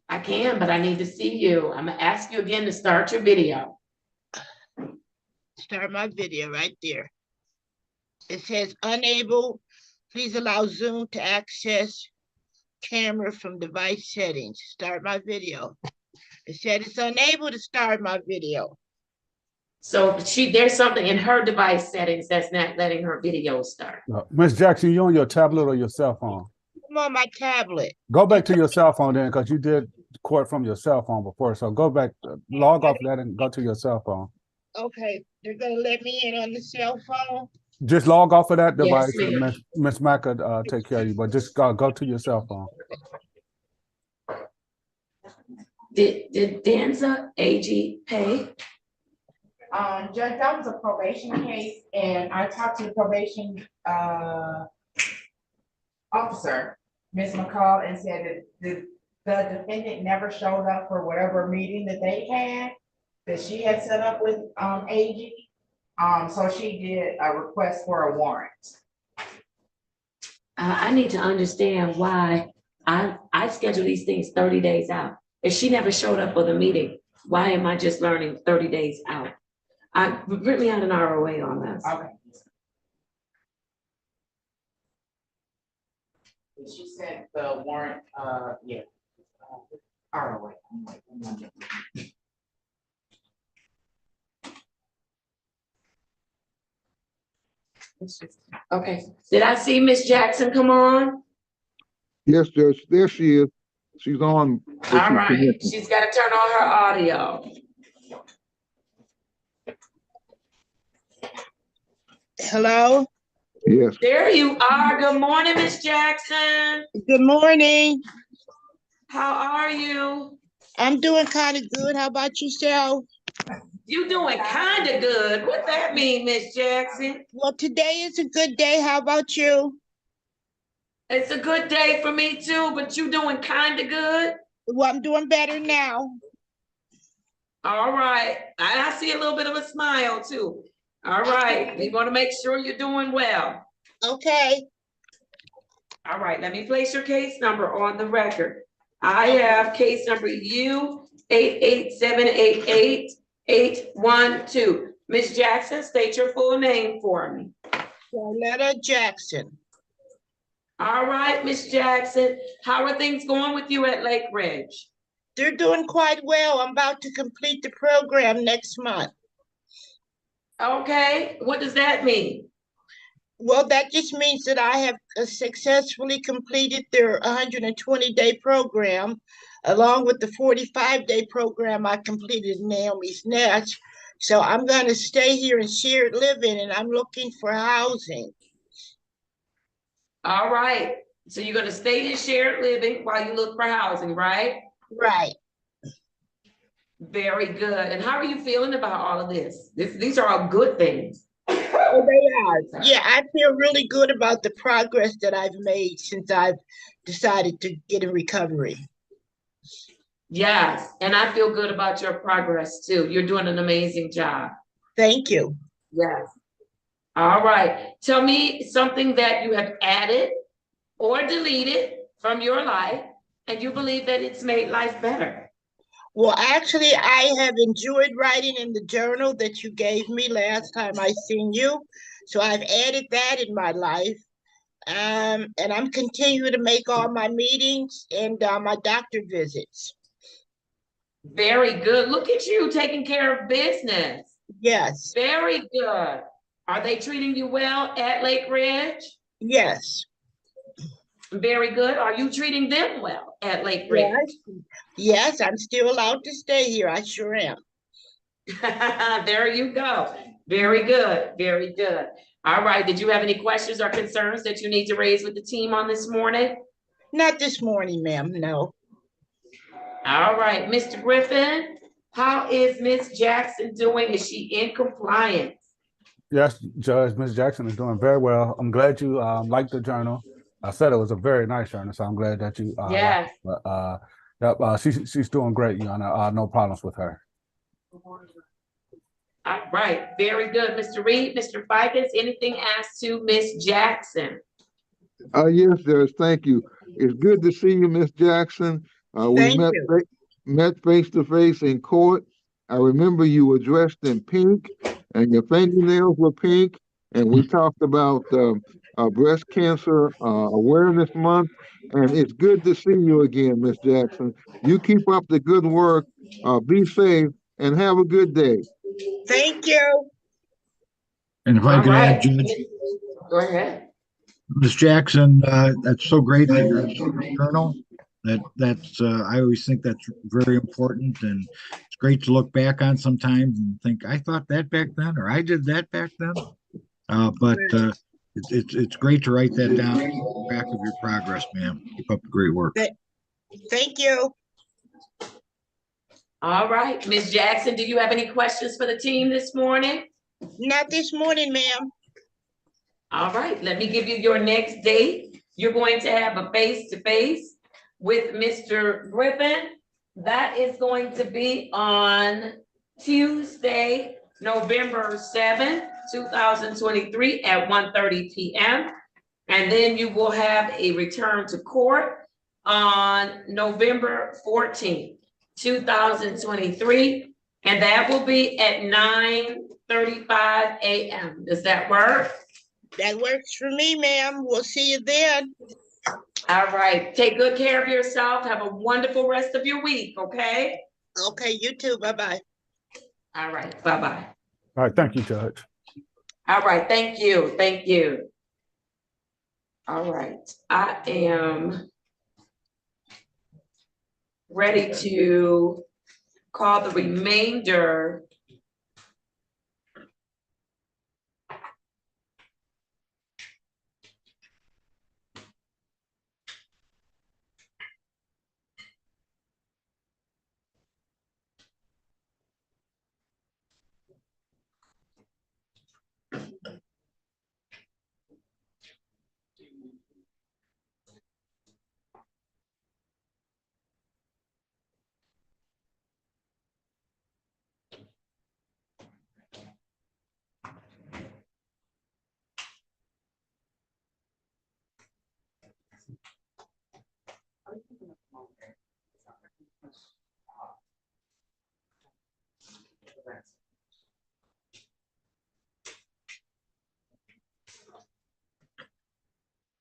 I can, but I need to see you. I'm gonna ask you again to start your video. Start my video right there. It says unable. Please allow Zoom to access camera from device settings. Start my video. It said it's unable to start my video. So there's something in her device settings that's not letting her video start. Miss Jackson, you on your tablet or your cell phone? I'm on my tablet. Go back to your cell phone then, because you did court from your cell phone before. So go back, log off that and go to your cell phone. Okay, they're gonna let me in on the cell phone. Just log off of that Yes, device and ma'am. Miss Mac could take care of you, but just go to your cell phone. Did Danza AG pay? Judge, that was a probation case, and I talked to the probation, officer, Ms. McCall, and said that the defendant never showed up for whatever meeting that they had, that she had set up with, AG. So she did a request for a warrant. I need to understand why I schedule these things 30 days out. If she never showed up for the meeting, why am I just learning 30 days out? Print me out an ROA on this. Okay. She said the warrant, yeah. ROA. Okay, did I see Miss Jackson come on? Yes, Judge, there she is. She's on. but All she's right, connected. she's got to turn on her audio. Hello? Yes. There you are. Good morning, Miss Jackson. Good morning. How are you? I'm doing kind of good. How about yourself? You doing kind of good. What that mean, Miss Jackson? Well, today is a good day. How about you? It's a good day for me too, but you doing kind of good? Well, I'm doing better now. All right. I see a little bit of a smile too. All right. We want to make sure you're doing well. Okay. All right. Let me place your case number on the record. I have case number U88788812. Miss Jackson, state your full name for me. Charlotta Jackson. All right, Miss Jackson. How are things going with you at Lake Ridge? They're doing quite well. I'm about to complete the program next month. Okay. What does that mean? Well, that just means that I have successfully completed their 120-day program, along with the 45-day program I completed in Naomi's Nest. So I'm going to stay here in shared living, and I'm looking for housing. All right. So you're going to stay in shared living while you look for housing, right? Right. Very good. And how are you feeling about all of this? These are all good things. Oh, they are. Yeah, I feel really good about the progress that I've made since I've decided to get in recovery. Yes, and I feel good about your progress too. You're doing an amazing job. Thank you. Yes. All right. Tell me something that you have added or deleted from your life, and you believe that it's made life better. Well, actually, I have enjoyed writing in the journal that you gave me last time I seen you. So I've added that in my life. And I'm continuing to make all my meetings and my doctor visits. Very good. Look at you taking care of business. Yes. Very good. Are they treating you well at Lake Ridge? Yes. Very good. Are you treating them well at Lake Ridge? Yes, I'm still allowed to stay here. I sure am. There you go. Very good. Very good. All right. Did you have any questions or concerns that you need to raise with the team on this morning? Not this morning, ma'am. No. All right. Mr. Griffin, how is Miss Jackson doing? Is she in compliance? Yes, Judge, Ms. Jackson is doing very well. I'm glad you liked the journal. I said it was a very nice journal, so I'm glad that you Yes. liked it. Yep, she's doing great, Your Honor. No problems with her. All right, very good. Mr. Reed, Mr. Ficus, anything asked to Miss Jackson? Yes, Judge, thank you. It's good to see you, Miss Jackson. We Thank met you. met face to face in court. I remember you were dressed in pink and your fingernails were pink, and we talked about breast cancer awareness month. And it's good to see you again, Miss Jackson. You keep up the good work. Be safe and have a good day. Thank you. And if I All could add, right. Judge, Go ahead. Ms. Jackson, that's so great that you're in the journal. That's I always think that's very important, and it's great to look back on sometimes and think I thought that back then, or I did that back then. But it's great to write that down, keep track of your progress, ma'am. Keep up the great work. Thank you. All right, Miss Jackson, do you have any questions for the team this morning? Not this morning, ma'am. All right, let me give you your next date. You're going to have a face-to-face with Mr. Griffin. That is going to be on Tuesday, November 7th, 2023 at 1:30 p.m. And then you will have a return to court on November 14th, 2023. And that will be at 9:35 a.m. Does that work? That works for me, ma'am. We'll see you then. All right. Take good care of yourself. Have a wonderful rest of your week, okay? Okay, you too. Bye-bye. All right. Bye-bye. All right, thank you, Judge. All right. Thank you. Thank you. All right. I am ready to call the remainder .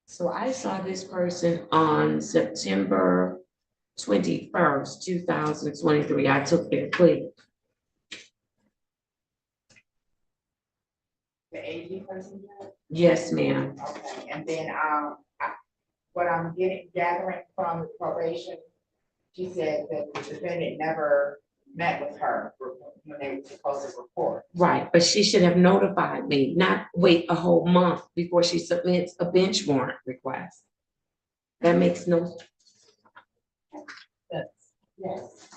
So I saw this person on September 21st, 2023. I took their plea. The AG person? Yes, ma'am. Okay, and then, what I'm gathering from probation, she said that the defendant never met with her when they were supposed to report. Right, but she should have notified me, not wait a whole month before she submits a bench warrant request. That makes no sense. Yes.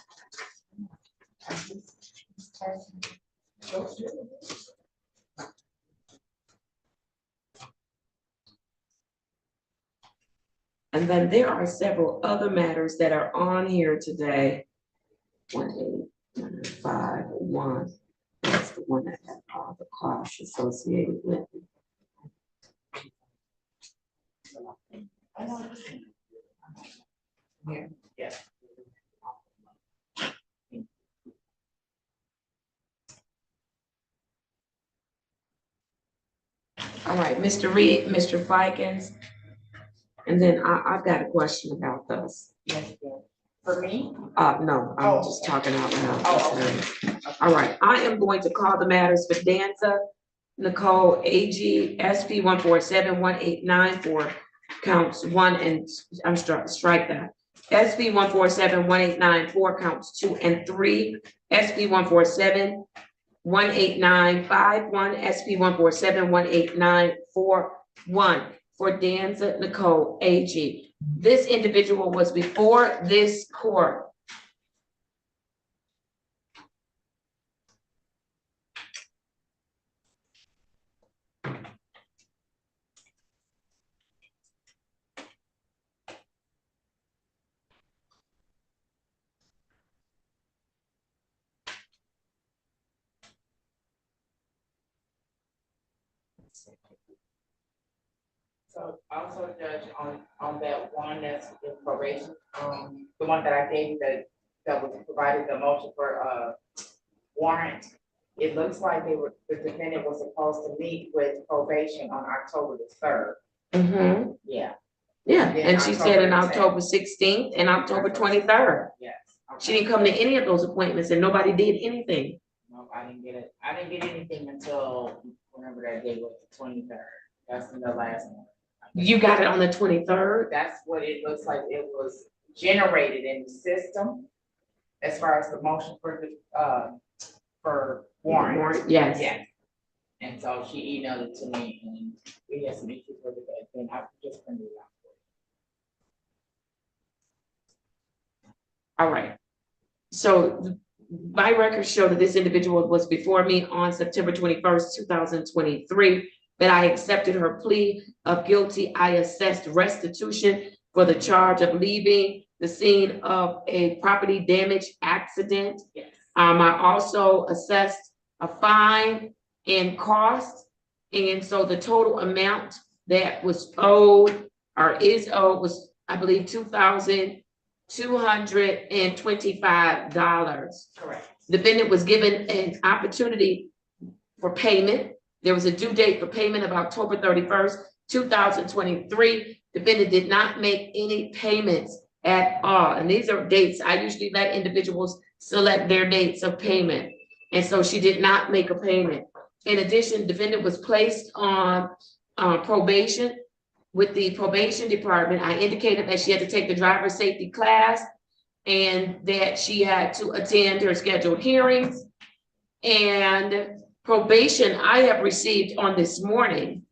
And then there are several other matters that are on here today 1895-1. That's the one that had all the costs associated with it. Yeah, yeah. All right, Mr. Reed, Mr. Fikens, and then I've got a question about this. Yes, ma'am. For me? No, I'm Oh, just okay. talking out loud. Oh, Okay. All right, I am going to call the matters for Danza Nicole AG SP 1471894 for counts 1 and I'm strike that. SP 1471894 counts 2 and 3. SP 1471895 SP 1471894 for Danza Nicole AG. This individual was before this court. So also judge on that one that's in probation, the one that I gave that was provided the motion for, warrant. It looks like the defendant was supposed to meet with probation on October the 3rd. Mm-hmm. Yeah. Yeah, And then and she said in October October 16th and October 23rd. Yes. She didn't come to any of those appointments and nobody did anything. No, I didn't get it. I didn't get anything until whenever that day was, the 23rd. That's the last one. You got it on the 23rd? That's what it looks like. It was generated in the system as far as the motion for warrant. Yes. Yes. And so she emailed it to me and we had some issues with it, and I just printed it out. All right. So my records show that this individual was before me on September 21st, 2023, that I accepted her plea of guilty. I assessed restitution for the charge of leaving the scene of a property damage accident. Yes. I also assessed a fine and cost. And so the total amount that was owed or is owed was, I believe, $2,225. Correct. Defendant was given an opportunity for payment. There was a due date for payment of October 31st, 2023. Defendant did not make any payments at all. And these are dates. I usually let individuals select their dates of payment. And so she did not make a payment. In addition, defendant was placed on probation with the probation department. I indicated that she had to take the driver safety class and that she had to attend her scheduled hearings. And probation, I have received on this morning,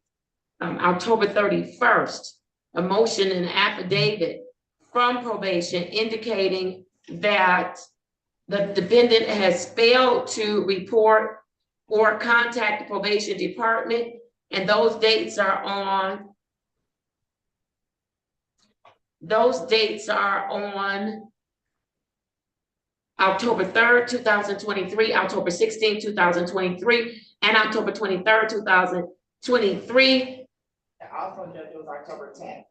October 31st, a motion and affidavit from probation indicating that the defendant has failed to report or contact the probation department. And those dates are on October 3rd, 2023, October 16th, 2023, and October 23rd, 2023. Also, Judge, it was October 10th.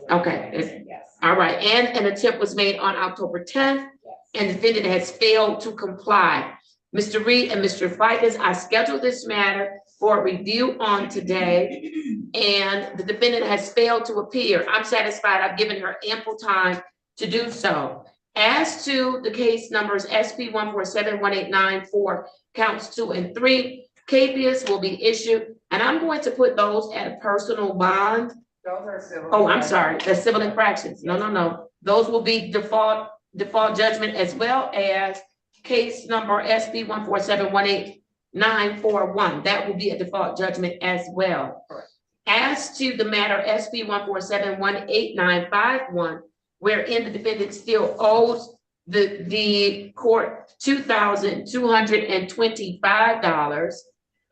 Okay. Yes. All right, and an attempt was made on October 10th, and the defendant has failed to comply. Mr. Reed and Mr. Fikens, I scheduled this matter for review on today, and the defendant has failed to appear. I'm satisfied. I've given her ample time to do so. As to the case numbers SP 1471894, counts 2 and 3, capias will be issued, and I'm going to put those at a personal bond. Those are civil. Oh, I'm sorry, the civil infractions. No. Those will be default judgment, as well as case number SP 1471894. That will be a default judgment as well. Correct. As to the matter SP 1471895, wherein the defendant still owes the court $2,225,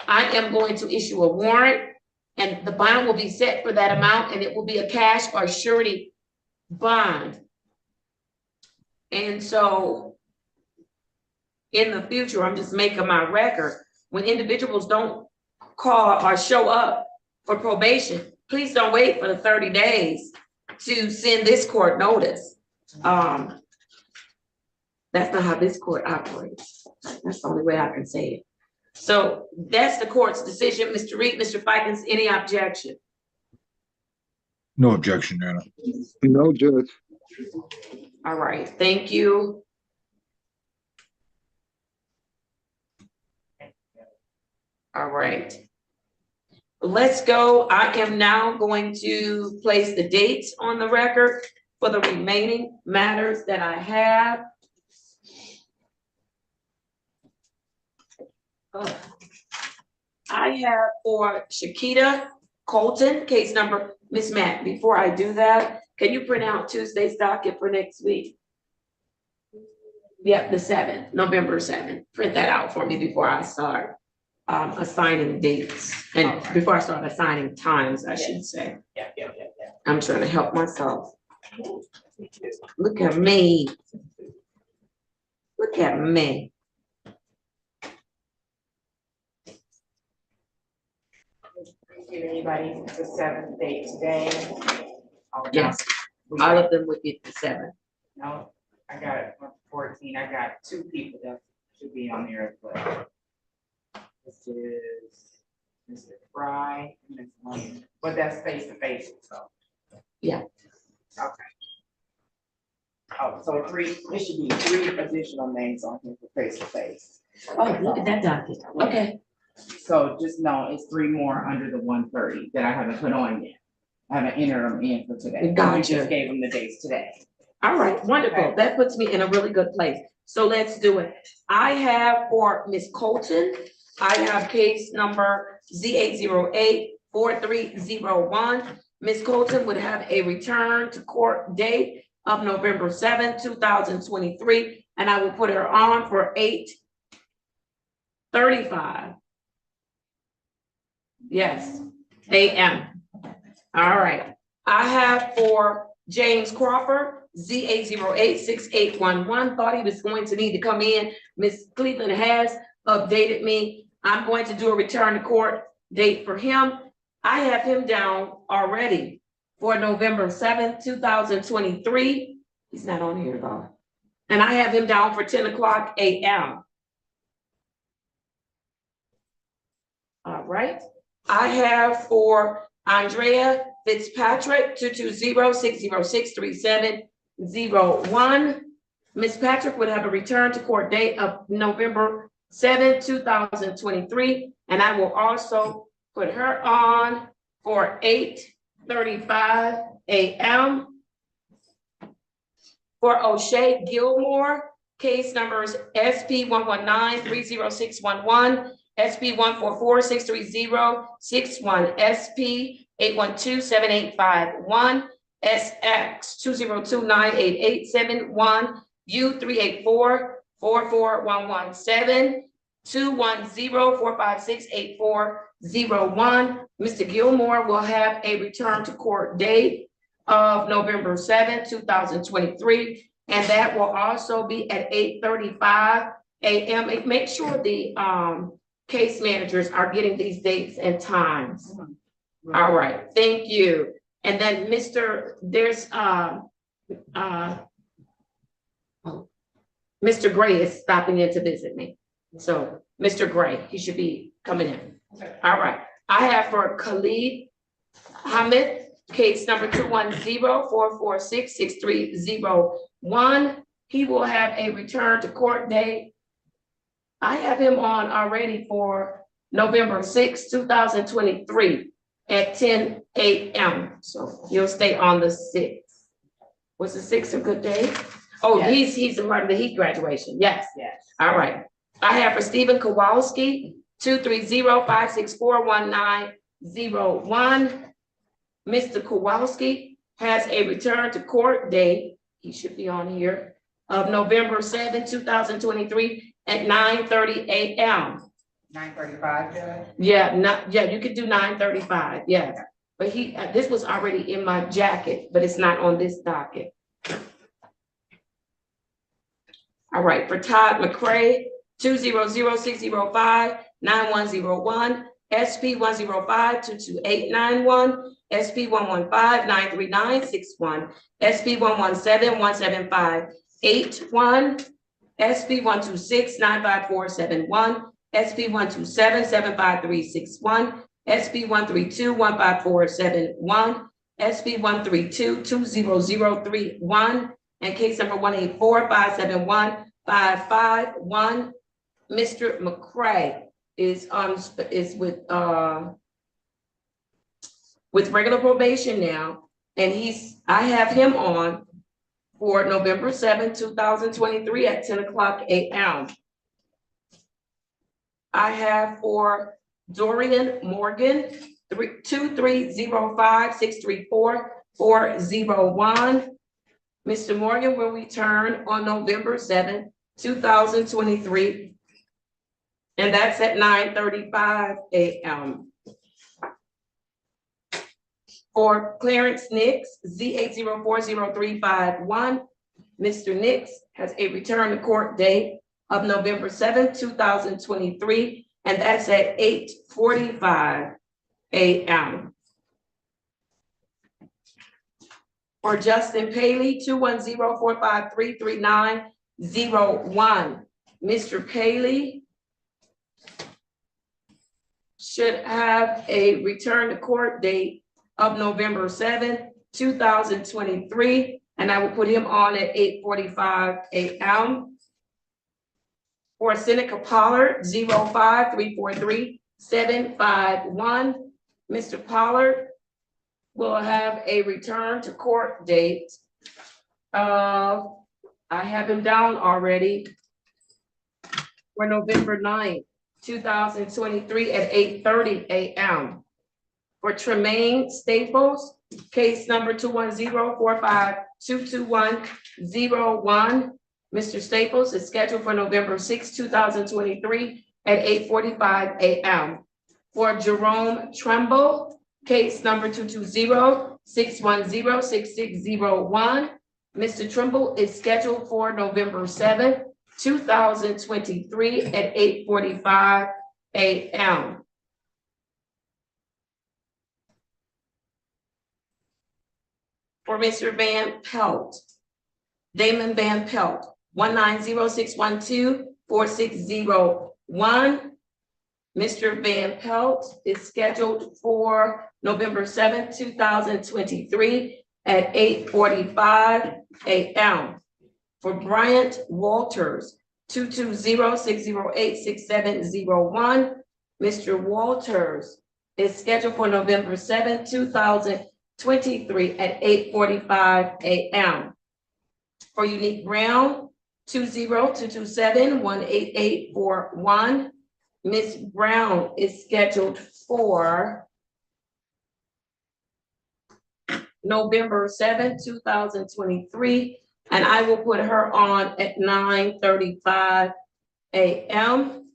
I am going to issue a warrant, and the bond will be set for that amount, and it will be a cash or surety bond. And so in the future, I'm just making my record, when individuals don't call or show up for probation, please don't wait for the 30 days to send this court notice. That's not how this court operates. That's the only way I can say it. So that's the court's decision. Mr. Reed, Mr. Fikens, any objection? No objection, Your Honor. No, Judge. All right, thank you. All right. Let's go. I am now going to place the dates on the record for the remaining matters that I have. I have for Shakita Colton, case number, Miss Matt, before I do that, can you print out Tuesday's docket for next week? Yep, the 7th, November 7th. Print that out for me before I start assigning dates. And before I start assigning times, I should say. Yeah. I'm trying to help myself. Look at me. Look at me. Give anybody the 7th date today? Yes, all of them would get the 7th. No, I got it for 14. I got 2 people that should be on there as well. This is Mr. Fry and Ms. Williams, but that's face to face, so. Yeah. Okay. Oh, so there should be 3 additional names on here for face to face. Oh, look at that docket. Okay. So just know it's 3 more under the 130 that I haven't put on yet. I haven't entered them in for today. Gotcha. We just gave them the dates today. All right, wonderful. Okay. That puts me in a really good place. So let's do it. I have for Ms. Colton, I have case number Z808-4301. Ms. Colton would have a return to court date of November 7th, 2023, and I will put her on for 8:35. Yes, a.m. All right. I have for James Crawford, Z808-6811. Thought he was going to need to come in. Ms. Cleveland has updated me. I'm going to do a return to court date for him. I have him down already for November 7th, 2023. He's not on here though. And I have him down for 10 o'clock a.m. All right. I have for Andrea Fitzpatrick, 220-606-3701. Ms. Patrick would have a return to court date of November 7th, 2023. And I will also put her on for 8:35 a.m. For O'Shea Gilmore, case numbers SP 119-30611, SP 144-63061, SP 812-7851, SX 202-98871, U 384-44117, 210-456-8401. Mr. Gilmore will have a return to court date of November 7th, 2023, and that will also be at 8:35 a.m. Make sure the case managers are getting these dates and times. All right, thank you. And then Mr. Gray is stopping in to visit me. So Mr. Gray, he should be coming in. All right, I have for Khalid Hamid, case number 210-446-6301. He will have a return to court date. I have him on already for November 6th, 2023 at 10 a.m. So he'll stay on the 6th. Was the 6th a good day? Oh, yes. He's a part of the heat graduation. Yes. Yes. All right. I have for Stephen Kowalski, 230-564-1901. Mr. Kowalski has a return to court date, he should be on here, of November 7th, 2023 at 9:30 a.m. 9:35, Judge? Yeah, you could do 9:35, yes. But this was already in my jacket, but it's not on this docket. All right, for Todd McCray, 200-605-9101, SP 105-22891, SP 115-93961, SP 117-17581, SP 126-95471, SP 127-75361, SP 132-15471, SP 132-20031, and case number 184-571-551. Mr. McCray is with regular probation now, and I have him on for November 7th, 2023 at 10:00 a.m. I have for Dorian Morgan, 2305-634-401. Mr. Morgan will return on November 7th, 2023, and that's at 9:35 a.m. For Clarence Nix, Z80403551, Mr. Nix has a return to court date of November 7th, 2023, and that's at 8:45 a.m. For Justin Paley, 210-453-3901. Mr. Paley should have a return to court date of November 7th, 2023, and I will put him on at 8:45 a.m. For Seneca Pollard, 05343-751. Mr. Pollard will have a return to court date of, I have him down already, for November 9th, 2023 at 8:30 a.m. For Tremaine Staples, case number 210-4522101. Mr. Staples is scheduled for November 6, 2023 at 8:45 a.m. For Jerome Tremble, case number 220-610-6601. Mr. Tremble is scheduled for November 7th, 2023 at 8:45 a.m. For Mr. Van Pelt, Damon Van Pelt, 190-612-4601. Mr. Van Pelt is scheduled for November 7th, 2023 at 8:45 a.m. For Bryant Walters, 220-608-6701. Mr. Walters is scheduled for November 7th, 2023 at 8:45 a.m. For Unique Brown, 20227-18841. Ms. Brown is scheduled for November 7th, 2023, and I will put her on at 9:35 a.m.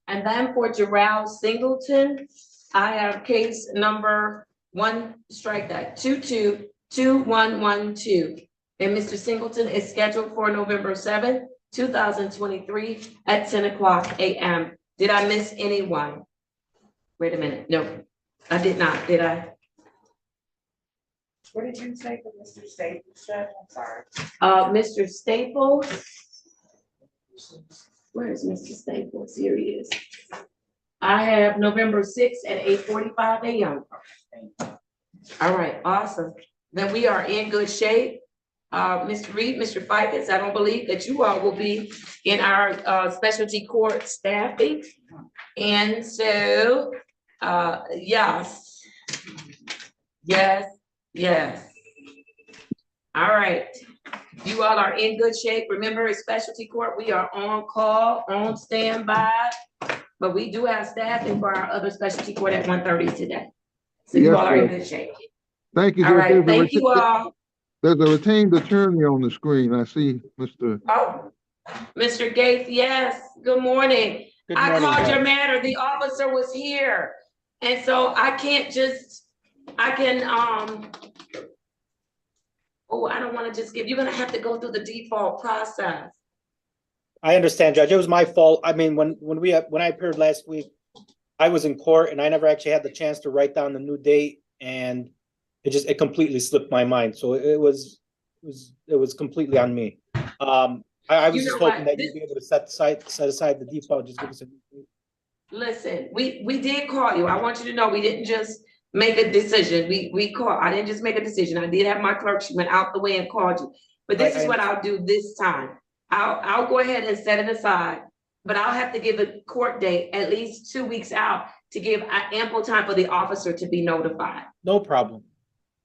And then for Gerald Singleton, I have case number 222112. And Mr. Singleton is scheduled for November 7th, 2023 at 10:00 a.m. Did I miss anyone? Wait a minute. No, I did not. Did I? What did you say for Mr. Staples? I'm sorry. Mr. Staples. Where is Mr. Staples? Here he is. I have November 6th at 8:45 a.m. All right, awesome. Then we are in good shape. Mr. Reed, Mr. Ficus, I don't believe that you all will be in our specialty court staffing. And so, yes. All right. You all are in good shape. Remember, in specialty court, we are on call, on standby, but we do have staffing for our other specialty court at 1:30 today. So you all are in good shape. Thank you. All right, thank you all. There's a retained attorney on the screen. I see Mr. Oh, Mr. Gates, yes, good morning. I called your matter, the officer was here. And so I can, oh, I don't want to just give, you're gonna have to go through the default process. I understand, Judge. It was my fault. I mean, when I appeared last week, I was in court and I never actually had the chance to write down the new date, and it completely slipped my mind. So it was completely on me. I was You just know hoping what? that you'd be able to set aside the default, just give us a. Listen, we did call you. I want you to know we didn't just make a decision. We called. I didn't just make a decision. I did have my clerk. She went out the way and called you. But this is what I'll do this time. I'll go ahead and set it aside, but I'll have to give a court date at least 2 weeks out to give ample time for the officer to be notified. No problem.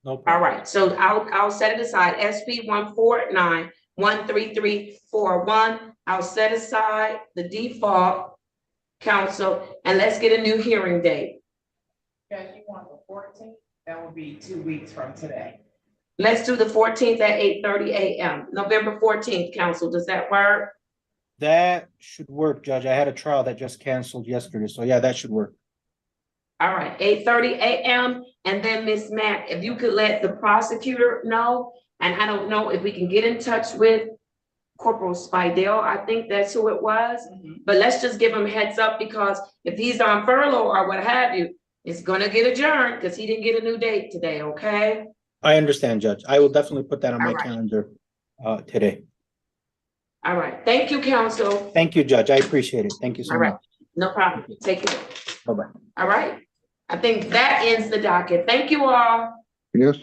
No problem. All right, so I'll set it aside. SP 149-13341. I'll set aside the default, counsel, and let's get a new hearing date. Judge, you want the 14th? That will be 2 weeks from today. Let's do the 14th at 8:30 a.m. November 14th, counsel. Does that work? That should work, Judge. I had a trial that just canceled yesterday, so yeah, that should work. All right, 8:30 a.m. And then Ms. Mack, if you could let the prosecutor know, and I don't know if we can get in touch with Corporal Spidell, I think that's who it was. But let's just give him a heads up, because if he's on furlough or what have you, it's gonna get adjourned because he didn't get a new date today, okay? I understand, Judge. I will definitely put that on my All right. calendar today. All right, thank you, counsel. Thank you, Judge. I appreciate it. Thank you so All right, much. no problem. Take care. Bye-bye. All right, I think that ends the docket. Thank you all. Yes, sir.